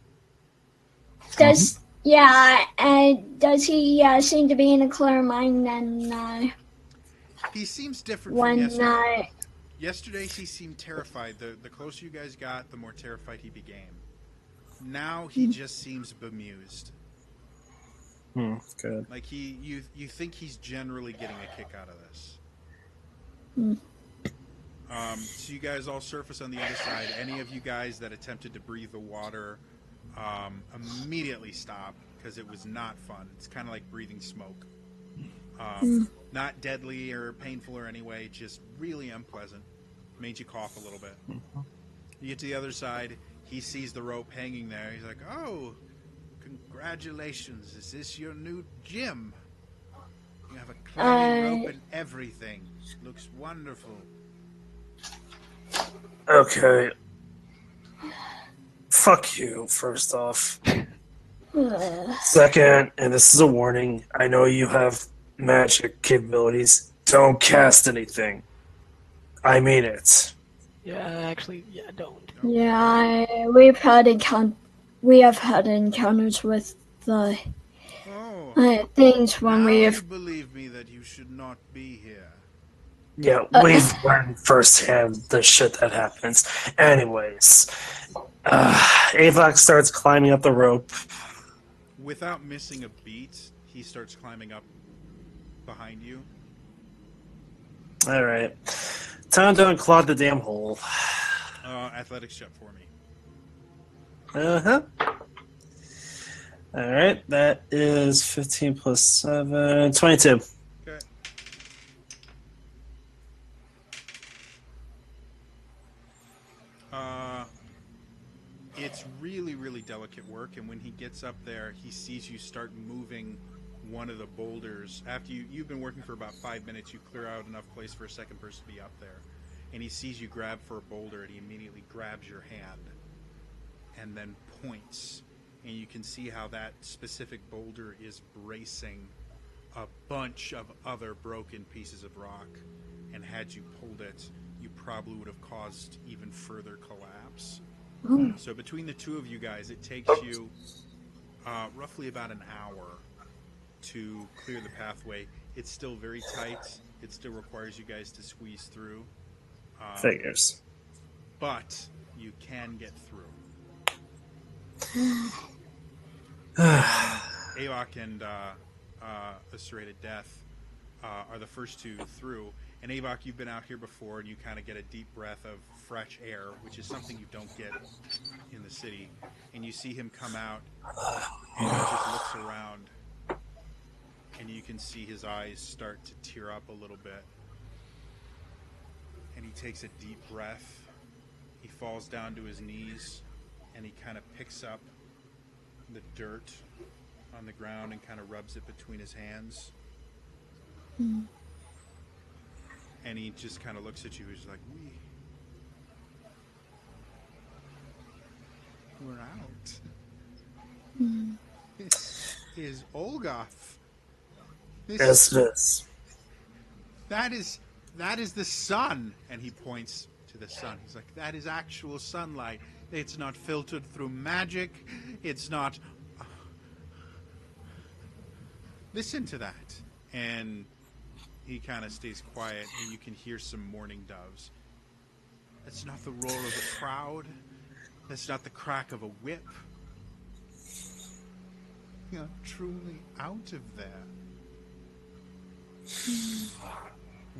Does and does he seem to be in a clearer mind than He seems different from when yesterday. Yesterday he seemed terrified. The closer you guys got, the more terrified he became. Now he just seems bemused. Good. Like you think he's generally getting a kick out of this. So you guys all surface on the other side. Any of you guys that attempted to breathe the water immediately stop because it was not fun. It's kind of like breathing smoke. Not deadly or painful or any way, just really unpleasant. Made you cough a little bit. You get to the other side. He sees the rope hanging there. He's like, "Oh, congratulations! Is this your new gym? You have a climbing rope and everything. Looks wonderful." Okay. Fuck you, first off. Second, and this is a warning, I know you have magic capabilities. Don't cast anything. I mean it. Yeah, actually, don't. Yeah, we've had we have had encounters with the things when now we you have. believe me that you should not be here. Yeah, we've learned firsthand the shit that happens. Anyways, Avok starts climbing up the rope. Without missing a beat, he starts climbing up behind you. All right, time to unclog the damn hole. Athletics check for me. Uh-huh. All right, that is 15 plus 7, 22. Okay. It's really, really delicate work, and when he gets up there, he sees you start moving one of the boulders. After you've been working for about 5 minutes, you clear out enough place for a second person to be up there. And he sees you grab for a boulder, and he immediately grabs your hand and then points. And you can see how that specific boulder is bracing a bunch of other broken pieces of rock. And had you pulled it, you probably would have caused even further collapse. So between the two of you guys, it takes you roughly about an hour to clear the pathway. It's still very tight. It still requires you guys to squeeze through. Figures. But you can get through. Avok and Serrated Death are the first two through. And Avok, you've been out here before, and you kind of get a deep breath of fresh air, which is something you don't get in the city. And you see him come out, and he just looks around, and you can see his eyes start to tear up a little bit. And he takes a deep breath. He falls down to his knees, and he kind of picks up the dirt on the ground and kind of rubs it between his hands. And he just kind of looks at you. He's like, we're out. This is Olgoth. Yes, it is. That is the sun. And he points to the sun. He's like, that is actual sunlight. It's not filtered through magic. It's not... Listen to that. And he kind of stays quiet, and you can hear some mourning doves. That's not the roar of a crowd. That's not the crack of a whip. You're truly out of there.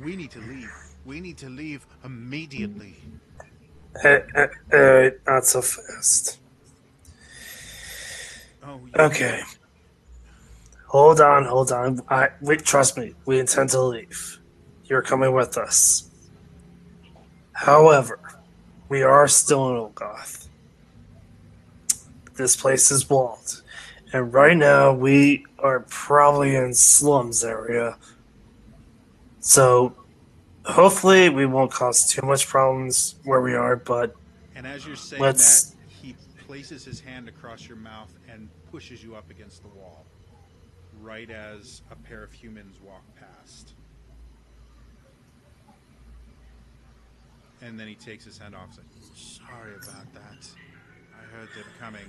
We need to leave. We need to leave immediately. Not so fast. Oh, okay. Hold on. Trust me, we intend to leave. You're coming with us. However, we are still in Olgoth. This place is walled. And right now, we are probably in slums area. So, hopefully we won't cause too much problems where we are, but... And as you're saying that, he places his hand across your mouth and pushes you up against the wall. Right as a pair of humans walk past. And then he takes his hand off and says, sorry about that. I heard them coming.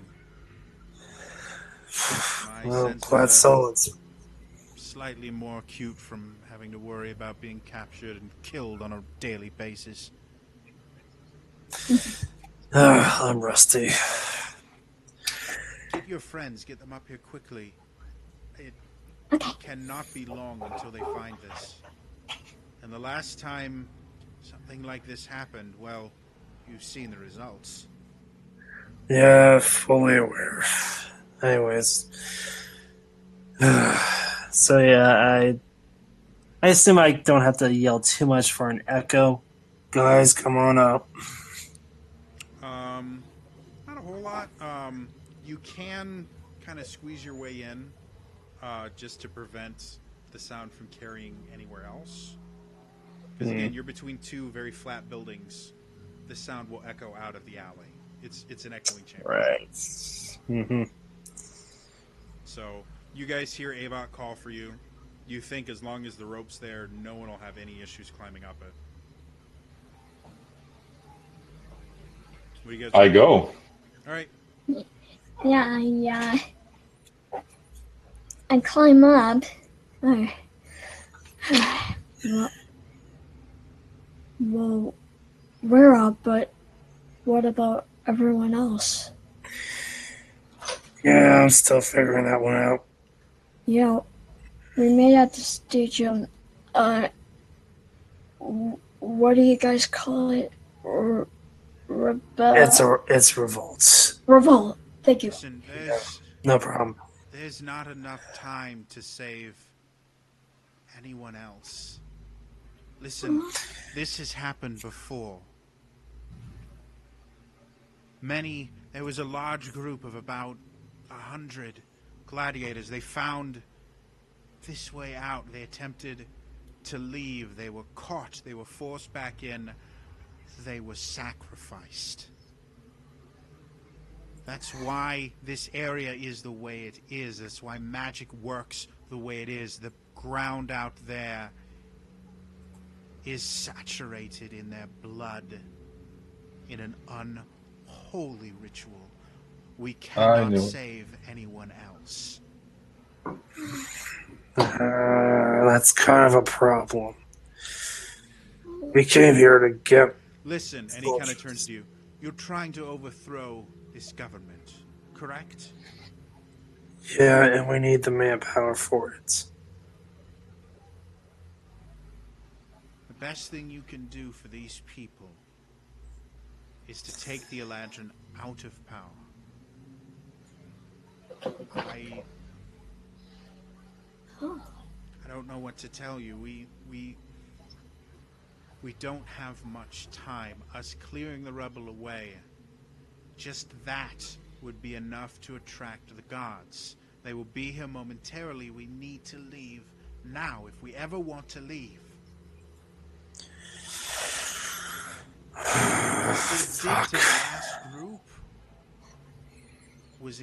Well, glad so. It's slightly more acute from having to worry about being captured and killed on a daily basis. I'm rusty. Get your friends, get them up here quickly. It cannot be long until they find this. And the last time something like this happened, well, you've seen the results. Yeah, fully aware. Anyways. So yeah, I assume I don't have to yell too much for an echo. Guys, come on up. Not a whole lot. You can kind of squeeze your way in, just to prevent the sound from carrying anywhere else. Because again, you're between two very flat buildings. The sound will echo out of the alley. It's an echoing chamber. Right. Mm-hmm. So you guys hear Avok call for you. You think as long as the rope's there, no one will have any issues climbing up it. What do you guys do? I go. All right. Yeah, I climb up. Uh, well, well, we're up, but what about everyone else? Yeah, I'm still figuring that one out. Yeah, we made it to stadium. What do you guys call it? It's revolts. Revolt. Thank you. Listen, No problem. there's not enough time to save anyone else. Listen, this has happened before. There was a large group of about 100 gladiators. They found this way out. They attempted to leave. They were caught. They were forced back in. They were sacrificed. That's why this area is the way it is. That's why magic works the way it is. The ground out there is saturated in their blood in an unholy ritual. We cannot save anyone else. That's kind of a problem. We came here to get... Listen, and he kind of turns to you. You're trying to overthrow this government, correct? Yeah, and we need the manpower for it. The best thing you can do for these people is to take the Eladrin out of power. I don't know what to tell you. We don't have much time. Us clearing the rebel away, just that would be enough to attract the gods. They will be here momentarily. We need to leave now if we ever want to leave. What they did to the last group was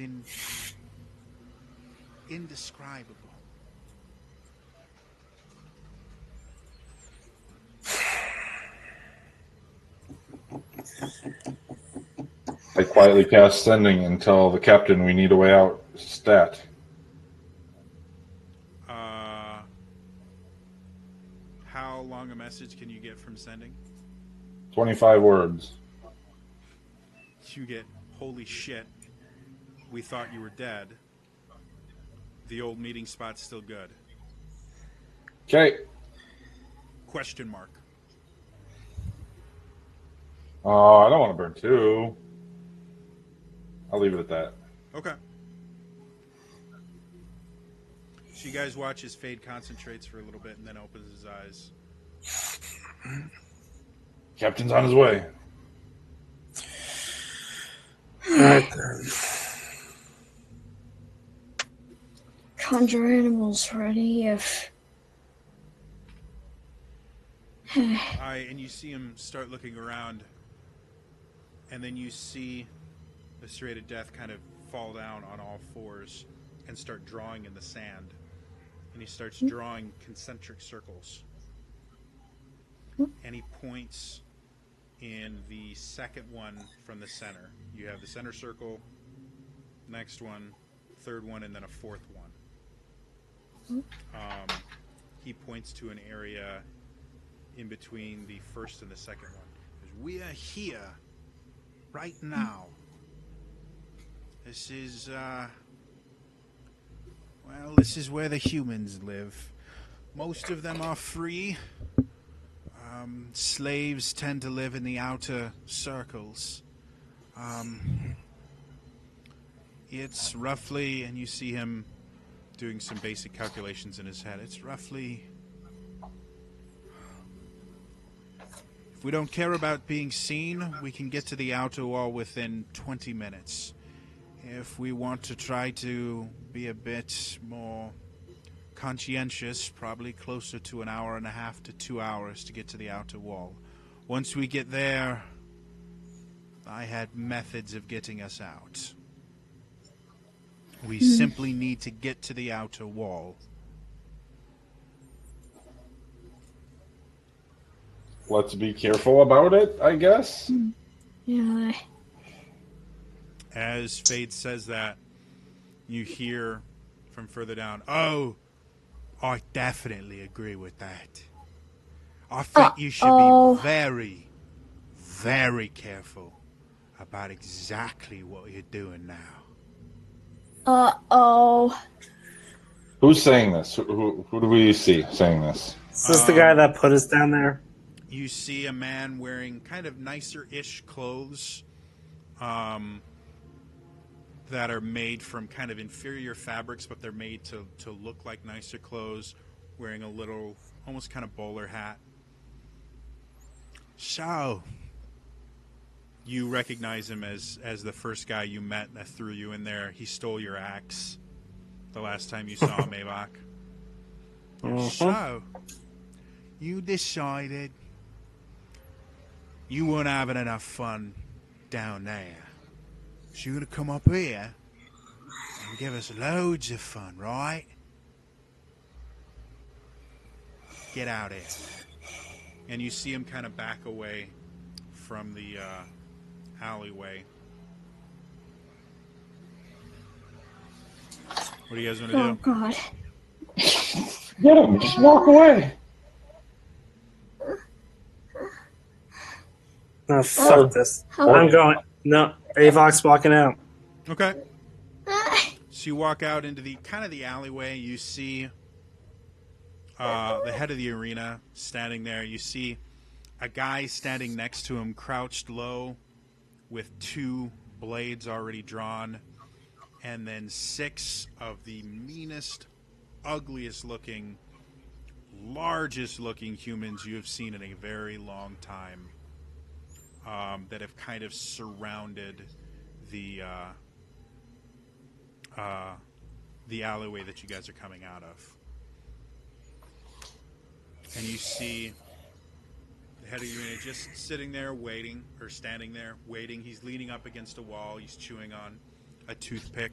indescribable. I quietly cast sending and tell the captain we need a way out. Stat. How long a message can you get from sending? 25 words. You get, holy shit, we thought you were dead. The old meeting spot's still good. Okay. Question mark. Oh, I don't want to burn two. I'll leave it at that. Okay. So you guys watch as Fade concentrates for a little bit and then opens his eyes. Captain's on his way. Alright then. Conjure animals ready if... And you see him start looking around, and then you see the serrated death kind of fall down on all fours and start drawing in the sand. And he starts drawing concentric circles. And he points in the second one from the center. You have the center circle, next one, third one, and then a fourth one. He points to an area in between the first and the second one. We are here right now. This is this is where the humans live. Most of them are free. Slaves tend to live in the outer circles. It's roughly, and you see him doing some basic calculations in his head, it's roughly... If we don't care about being seen, we can get to the outer wall within 20 minutes. If we want to try to be a bit more conscientious, probably closer to an hour and a half to 2 hours to get to the outer wall. Once we get there, I had methods of getting us out. We simply need to get to the outer wall. Let's be careful about it, I guess. Yeah. As Fade says that, you hear from further down, "Oh, I definitely agree with that. I think you should be very, very careful about exactly what you're doing now." Uh-oh. Who's saying this? Who do we see saying this? Is this the guy that put us down there? You see a man wearing kind of nicer-ish clothes that are made from kind of inferior fabrics, but they're made to look like nicer clothes, wearing a little, almost kind of bowler hat. So, you recognize him as the first guy you met that threw you in there. He stole your axe the last time you saw him, Avok. So, you decided you weren't having enough fun down there. So you're going to come up here and give us loads of fun, right? Get out here. And you see him kind of back away from the alleyway. What do you guys want to do? Oh, God. Get him! Just walk away. No, fuck this. I'm going. No, Avok's walking out. Okay. So you walk out into the kind of the alleyway. You see the head of the arena standing there. You see a guy standing next to him, crouched low, with 2 blades already drawn, and then 6 of the meanest, ugliest looking, largest looking humans you have seen in a very long time, that have kind of surrounded the alleyway that you guys are coming out of. And you see the head of the arena just sitting there waiting, or standing there waiting. He's leaning up against a wall. He's chewing on a toothpick.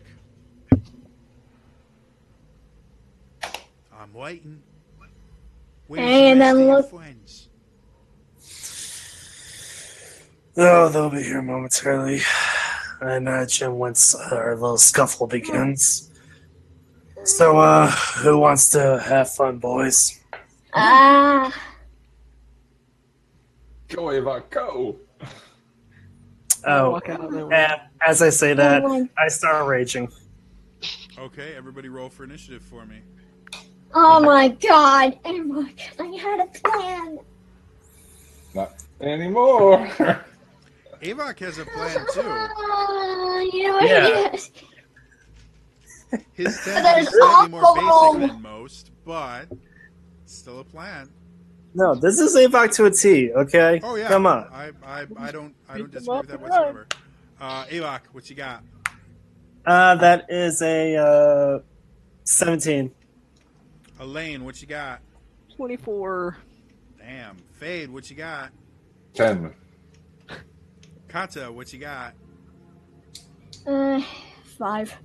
I'm waiting. Where's And the rest then of your look. friends? Oh, they'll be here momentarily. I imagine once our little scuffle begins. So, who wants to have fun, boys? Ah. Go, Avok, go! Oh, Walk out of there. and as I say that, Oh my- I start raging. Okay, everybody roll for initiative for me. Oh my God. Oh my God. I had a plan. Not anymore. Avok has a plan too. You know what Yeah. it is? His That plan is is slightly more awful. basic than most, but still a plan. No, this is Avok to a T, okay? Oh yeah, Come on. I don't Beat them disagree up with that and whatsoever. Avok, what you got? That is a 17. Elaine, what you got? 24. Damn. Fade, what you got? 10. Kata, what you got? 5.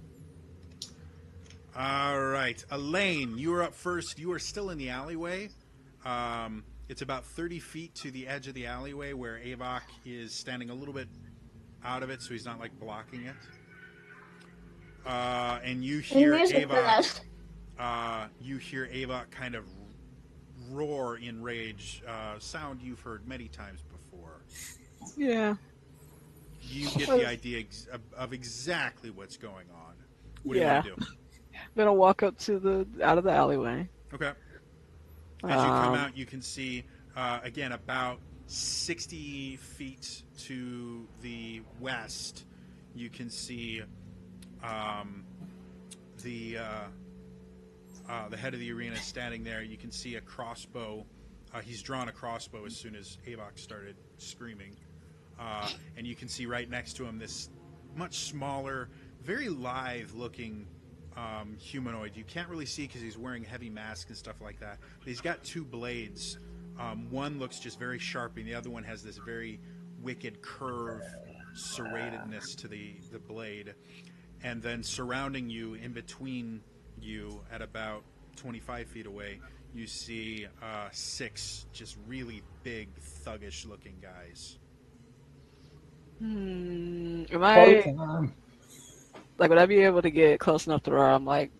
All right, Elaine, you are up first. You are still in the alleyway. It's about 30 feet to the edge of the alleyway where Avok is standing a little bit out of it, so he's not like blocking it. And you hear Avok. You hear Avok kind of roar in rage, sound you've heard many times before. Yeah. You get the idea of exactly what's going on. What do you Yeah. want to do? I'm gonna walk up to out of the alleyway. Okay. As you come out, you can see, again, about 60 feet to the west, you can see the head of the arena standing there. You can see a crossbow. He's drawn a crossbow as soon as Avok started screaming. And you can see right next to him this much smaller, very lithe-looking humanoid. You can't really see because he's wearing a heavy mask and stuff like that. But he's got 2 blades. One looks just very sharp, and the other one has this very wicked curve, serratedness to the blade. And then surrounding you, in between you, at about 25 feet away, you see 6 just really big, thuggish-looking guys. Am Party I time. Like, would I be able to get close enough to where I'm like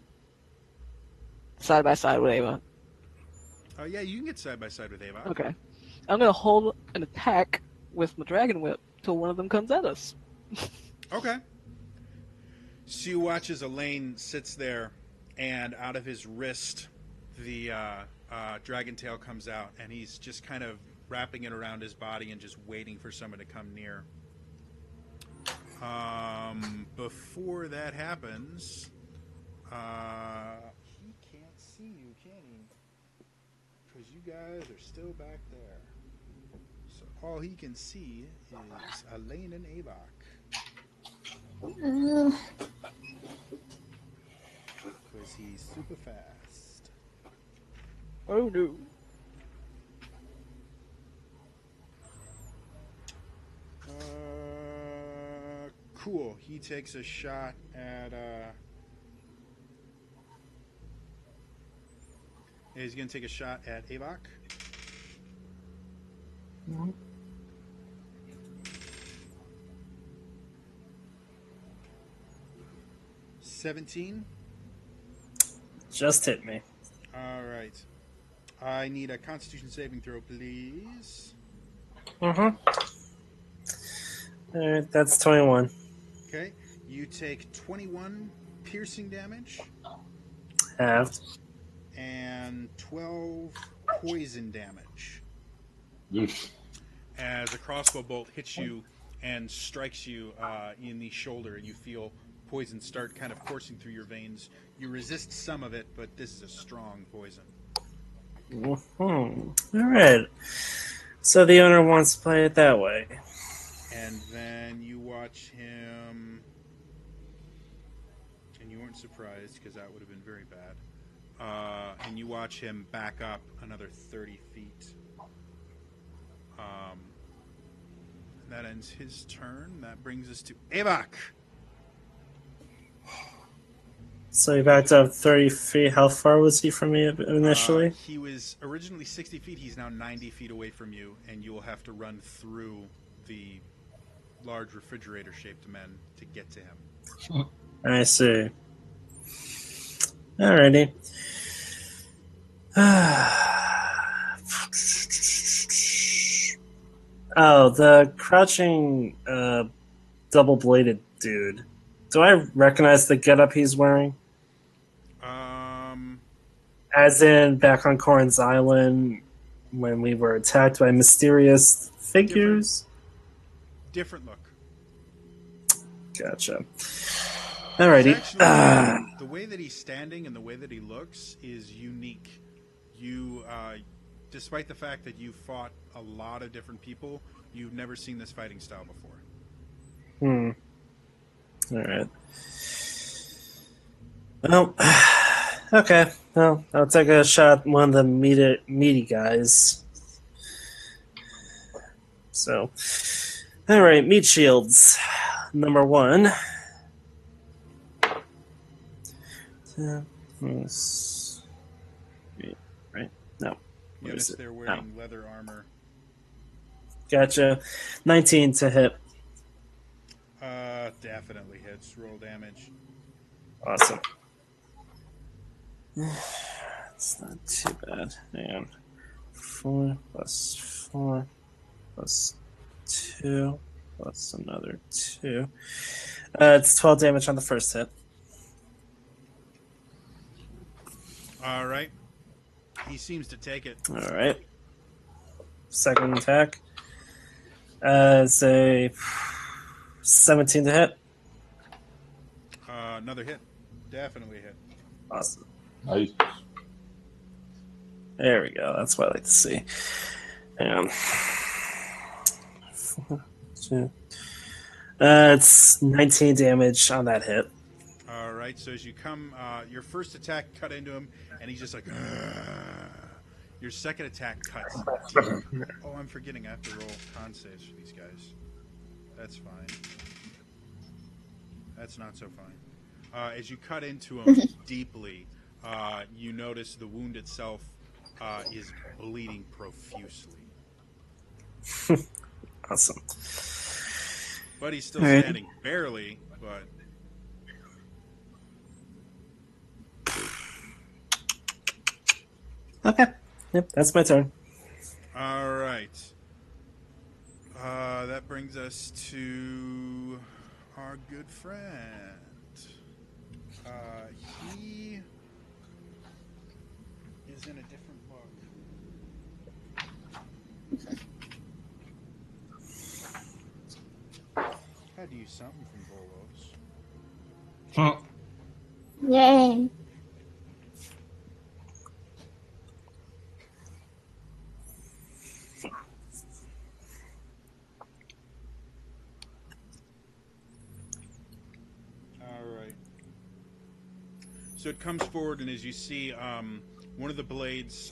side by side with Ava? Oh yeah, you can get side by side with Ava. Okay. I'm gonna hold an attack with my dragon whip till one of them comes at us. Okay. So you watch as Elaine sits there, and out of his wrist, the dragon tail comes out, and he's just kind of wrapping it around his body and just waiting for someone to come near. Before that happens, he can't see you, can he? Because you guys are still back there. So all he can see is Elaine and Avok. Because he's super fast. Oh no. Cool. He takes a shot at. He's going to take a shot at Avok. Mhm. 17. Just hit me. All right. I need a Constitution saving throw, please. Mm-hmm. All right, that's 21. Okay. You take 21 piercing damage Halved. and 12 poison damage Oof. as a crossbow bolt hits you and strikes you in the shoulder. You feel poison start kind of coursing through your veins. You resist some of it, but this is a strong poison. Mm-hmm. All right. So the owner wants to play it that way. And then you watch him, and you weren't surprised because that would have been very bad. And you watch him back up another 30 feet. That ends his turn. That brings us to Avok. So he backed up 30 feet. How far was he from me initially? He was originally 60 feet. He's now 90 feet away from you, and you will have to run through the large refrigerator-shaped men to get to him. I see. Alrighty. Oh, the crouching double-bladed dude. Do I recognize the getup he's wearing? As in back on Corrin's Island when we were attacked by mysterious figures? Different look. Gotcha. Alrighty. Actually, the way that he's standing and the way that he looks is unique. You, despite the fact that you fought a lot of different people, you've never seen this fighting style before. Alright. Well, okay. Well, I'll take a shot at one of the meaty guys. So, alright, meat shields. Number 1. Right? No. Notice they're wearing leather armor. Gotcha. 19 to hit. Definitely hits. Roll damage. Awesome. It's not too bad. Hang on. 4 plus 4 plus 2 plus another 2. It's 12 damage on the first hit. All right. He seems to take it. All right. Second attack. It's a 17 to hit. Another hit. Definitely hit. Awesome. Nice. There we go. That's what I like to see. Hang on. 4, 2. It's 19 damage on that hit. All right. So as you come, your first attack cut into him, and he's just like, "Ugh." Your second attack cuts deep. Oh, I'm forgetting. I have to roll con saves for these guys. That's fine. That's not so fine. As you cut into him deeply, you notice the wound itself is bleeding profusely. Awesome. But he's still standing, barely, but... Okay. Yep, that's my turn. All right. That brings us to our good friend. He is in a different book. Had to use something from Volos. Yay. All right. So it comes forward, and as you see, one of the blades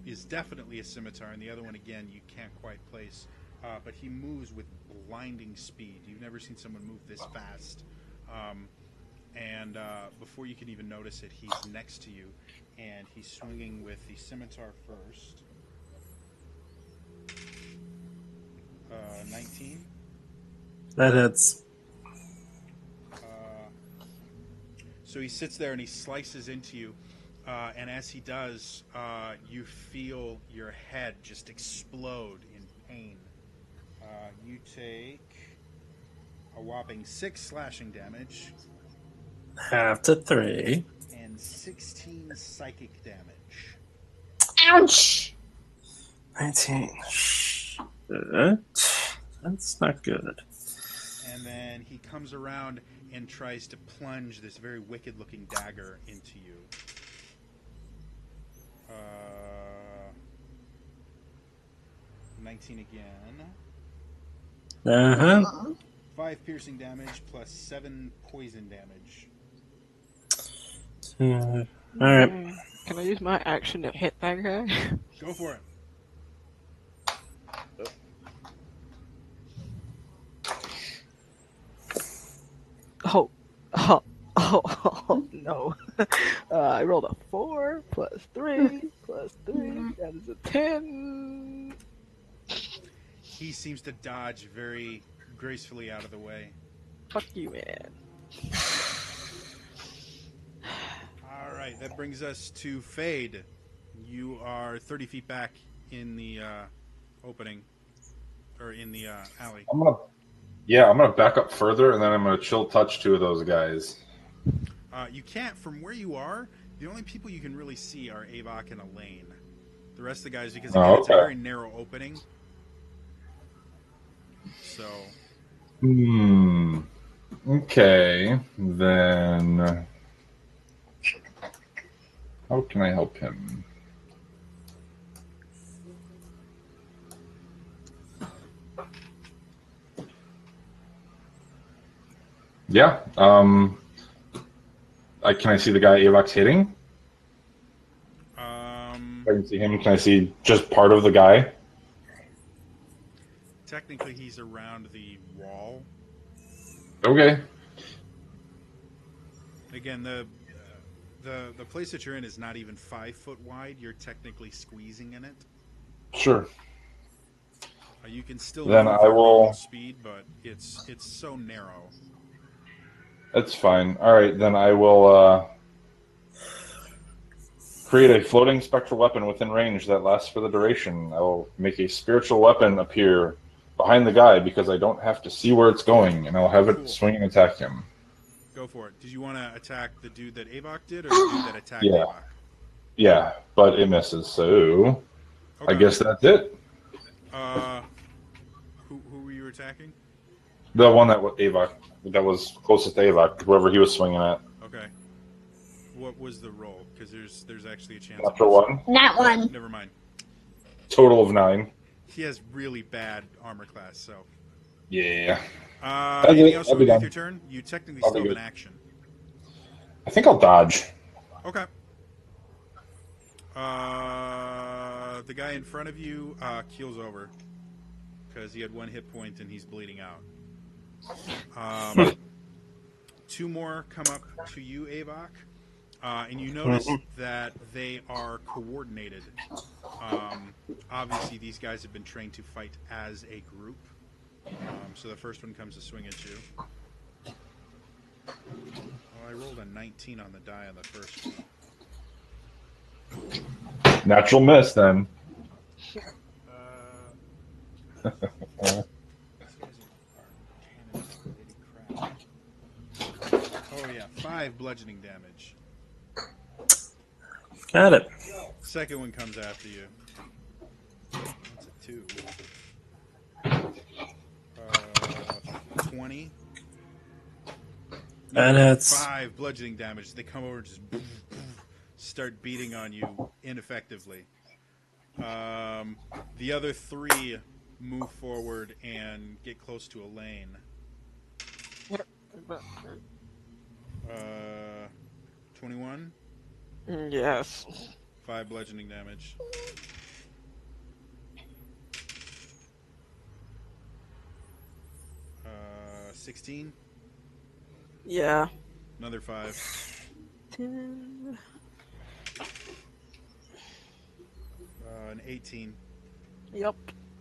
is definitely a scimitar, and the other one, again, you can't quite place. But he moves with blinding speed. You've never seen someone move this fast. And before you can even notice it, he's next to you, and he's swinging with the scimitar first. 19. That hits. So he sits there and he slices into you, and as he does, you feel your head just explode in pain. You take a whopping 6 slashing damage Half to 3. and 16 psychic damage. Ouch! 19. Good. That's not good. And then he comes around and tries to plunge this very wicked-looking dagger into you. 19 again. Uh-huh. 5 piercing damage plus 7 poison damage. All right. Can I use my action to hit that guy? Go for it. Oh, no. I rolled a 4 plus 3 plus 3. That is a 10. He seems to dodge very gracefully out of the way. Fuck you, man. All right, that brings us to Fade. You are 30 feet back in the opening, or in the alley. I'm gonna back up further, and then I'm gonna chill touch 2 of those guys. You can't, from where you are, the only people you can really see are Avok and Elaine. The rest of the guys, because again, it's a very narrow opening. So. Okay, then how can I help him? Yeah. Can I see the guy Avok's hitting? I can see him. Can I see just part of the guy? Technically, he's around the wall. Okay. Again, the place that you're in is not even 5 foot wide. You're technically squeezing in it. Sure. You can still then move I at will normal speed, but it's so narrow. That's fine. All right, then I will create a floating spectral weapon within range that lasts for the duration. I will make a spiritual weapon appear behind the guy because I don't have to see where it's going, and I'll have it swing and attack him. Go for it. Did you want to attack the dude that Avok did, or the dude that attacked Avok? Yeah, but it misses, so I guess that's it. Who were you attacking? The one that was closest to Avok, whoever he was swinging at. Okay. What was the roll? Because there's actually a chance. After 1. That one. Never mind. Total of 9. He has really bad armor class, so. Yeah. Anything else you want to do with your turn? You technically still have an action. I think I'll dodge. Okay. The guy in front of you keels over because he had 1 hit point and he's bleeding out. 2 more come up to you, Avok, and you notice that they are coordinated. Obviously, these guys have been trained to fight as a group. So the first one comes to swing at you. Well, I rolled a 19 on the die on the first one. Natural miss then. These guys are cannon crap. Oh yeah, 5 bludgeoning damage. Got it. Second one comes after you. That's a 2. 20. And Another it's 5 bludgeoning damage. They come over and just start beating on you ineffectively. The other 3 move forward and get close to Elaine. 21. Yes. 5 bludgeoning damage. 16. Yeah. Another 5. 10. An 18. Yep.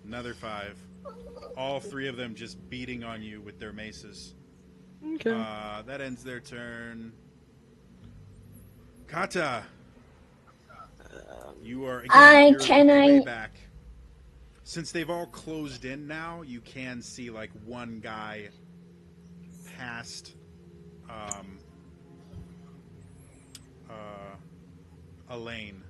Another 5. All 3 of them just beating on you with their maces. Okay. That ends their turn. Kata, you are again. You're way back. Since they've all closed in now, you can see like one guy past Elaine.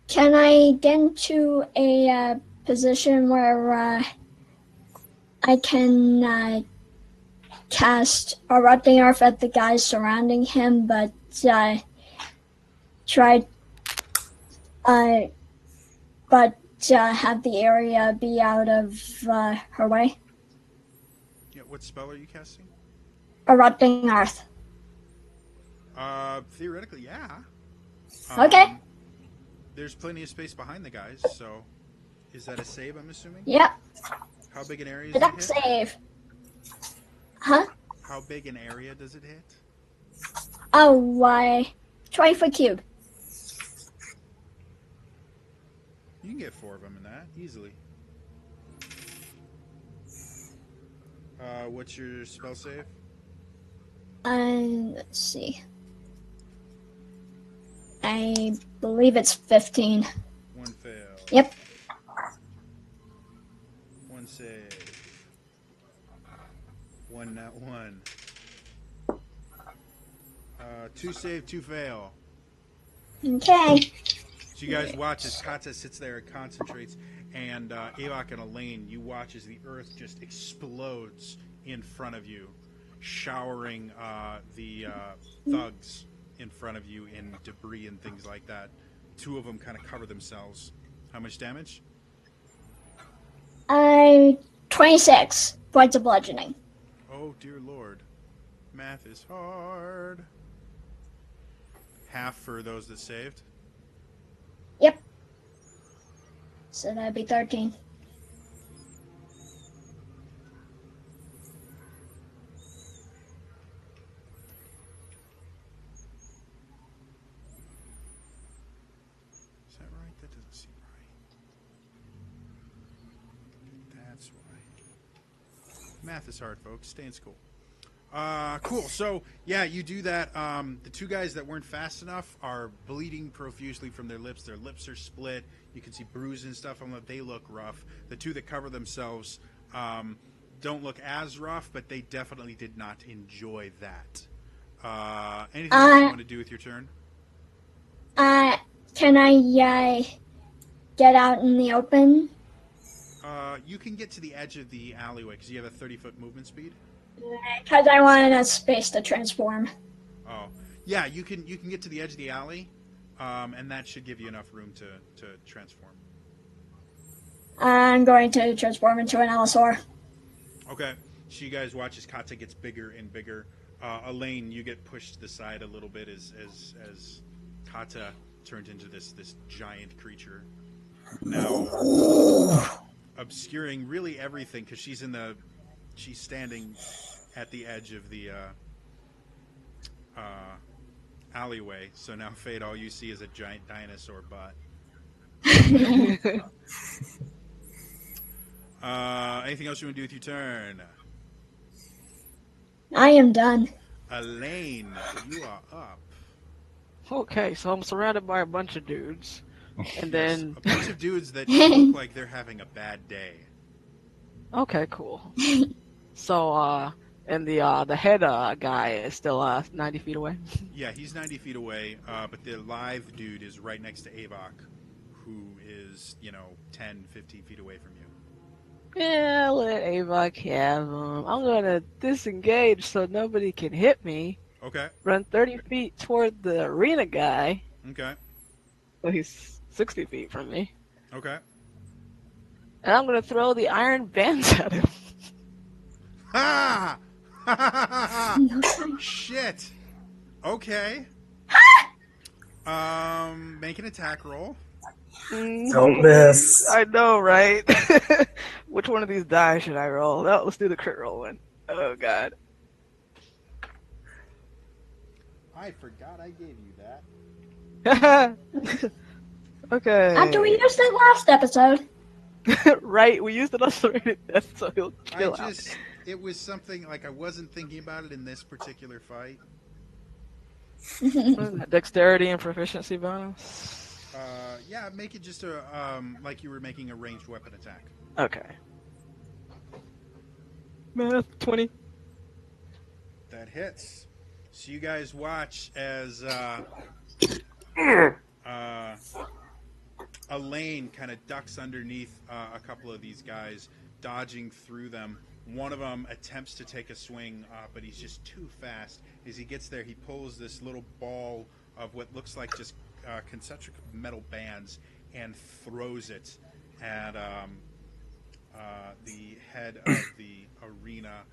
Can I get into a position where I can cast Erupting Earth at the guys surrounding him, but have the area be out of her way? Yeah, what spell are you casting? Erupting Earth. Theoretically, yeah. Okay. There's plenty of space behind the guys, so is that a save, I'm assuming? Yep. How big an area Deduct does it hit? save. Huh? How big an area does it hit? Oh, why? 20 foot cube. You can get 4 of them in that, easily. What's your spell save? Let's see. I believe it's 15. 1 fail. Yep. 1 save. 1 not 1. 2 save, 2 fail. Okay. So you guys watch as Kata sits there and concentrates, and Avok and Elaine, you watch as the earth just explodes in front of you, showering the thugs in front of you in debris and things like that. 2 of them kind of cover themselves. How much damage? 26 points of bludgeoning. Oh, dear Lord. Math is hard. Half for those that saved? Yep. So that'd be 13. Is that right? That doesn't seem right. That's why. Math is hard, folks. Stay in school. Cool. So, yeah, you do that. The 2 guys that weren't fast enough are bleeding profusely from their lips. Their lips are split. You can see bruises and stuff on them. They look rough. The 2 that cover themselves don't look as rough, but they definitely did not enjoy that. Anything else you want to do with your turn? Can I get out in the open? You can get to the edge of the alleyway because you have a 30-foot movement speed. Because I want enough space to transform. Oh, yeah, you can get to the edge of the alley, and that should give you enough room to transform. I'm going to transform into an Allosaur. Okay, so you guys watch as Kata gets bigger and bigger. Elaine, you get pushed to the side a little bit as Kata turned into this giant creature. Now obscuring really everything because she's standing at the edge of the alleyway. So now, Fade, all you see is a giant dinosaur butt. Anything else you want to do with your turn? I am done. Elaine, you are up. Okay, so I'm surrounded by a bunch of dudes. And Yes, then... a bunch of dudes that look like they're having a bad day. Okay, cool. So, and the head guy is still 90 feet away. Yeah, he's 90 feet away, but the live dude is right next to Avok, who is, 10, 15 feet away from you. Yeah, let Avok have him. I'm gonna disengage so nobody can hit me. Okay. Run 30 feet toward the arena guy. Okay. So he's 60 feet from me. Okay. And I'm gonna throw the iron bands at him. Ha! Shit. Okay. Make an attack roll. Don't miss. I know, right? Which one of these die should I roll? No, let's do the crit roll one. Oh, God. I forgot I gave you that. Okay. After we used it last episode. Right, we used it on Serrated Death, so he'll chill out. It was something like I wasn't thinking about it in this particular fight. Dexterity and proficiency bonus? Yeah, make it just like you were making a ranged weapon attack. Okay. Math 20. That hits. So you guys watch as Elaine kind of ducks underneath a couple of these guys, dodging through them. One of them attempts to take a swing, but he's just too fast. As he gets there, he pulls this little ball of what looks like just concentric metal bands and throws it at the head of the arena.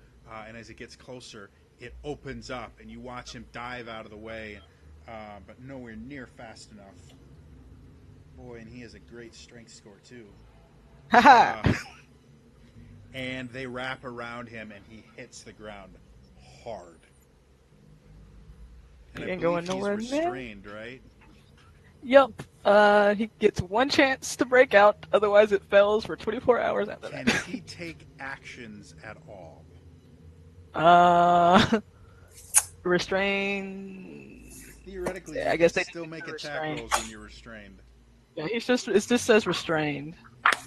And as it gets closer, it opens up, and you watch him dive out of the way, but nowhere near fast enough. Boy, and he has a great strength score, too. And they wrap around him, and he hits the ground hard. And He ain't going nowhere, he's restrained, right? Yup. He gets one chance to break out, otherwise it fails for 24 hours after Can that. he take actions at all? Restrain. Theoretically, Yeah, I you guess can they still make attack restrained. rolls when you're restrained. Yeah, it just says restrained.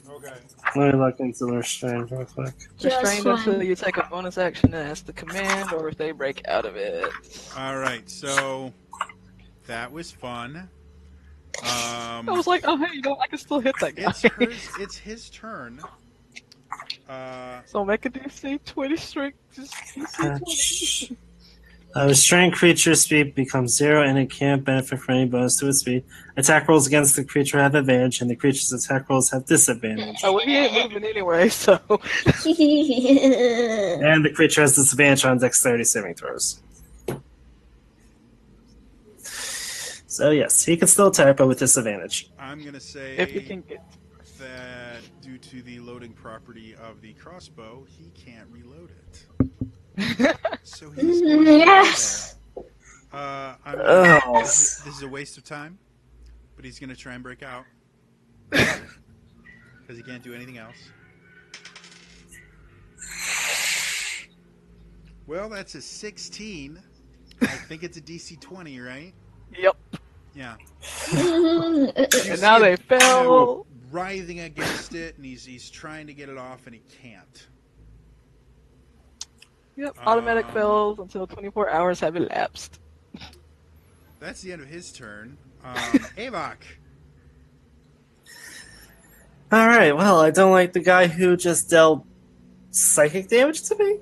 Okay. Let me look into the restraint real quick. Just Restrained fine. until you take a bonus action and ask the command, or if they break out of it. All right, so that was fun. I was like, oh hey, I can still hit that guy. It's his turn. So make a DC 20 strength. Just DC 20. Restrained creature speed becomes 0 and it can't benefit from any bonus to its speed. Attack rolls against the creature have advantage and the creature's attack rolls have disadvantage. Oh, well, he ain't moving anyway, so. And the creature has disadvantage on dexterity saving throws. So yes, he can still attack, but with disadvantage. I'm going to say If you can get. that due to the loading property of the crossbow, he can't reload it. So he's going to Yes. this is a waste of time, but he's going to try and break out because he can't do anything else. Well, that's a 16. I think it's a DC 20, right? Yep. Yeah. And now they fell. Writhing against it, and he's trying to get it off, and he can't. Yep, automatic fails until 24 hours have elapsed. That's the end of his turn. Avok. Alright, well, I don't like the guy who just dealt psychic damage to me.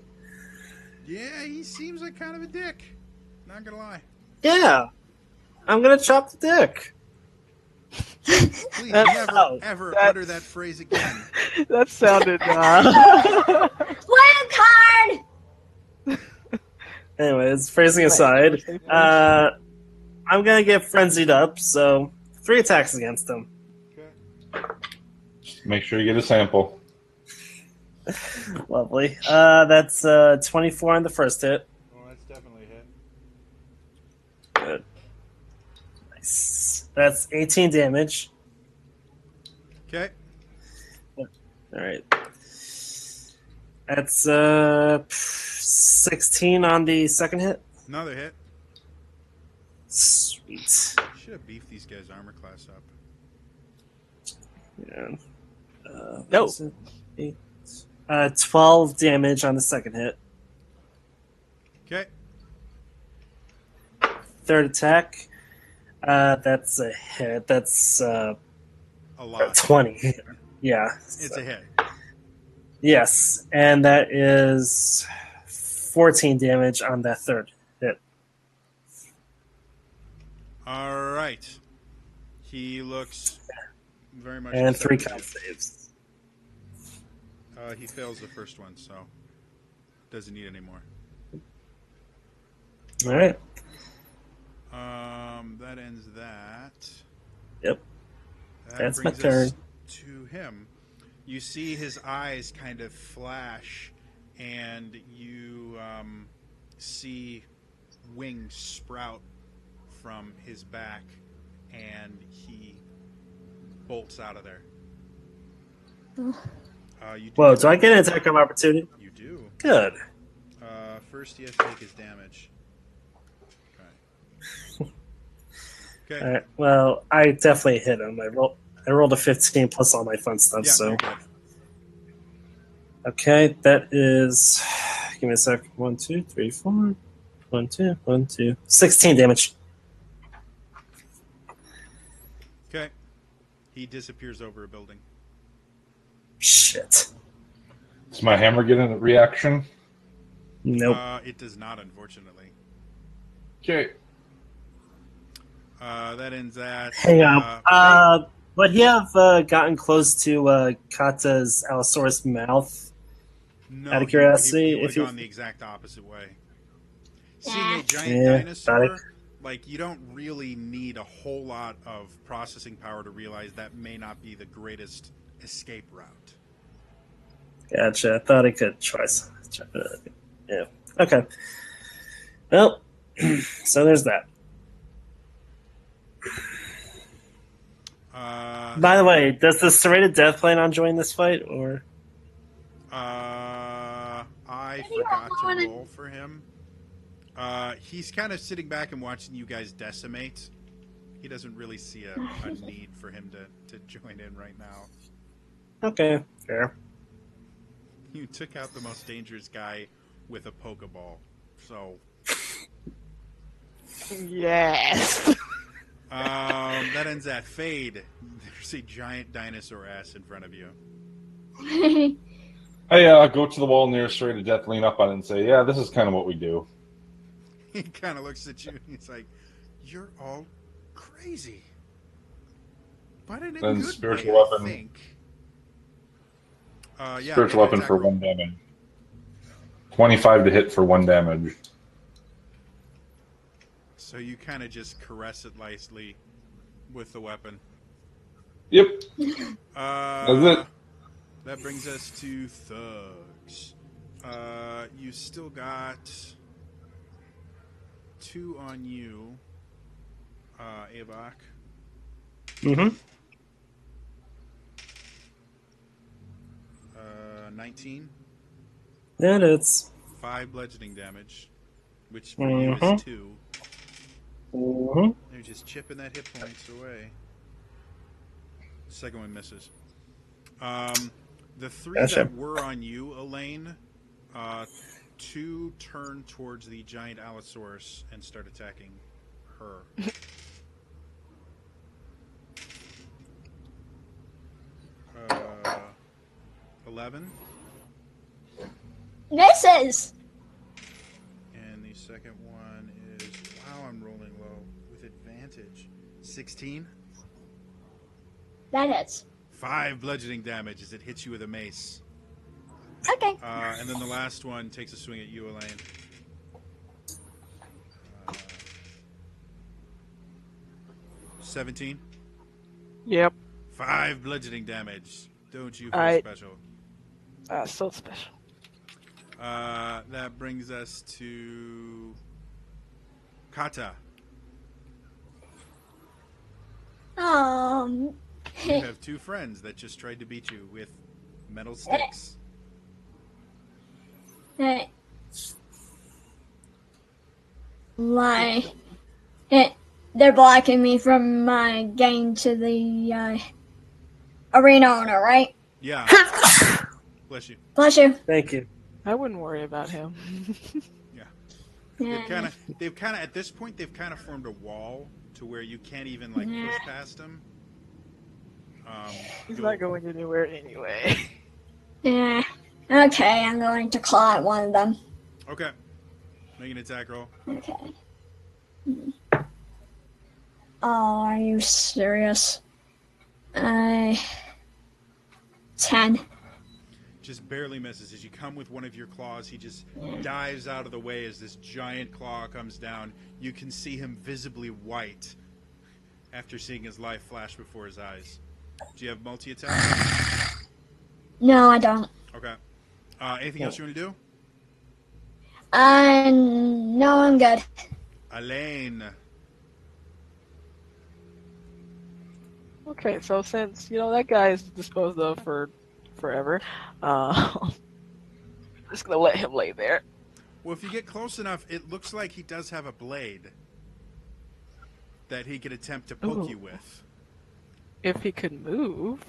Yeah, he seems like kind of a dick. Not gonna lie. Yeah. I'm gonna chop the dick. Please never utter that phrase again. That sounded. Wild card! Anyways, phrasing aside, I'm gonna get frenzied up, so 3 attacks against him. Okay. Just make sure you get a sample. Lovely. That's 24 on the first hit. Well, that's definitely a hit. Good. Nice. That's 18 damage. Okay. Alright. That's 16 on the second hit. Another hit. Sweet. Should have beefed these guys' armor class up. Yeah. No. What is it? 12 damage on the second hit. Okay. Third attack. That's a hit. That's A lot. 20. Yeah. It's a hit. Yes, and that is 14 damage on that third hit. All right. He looks very much. And 3 excited. con saves. He fails the first one, so doesn't need any more. All right. That ends that. Yep. That That's my brings turn. us to him. You see his eyes kind of flash, and you see wings sprout from his back, and he bolts out of there. Whoa, do I get an attack of opportunity? You do. Good. First, he has to take his damage. Okay. All right. Well, I definitely hit him. I rolled a 15 plus all my fun stuff. Yeah, So you're good. okay, that is. Give me a sec. 1, 2, 3, 4. 1, 2, 1, 2. 16 damage. Okay. He disappears over a building. Shit. Does my hammer get a reaction? Nope. It does not, unfortunately. Okay. That ends at. Hang on. Would he have gotten close to Kata's Allosaurus mouth? No, out of curiosity, he would if have you- gone the exact opposite way. Seeing a giant Yeah, got dinosaur, it. like, you don't really need a whole lot of processing power to realize that may not be the greatest escape route. Gotcha. I thought I could try some. Yeah. Okay. Well, so there's that. By the way, does the Serrated Death plan on joining this fight, or? I forgot to roll for him. He's kind of sitting back and watching you guys decimate. He doesn't really see a need for him to join in right now. Okay, fair. You took out the most dangerous guy with a Pokeball, so... Yes. That ends at Fade. There's a giant dinosaur ass in front of you. I go to the wall nearest Serrated Death, lean up on it, and say, "Yeah, this is kind of what we do." He kind of looks at you and he's like, "You're all crazy." But in a Then good spiritual way, weapon. I think. Yeah, Spiritual weapon attack for roll. 1 damage. 25 to hit for 1 damage. So you kind of just caress it lightly with the weapon. Yep. That's it. That brings us to thugs. You still got 2 on you, Avok. Mm-hmm. 19. And it's. 5 bludgeoning damage, which for you is 2. Mm-hmm. They're just chipping that hit points away. Second one misses. The 3 Gotcha. that were on you, Elaine, 2 turn towards the giant Allosaurus and start attacking her. 11. Misses. And the second one is, wow, I'm rolling low with advantage. 16. That hits. 5 bludgeoning damage as it hits you with a mace. Okay. And then the last one takes a swing at you, Elaine. 17. Yep. 5 bludgeoning damage. Don't you feel Alright. special? So special. That brings us to Kata. You have 2 friends that just tried to beat you with metal sticks. like they're blocking me from getting to the arena owner, right? Yeah. Bless you. Bless you. Thank you. I wouldn't worry about him. Yeah. Yeah. They've kind of at this point they've kind of formed a wall to where you can't even like push past him. He's not going anywhere anyway. Yeah. Okay, I'm going to claw at one of them. Okay. Make an attack roll. Okay. Oh, are you serious? 10. Just barely misses. As you come with one of your claws, he just dives out of the way as this giant claw comes down. You can see him visibly white after seeing his life flash before his eyes. Do you have multi-attack? No, I don't. Okay. Anything else you want to do? No, I'm good. Elaine. Okay, so since that guy is disposed of for forever, I'm just gonna let him lay there. Well, if you get close enough, it looks like he does have a blade that he could attempt to poke you with. If he could move.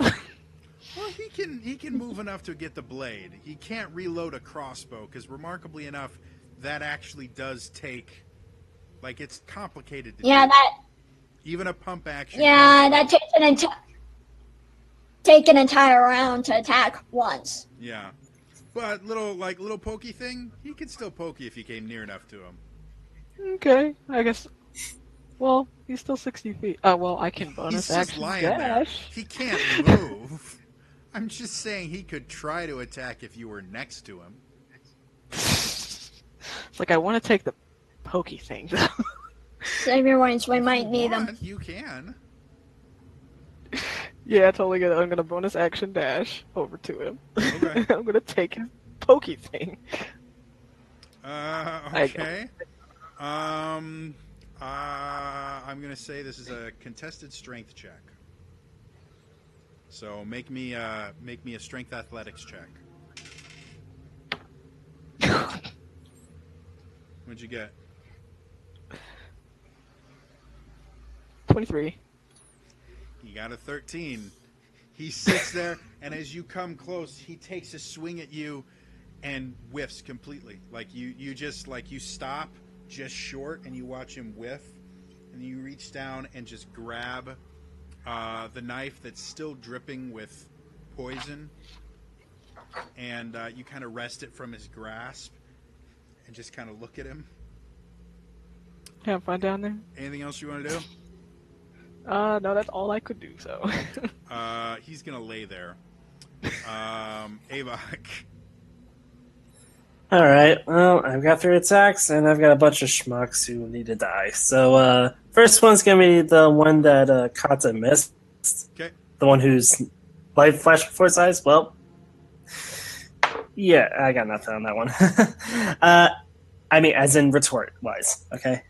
Well, he can move enough to get the blade. He can't reload a crossbow because, remarkably enough, that actually does take, like, it's complicated to do. Even a pump action. Yeah, that takes an entire round to attack once. Yeah, but little pokey thing, he could still poke you if you came near enough to him. Okay, I guess. Well, he's still 60 feet. Well, I can bonus He's just action lying dash. there. He can't move. I'm just saying he could try to attack if you were next to him. It's like I want to take the pokey thing. Save your points, we might need them. You can. Yeah, totally good. I'm gonna bonus action dash over to him. Okay. I'm gonna take his pokey thing. Okay. I'm gonna say this is a contested strength check. So make me a strength athletics check. What'd you get? 23. You got a 13. He sits there, and as you come close, he takes a swing at you and whiffs completely. Like you just you stop just short, and you watch him whiff, and you reach down and just grab the knife that's still dripping with poison, and you kind of wrest it from his grasp and just kind of look at him. Have fun down there? Anything else you want to do? No, that's all I could do, so. He's going to lay there. Avok. Alright, well, I've got 3 attacks, and I've got a bunch of schmucks who need to die. So, first one's going to be the one that Kata missed. Okay. The one whose light flashed before his eyes. Well, yeah, I got nothing on that one. I mean, as in retort-wise, okay?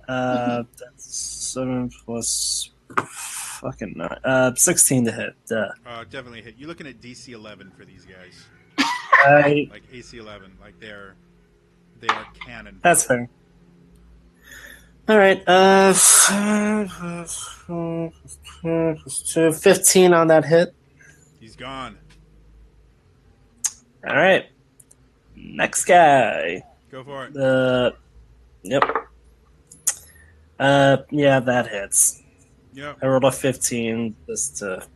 That's 7 plus fucking 9. 16 to hit. Definitely hit. You're looking at DC 11 for these guys. Like AC 11. Like they are cannon. That's fair. All right. 15 on that hit. He's gone. All right. Next guy. Go for it. Yep. Yeah, that hits. Yep. I rolled a 15 just to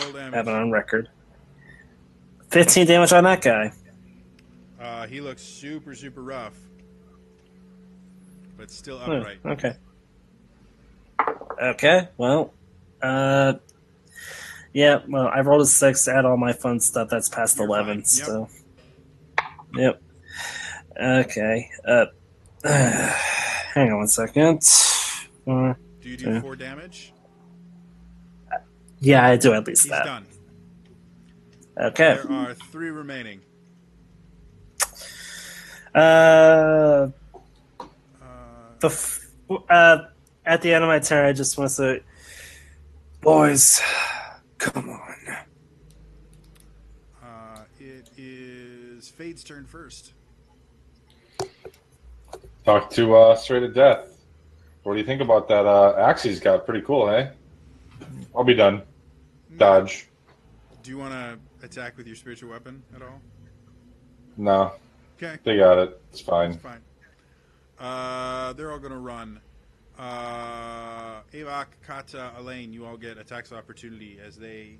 Roll damage. have it on record. 15 damage on that guy. He looks super, super rough, but still upright. Okay. Okay. Well, yeah. Well, I rolled a 6. Add all my fun stuff. That's past You're 11. fine. Yep. So. Yep. Okay. Hang on one second. Do you do 4 damage? Yeah, I do at least He's that. done. Okay. There are 3 remaining. At the end of my turn, I just want to say, boys, come on. It is Fade's turn first. Talk to Straight to Death. What do you think about that axe he's got? Pretty cool, eh? I'll be done. Dodge. Do you want to attack with your spiritual weapon at all? No. Okay. They got it. It's fine. It's fine. They're all going to run. Avok, Kata, Elaine, you all get attacks of opportunity as they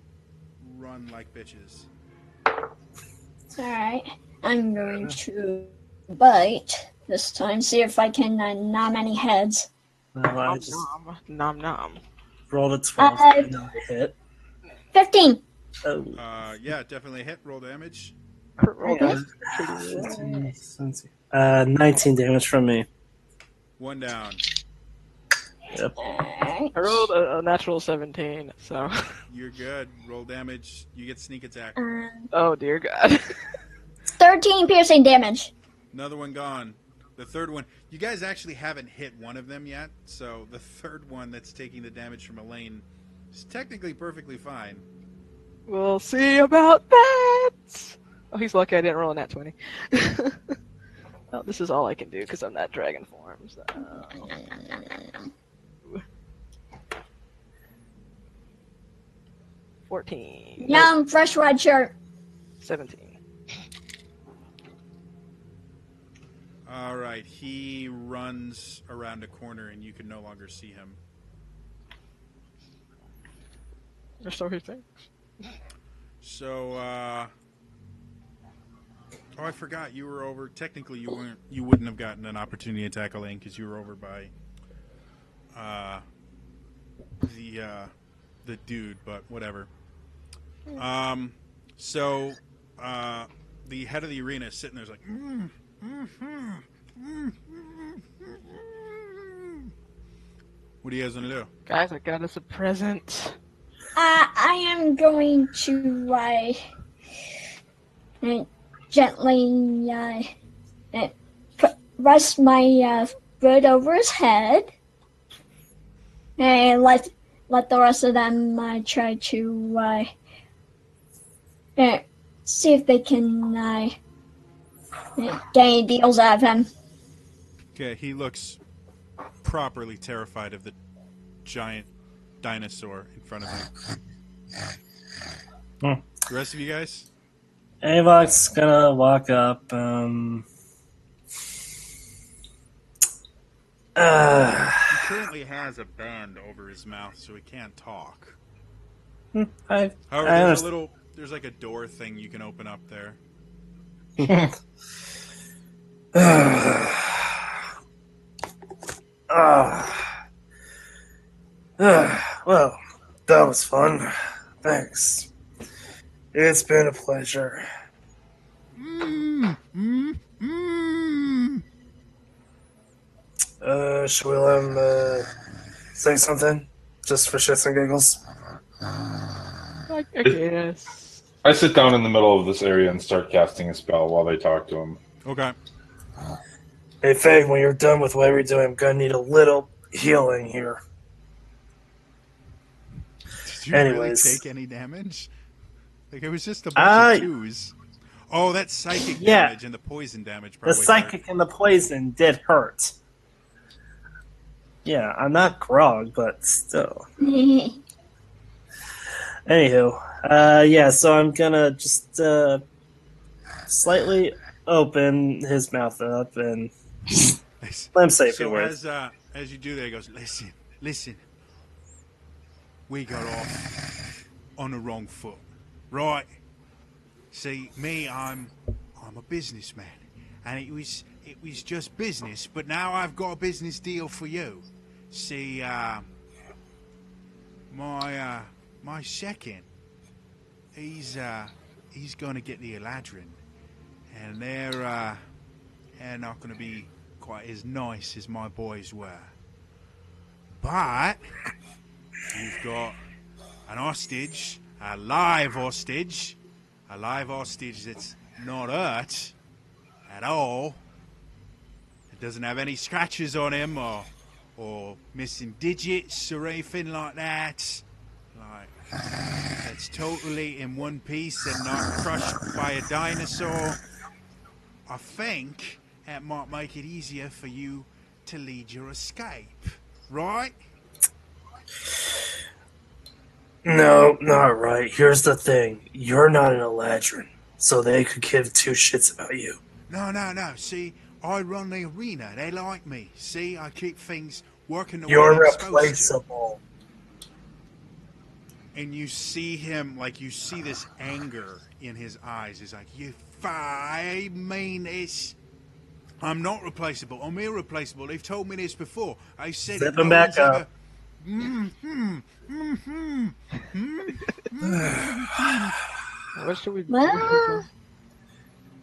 run like bitches. Alright. I'm going to bite this time, see if I can nom any heads. No, I Nom just nom. Nom nom. rolled a 12 and not a hit. 15! Oh. Yeah, definitely a hit. Roll damage. Roll Yeah. that. 19 damage from me. One down. Yep. Alright. I rolled a natural 17, so. You're good. Roll damage. You get sneak attack. Oh dear God. 13 piercing damage. Another one gone. The third one. You guys actually haven't hit one of them yet, so the third one that's taking the damage from Elaine is technically perfectly fine. We'll see about that. Oh, he's lucky I didn't roll a nat 20. Well, this is all I can do because I'm not dragon form. So. 14. Young, fresh red shirt. 17. All right. He runs around a corner, and you can no longer see him. Or so he thinks. So, oh, I forgot you were over. Technically, you weren't. You wouldn't have gotten an opportunity to attack Elaine because you were over by the dude. But whatever. So, the head of the arena is sitting there, like, what do you guys want to do? Guys, I got us a present. I am going to gently rest my foot over his head and let the rest of them try to see if they can get any deals out of him. Okay, he looks properly terrified of the giant dinosaur in front of him. The rest of you guys? Avok's gonna walk up. He currently has a band over his mouth, so he can't talk. However, there's like a door thing you can open up there. Well, that was fun. Thanks. It's been a pleasure. Should we let him say something? Just for shits and giggles? I guess. I sit down in the middle of this area and start casting a spell while they talk to him. Okay. Hey, Fag, when you're done with what you're doing, I'm gonna need a little healing here. Did you Anyways. really take any damage? Like, it was just a bunch of twos. Oh, that's psychic damage and the poison damage probably The psychic and the poison did hurt. Yeah, I'm not grog, but still. Anywho, so I'm gonna just slightly open his mouth up and let him say a few words. So as you do that, he goes, listen. We got off on the wrong foot, right? See, me, I'm a businessman, and it was just business. But now I've got a business deal for you. See, my second, he's gonna get the Eladrin, and they're not gonna be quite as nice as my boys were. But you've got an hostage, a live hostage that's not hurt at all. It doesn't have any scratches on him or missing digits or anything like that. Like, it's totally in one piece and not crushed by a dinosaur. I think that might make it easier for you to lead your escape, right? No, not right. Here's the thing. You're not an Eladrin, so they could give two shits about you. No. See, I run the arena. They like me. See, I keep things working the way You're they're supposed to. replaceable. And you see him, like, you see this anger in his eyes. He's like, I mean this. I'm not replaceable. I'm irreplaceable. They've told me this before. I said Zip it. him back up. What should we do? Well,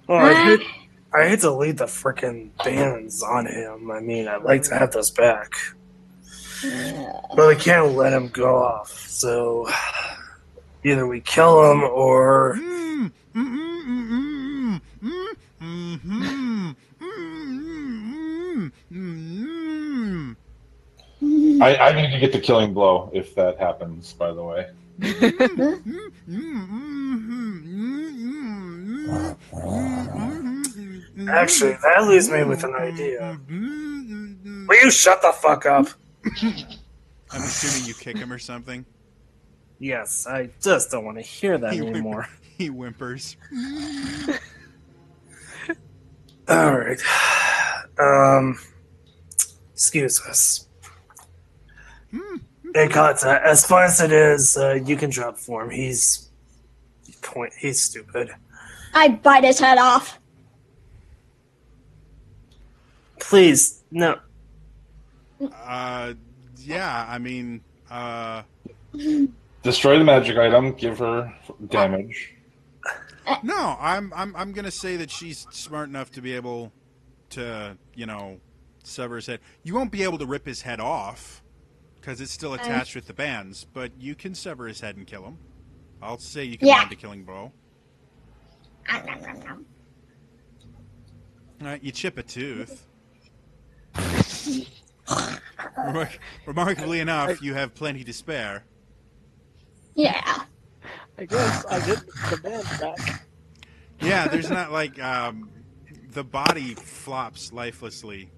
Well, I hate to lead the frickin' bands on him. I mean, I'd like to have those back. But we can't let him go off. So either we kill him or... I need to get the killing blow if that happens, by the way. Actually, that leaves me with an idea. Will you shut the fuck up? I'm assuming you kick him or something. Yes, I just don't want to hear that anymore. He whimpers. Alright. Excuse us. Hey, Kata, as fun as it is, you can drop for him. He's stupid. I bite his head off. Please, no. Yeah, I mean, Destroy the magic item. Give her damage. no, I'm gonna say that she's smart enough to be able to, sever his head. You won't be able to rip his head off because it's still attached with the bands, but you can sever his head and kill him. I'll say you can land the killing blow. You chip a tooth. Remarkably enough, you have plenty to spare. Yeah. I guess I get the band back. Yeah, there's not like the body flops lifelessly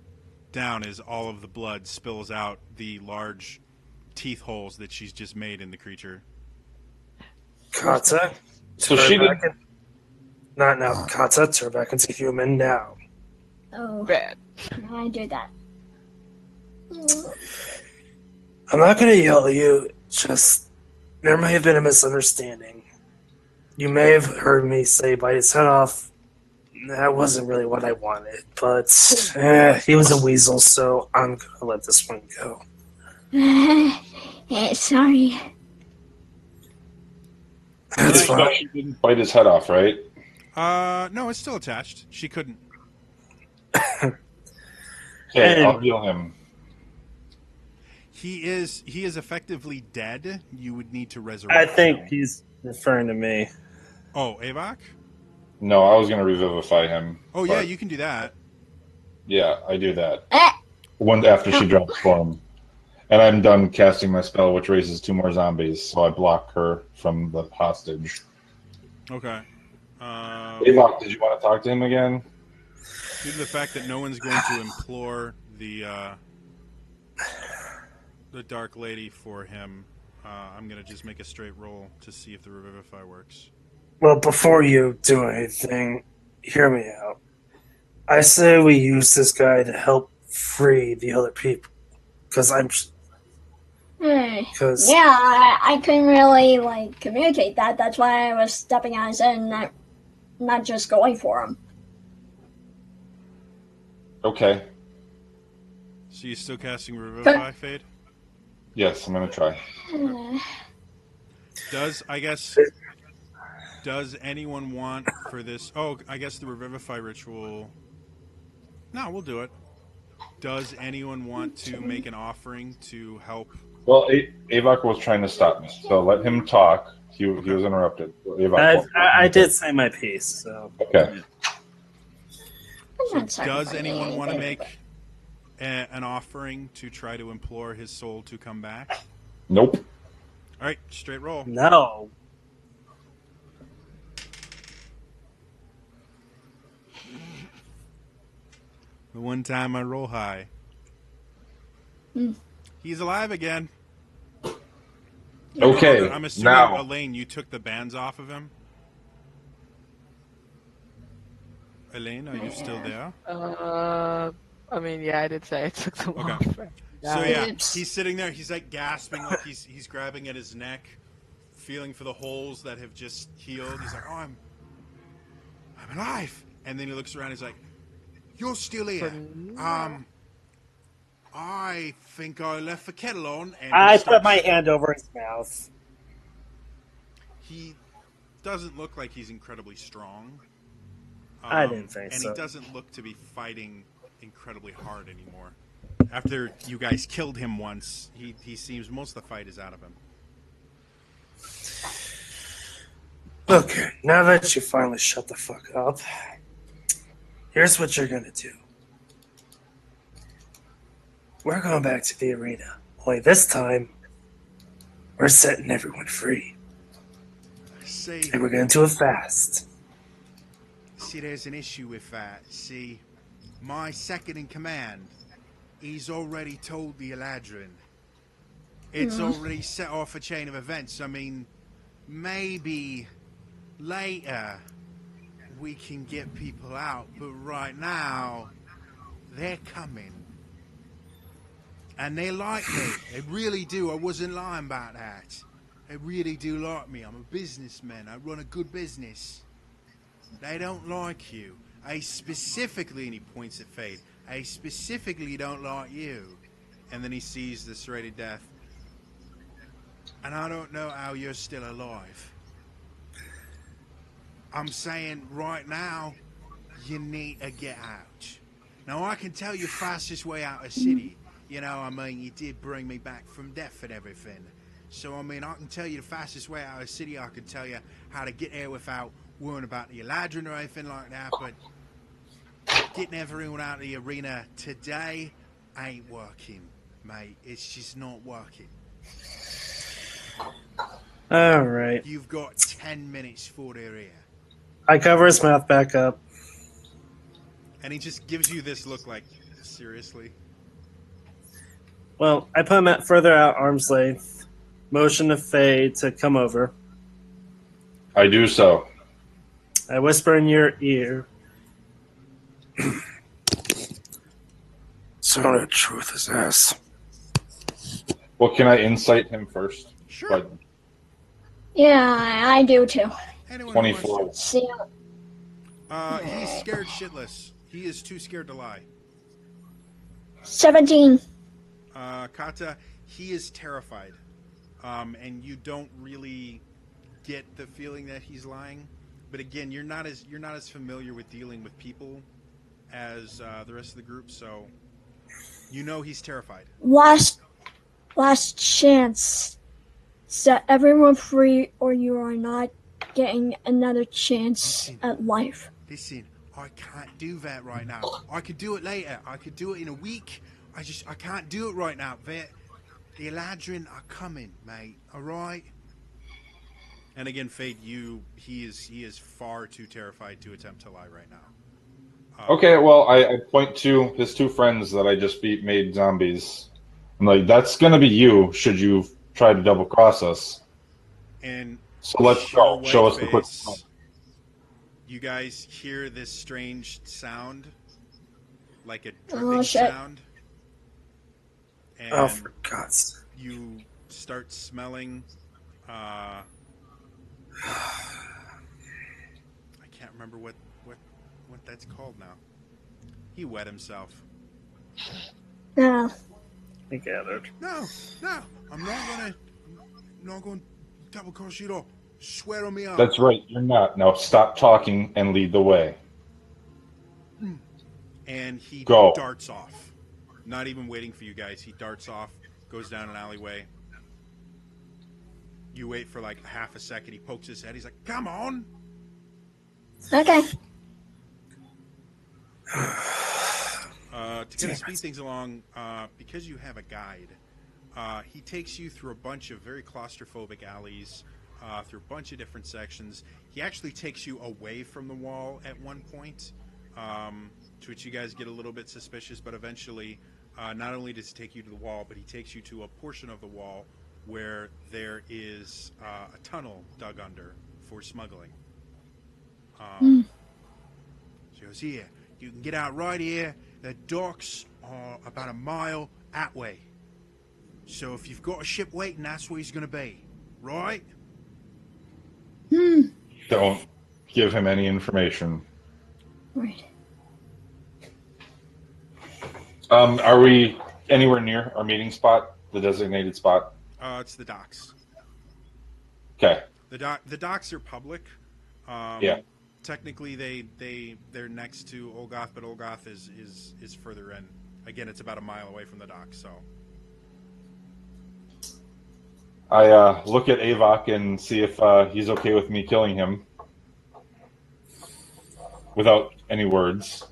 down as all of the blood spills out the large teeth holes that she's just made in the creature. Kata, So she did. Not now. Kata, turn back into human now. Oh, Bad. I do that. I'm not going to yell at you, just there may have been a misunderstanding. You may have heard me say bite his head off. That wasn't really what I wanted, but he was a weasel, so I'm going to let this one go. Sorry. That's So fine. she didn't bite his head off, right? No, it's still attached. She couldn't. Okay, I'll heal him. He is effectively dead. You would need to resurrect I think him. he's referring to me. Oh, Avok? No, I was going to revivify him. Oh, yeah, you can do that. Yeah, I do that. One after she drops form. And I'm done casting my spell, which raises 2 more zombies, so I block her from the hostage. Okay. Avok, did you want to talk to him again? Due to the fact that no one's going to implore the Dark Lady for him, I'm going to just make a straight roll to see if the Revivify works. Well, before you do anything, hear me out. I say we use this guy to help free the other people. Because I couldn't really communicate that. That's why I was stepping on his head and not just going for him. Okay. So you still casting Revivify, Fade? Yes, I'm going to try. Does anyone want for this... Oh, I guess the Revivify ritual... No, we'll do it. Does anyone want to make an offering to help? Well, Avok was trying to stop me, so let him talk. He was interrupted. I did say my piece, so... Okay. So does anyone want to make an offering to try to implore his soul to come back? Nope. All right, straight roll. No. The one time I roll high. Mm. He's alive again. Okay, I'm assuming, now Elaine, you took the bands off of him? Elaine, are you still there? I mean, yeah, I did say I took them Okay. off. So yeah, Oops. he's sitting there. He's like gasping, like he's grabbing at his neck, feeling for the holes that have just healed. He's like, "Oh, I'm alive!" And then he looks around. He's like, "You're still here. I think I left the kettle on." And I put my hand over his mouth. He doesn't look like he's incredibly strong. I didn't think and so. he doesn't look to be fighting incredibly hard anymore. After you guys killed him once, he seems most of the fight is out of him. Okay, now that you finally shut the fuck up, here's what you're gonna do. We're going back to the arena. Only this time, we're setting everyone free. See, And we're gonna do it fast. there's an issue with that. See, my second in command, he's already told the Eladrin. It's already set off a chain of events. I mean, maybe later we can get people out, but right now they're coming. And they like me. They really do. I wasn't lying about that. They really do like me. I'm a businessman. I run a good business. They don't like you. I specifically, and he points at Fade, I specifically don't like you. And then he sees the serrated death. And I don't know how you're still alive. I'm saying right now, you need to get out. Now, I can tell you fastest way out of the city. You know, I mean, you did bring me back from death and everything. So, I mean, I can tell you the fastest way out of the city. I can tell you how to get there without worrying about the Eladrin or anything like that. But getting everyone out of the arena today ain't working, mate. It's just not working. Alright. You've got 10 minutes for their ear. I cover his mouth back up. And he just gives you this look like, seriously? Well, I put him at further out arm's length. Motion to Fade to come over. I do so. I whisper in your ear. So the truth is this. Well, can I insight him first? Sure. But Yeah, I do too. Anyone who 24. wants See, to. He's scared shitless. He is too scared to lie. 17. Kata, he is terrified. And you don't really get the feeling that he's lying. But again, you're not as familiar with dealing with people as the rest of the group, so you know he's terrified. Last chance. Set everyone free, or you are not getting another chance at life. Listen, I can't do that right now. I could do it later. I could do it in a week. I can't do it right now. The Eladrin are coming, mate. All right. And again, Fade, he is far too terrified to attempt to lie right now. Okay, well, I point to his two friends that I just beat made zombies. I'm like, that's going to be you should you try to double cross us. And so let's go. Show us the quick. You guys hear this strange sound, like a dripping sound. And for God's sake. You start smelling. I can't remember what that's called now. He wet himself. No. I gathered. No, I'm not gonna double cross you at all. Swear on me up. That's right, you're not. Now stop talking and lead the way. And he Go. darts off. Not even waiting for you guys. He darts off, goes down an alleyway. You wait for like half a second. He pokes his head. He's like, "Come on." Okay. To kind of speed things along, because you have a guide, he takes you through a bunch of very claustrophobic alleys, through a bunch of different sections. He actually takes you away from the wall at one point, to which you guys get a little bit suspicious, but eventually, not only does he take you to the wall, but he takes you to a portion of the wall where there is a tunnel dug under for smuggling. She goes, here, you can get out right here. The docks are about a mile that way. So if you've got a ship waiting, that's where he's going to be. Right? Don't give him any information. Right. Are we anywhere near our meeting spot, the designated spot? It's the docks. Okay. The docks are public. Yeah. Technically, they're next to Olgoth, but Olgoth is further in. Again, it's about a mile away from the dock. So I look at Avok and see if he's okay with me killing him without any words.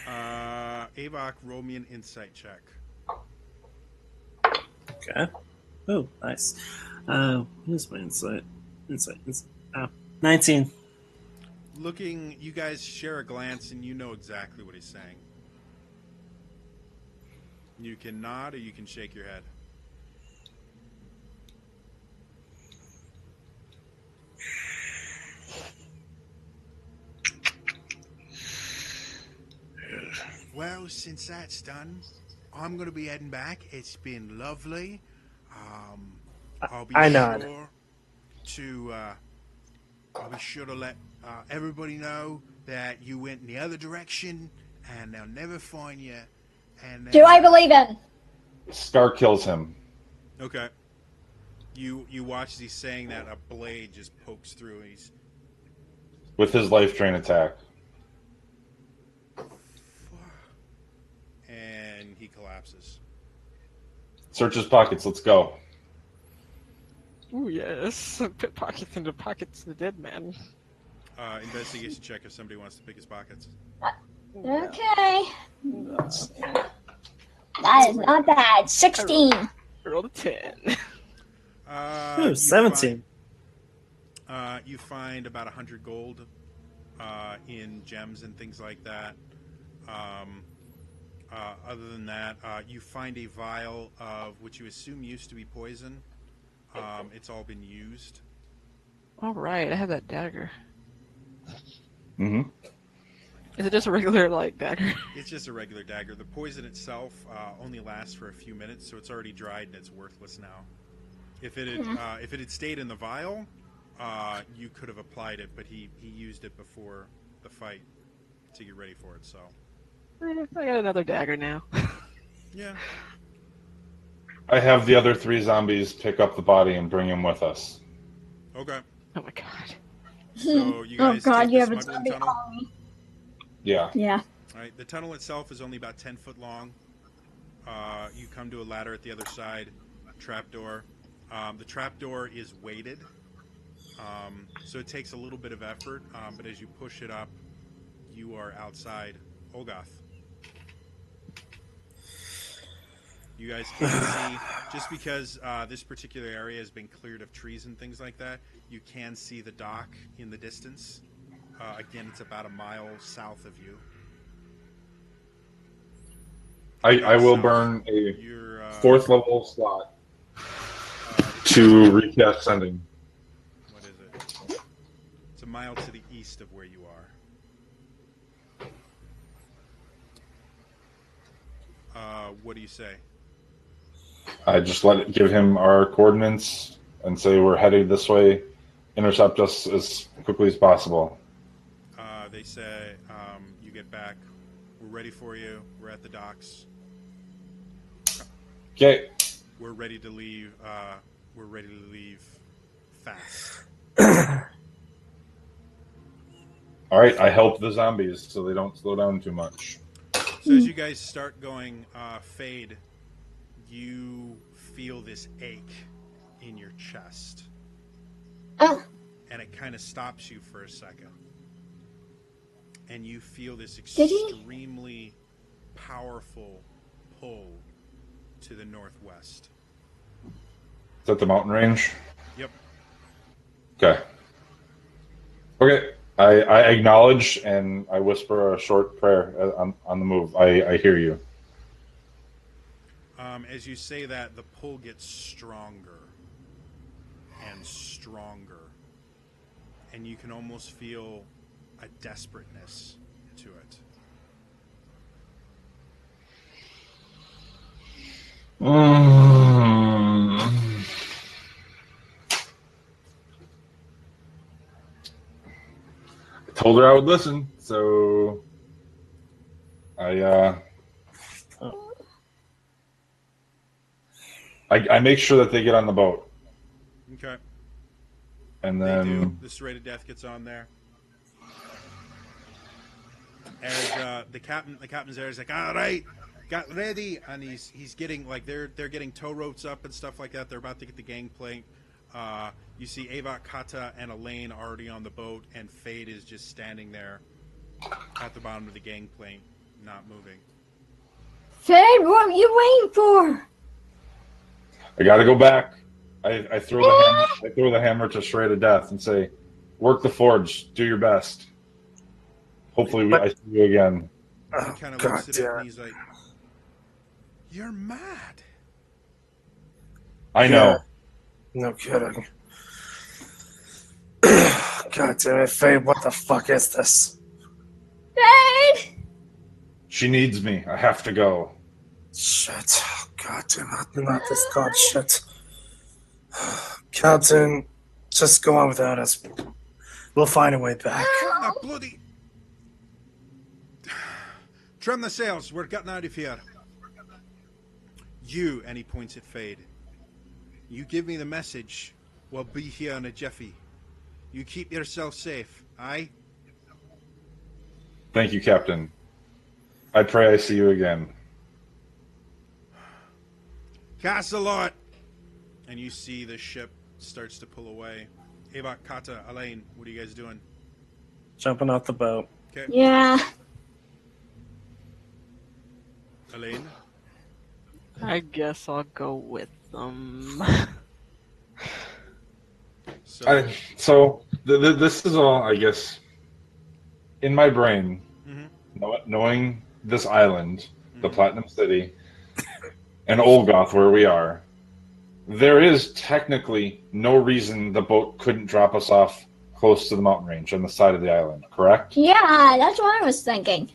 Avok, roll me an insight check. Okay. Oh, nice. What is my insight? 19. Looking, you guys share a glance, and you know exactly what he's saying. You can nod, or you can shake your head. Well, since that's done, I'm going to be heading back. It's been lovely. I'll be I nod. I'll be sure to let everybody know that you went in the other direction, and they'll never find you. And Do I believe him? Scar kills him. Okay. You watch as he's saying that a blade just pokes through. And he's With his life drain attack. and he collapses. Search his pockets. Let's go. Ooh, yes. Put pockets into pockets of the dead man. Investigation check if somebody wants to pick his pockets. Okay. That is not bad. 16. I rolled a 10. Ooh, 17. You find about 100 gold in gems and things like that. Other than that, you find a vial of what you assume used to be poison. It's all been used. All right, I have that dagger. Mm-hmm. Is it just a regular, dagger? It's just a regular dagger. The poison itself only lasts for a few minutes, so it's already dried and it's worthless now. If it had stayed in the vial, you could have applied it, but he used it before the fight to get ready for it. So I got another dagger now. yeah. I have the other 3 zombies pick up the body and bring him with us. Okay. Oh my god. So you Oh guys god, take you the have a smuggling zombie tunnel. colony. Yeah. Yeah. All right. The tunnel itself is only about 10 foot long. You come to a ladder at the other side. Trapdoor. The trapdoor is weighted, so it takes a little bit of effort. But as you push it up, you are outside Olgoth. You guys can't see, just because this particular area has been cleared of trees and things like that, you can see the dock in the distance. Again, it's about a mile south of you. I will burn a 4th level slot to recast sending. What is it? It's a mile to the east of where you are. What do you say? I just give him our coordinates and say we're headed this way. Intercept us as quickly as possible. They say you get back. We're ready for you. We're at the docks. Okay. We're ready to leave. We're ready to leave fast. All right. I help the zombies so they don't slow down too much. So as you guys start going fade, you feel this ache in your chest. And it kind of stops you for a second. And you feel this extremely powerful pull to the northwest. Is that the mountain range? Yep. Okay. Okay. I acknowledge and I whisper a short prayer on the move. I hear you. As you say that, the pull gets stronger and stronger, and you can almost feel a desperateness to it. I told her I would listen, so I make sure that they get on the boat. Okay. And They then do. The serrated death gets on there. As the captain's there. He's like, all right, got ready, and he's getting like they're getting tow ropes up and stuff like that. They're about to get the gangplank. You see Avok, Kata, and Elaine already on the boat, and Fade is just standing there at the bottom of the gangplank, not moving. Fade, what are you waiting for? I got to go back. I throw the hammer to serrated death and say, "Work the forge. Do your best. Hopefully, I see you again." He kind of looks at it and he's like, "You're mad." I know. No kidding. God damn it, Fade, what the fuck is this? Fade! She needs me. I have to go. Shit. God damn it. Not this god shit. Captain, just go on without us. We'll find a way back. Now, bloody... Trim the sails. We're getting out of here. You, and he points at Fade. You give me the message. We'll be here in a jiffy. You keep yourself safe, aye? Thank you, Captain. I pray I see you again. Castle-Lot! And you see the ship starts to pull away. Avok, Kata, Elaine, what are you guys doing? Jumping off the boat. Okay. Yeah. Elaine? I guess I'll go with them. So, This is all, I guess, in my brain, mm-hmm. knowing this island, the Platinum City, and Olgoth, where we are, there is technically no reason the boat couldn't drop us off close to the mountain range on the side of the island, correct? Yeah, that's what I was thinking.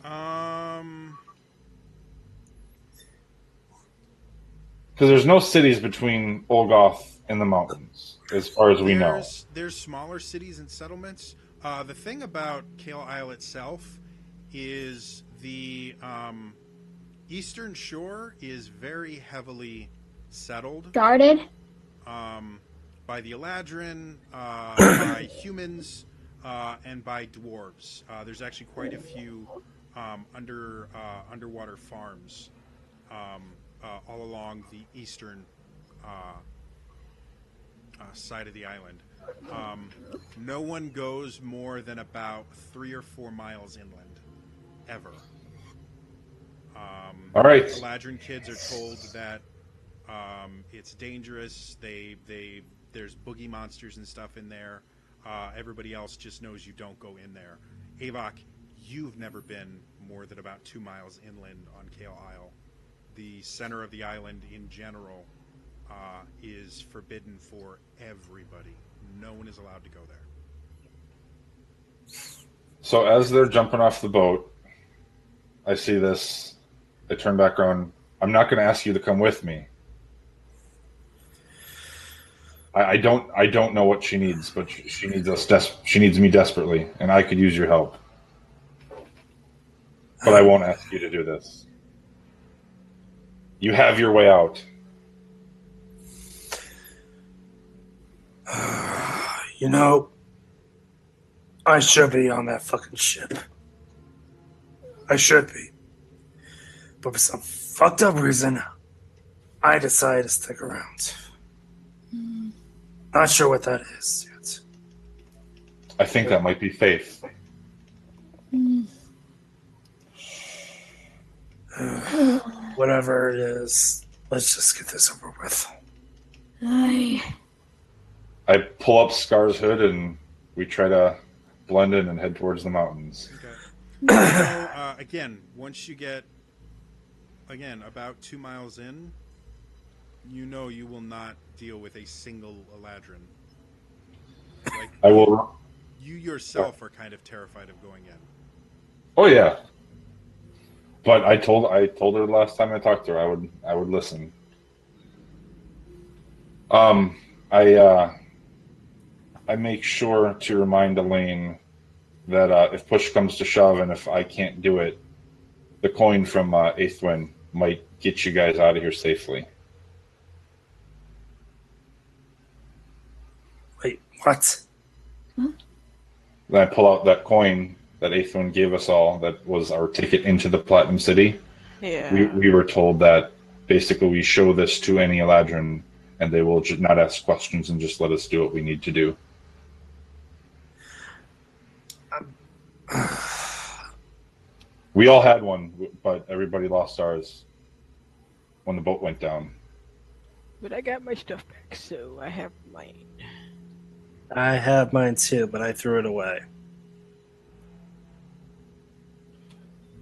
Because there's no cities between Olgoth and the mountains, as far as we know. There's smaller cities and settlements. The thing about Kael Isle itself is the eastern shore is very heavily settled. Guarded? By the Eladrin, by humans, and by dwarves. There's actually quite a few underwater farms all along the eastern side of the island. No one goes more than about 3 or 4 miles inland, ever. All right. Eladrin kids are told that it's dangerous. There's boogie monsters and stuff in there. Everybody else just knows you don't go in there. Avok, you've never been more than about 2 miles inland on Kael Isle. The center of the island in general is forbidden for everybody. No one is allowed to go there. So as they're jumping off the boat, I see this. I turn back around. I'm not going to ask you to come with me. I don't know what she needs, but she needs us. She needs me desperately, and I could use your help. But I won't ask you to do this. You have your way out. You know, I should be on that fucking ship. I should be. But for some fucked up reason, I decided to stick around. Not sure what that is yet. I think that might be faith. Whatever it is, let's just get this over with. I pull up Scar's hood and we try to blend in and head towards the mountains. Okay. So, again, once you get about 2 miles in, you know you will not deal with a single Eladrin. Like I will. You yourself are kind of terrified of going in. Oh yeah. But I told her the last time I talked to her I would listen. I make sure to remind Elaine that if push comes to shove and if I can't do it, the coin from Eighth Wind might get you guys out of here safely. Wait, what? Then I pull out that coin that Eighth Wind gave us all. That was our ticket into the Platinum City. Yeah. We were told that basically we show this to any Eladrin and they will just not ask questions and just let us do what we need to do. We all had one, but everybody lost ours when the boat went down. But I got my stuff back, so I have mine. I have mine too, but I threw it away.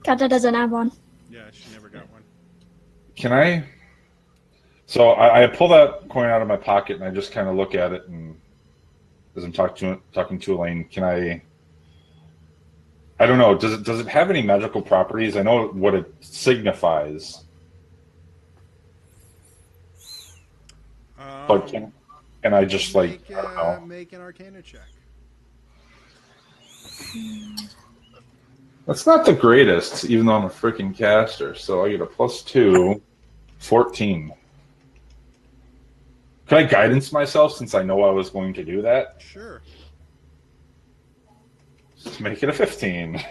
Kata doesn't have one. Yeah, she never got one. Can I? So I pull that coin out of my pocket and I just kind of look at it, and as I'm talking to Elaine, can I? I don't know. Does it have any magical properties? I know what it signifies, but can I just I don't know. Make an Arcana check. That's not the greatest, even though I'm a freaking caster. So I get a +2, 14. Can I guidance myself since I know I was going to do that? Sure. Just make it a 15.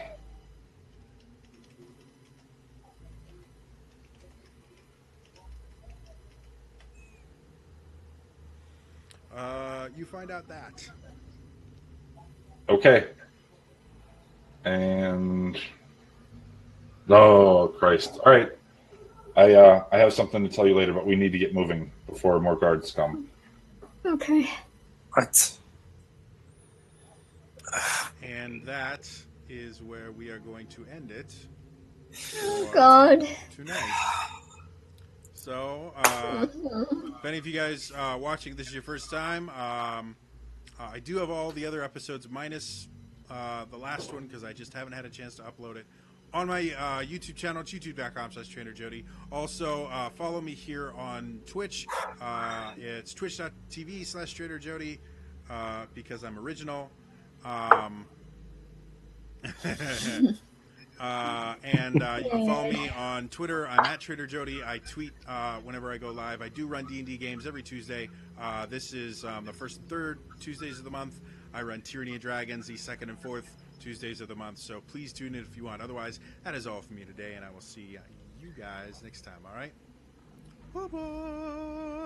You find out that. Okay. And oh Christ! All right, I have something to tell you later, but we need to get moving before more guards come. Okay. What? And that is where we are going to end it. Oh, God. Tonight. So, if any of you guys watching this is your first time, I do have all the other episodes minus the last one because I just haven't had a chance to upload it on my YouTube channel. It's youtube.com/TrainerJody. Also, follow me here on Twitch. It's twitch.tv/TrainerJody because I'm original. And you can follow me on Twitter. I'm at Trader Jody. I tweet whenever I go live. I do run D&D games every Tuesday. This is the first and third Tuesdays of the month. I run Tyranny of Dragons the second and fourth Tuesdays of the month. So please tune in if you want. Otherwise, that is all for me today, and I will see you guys next time. All right? Bye-bye.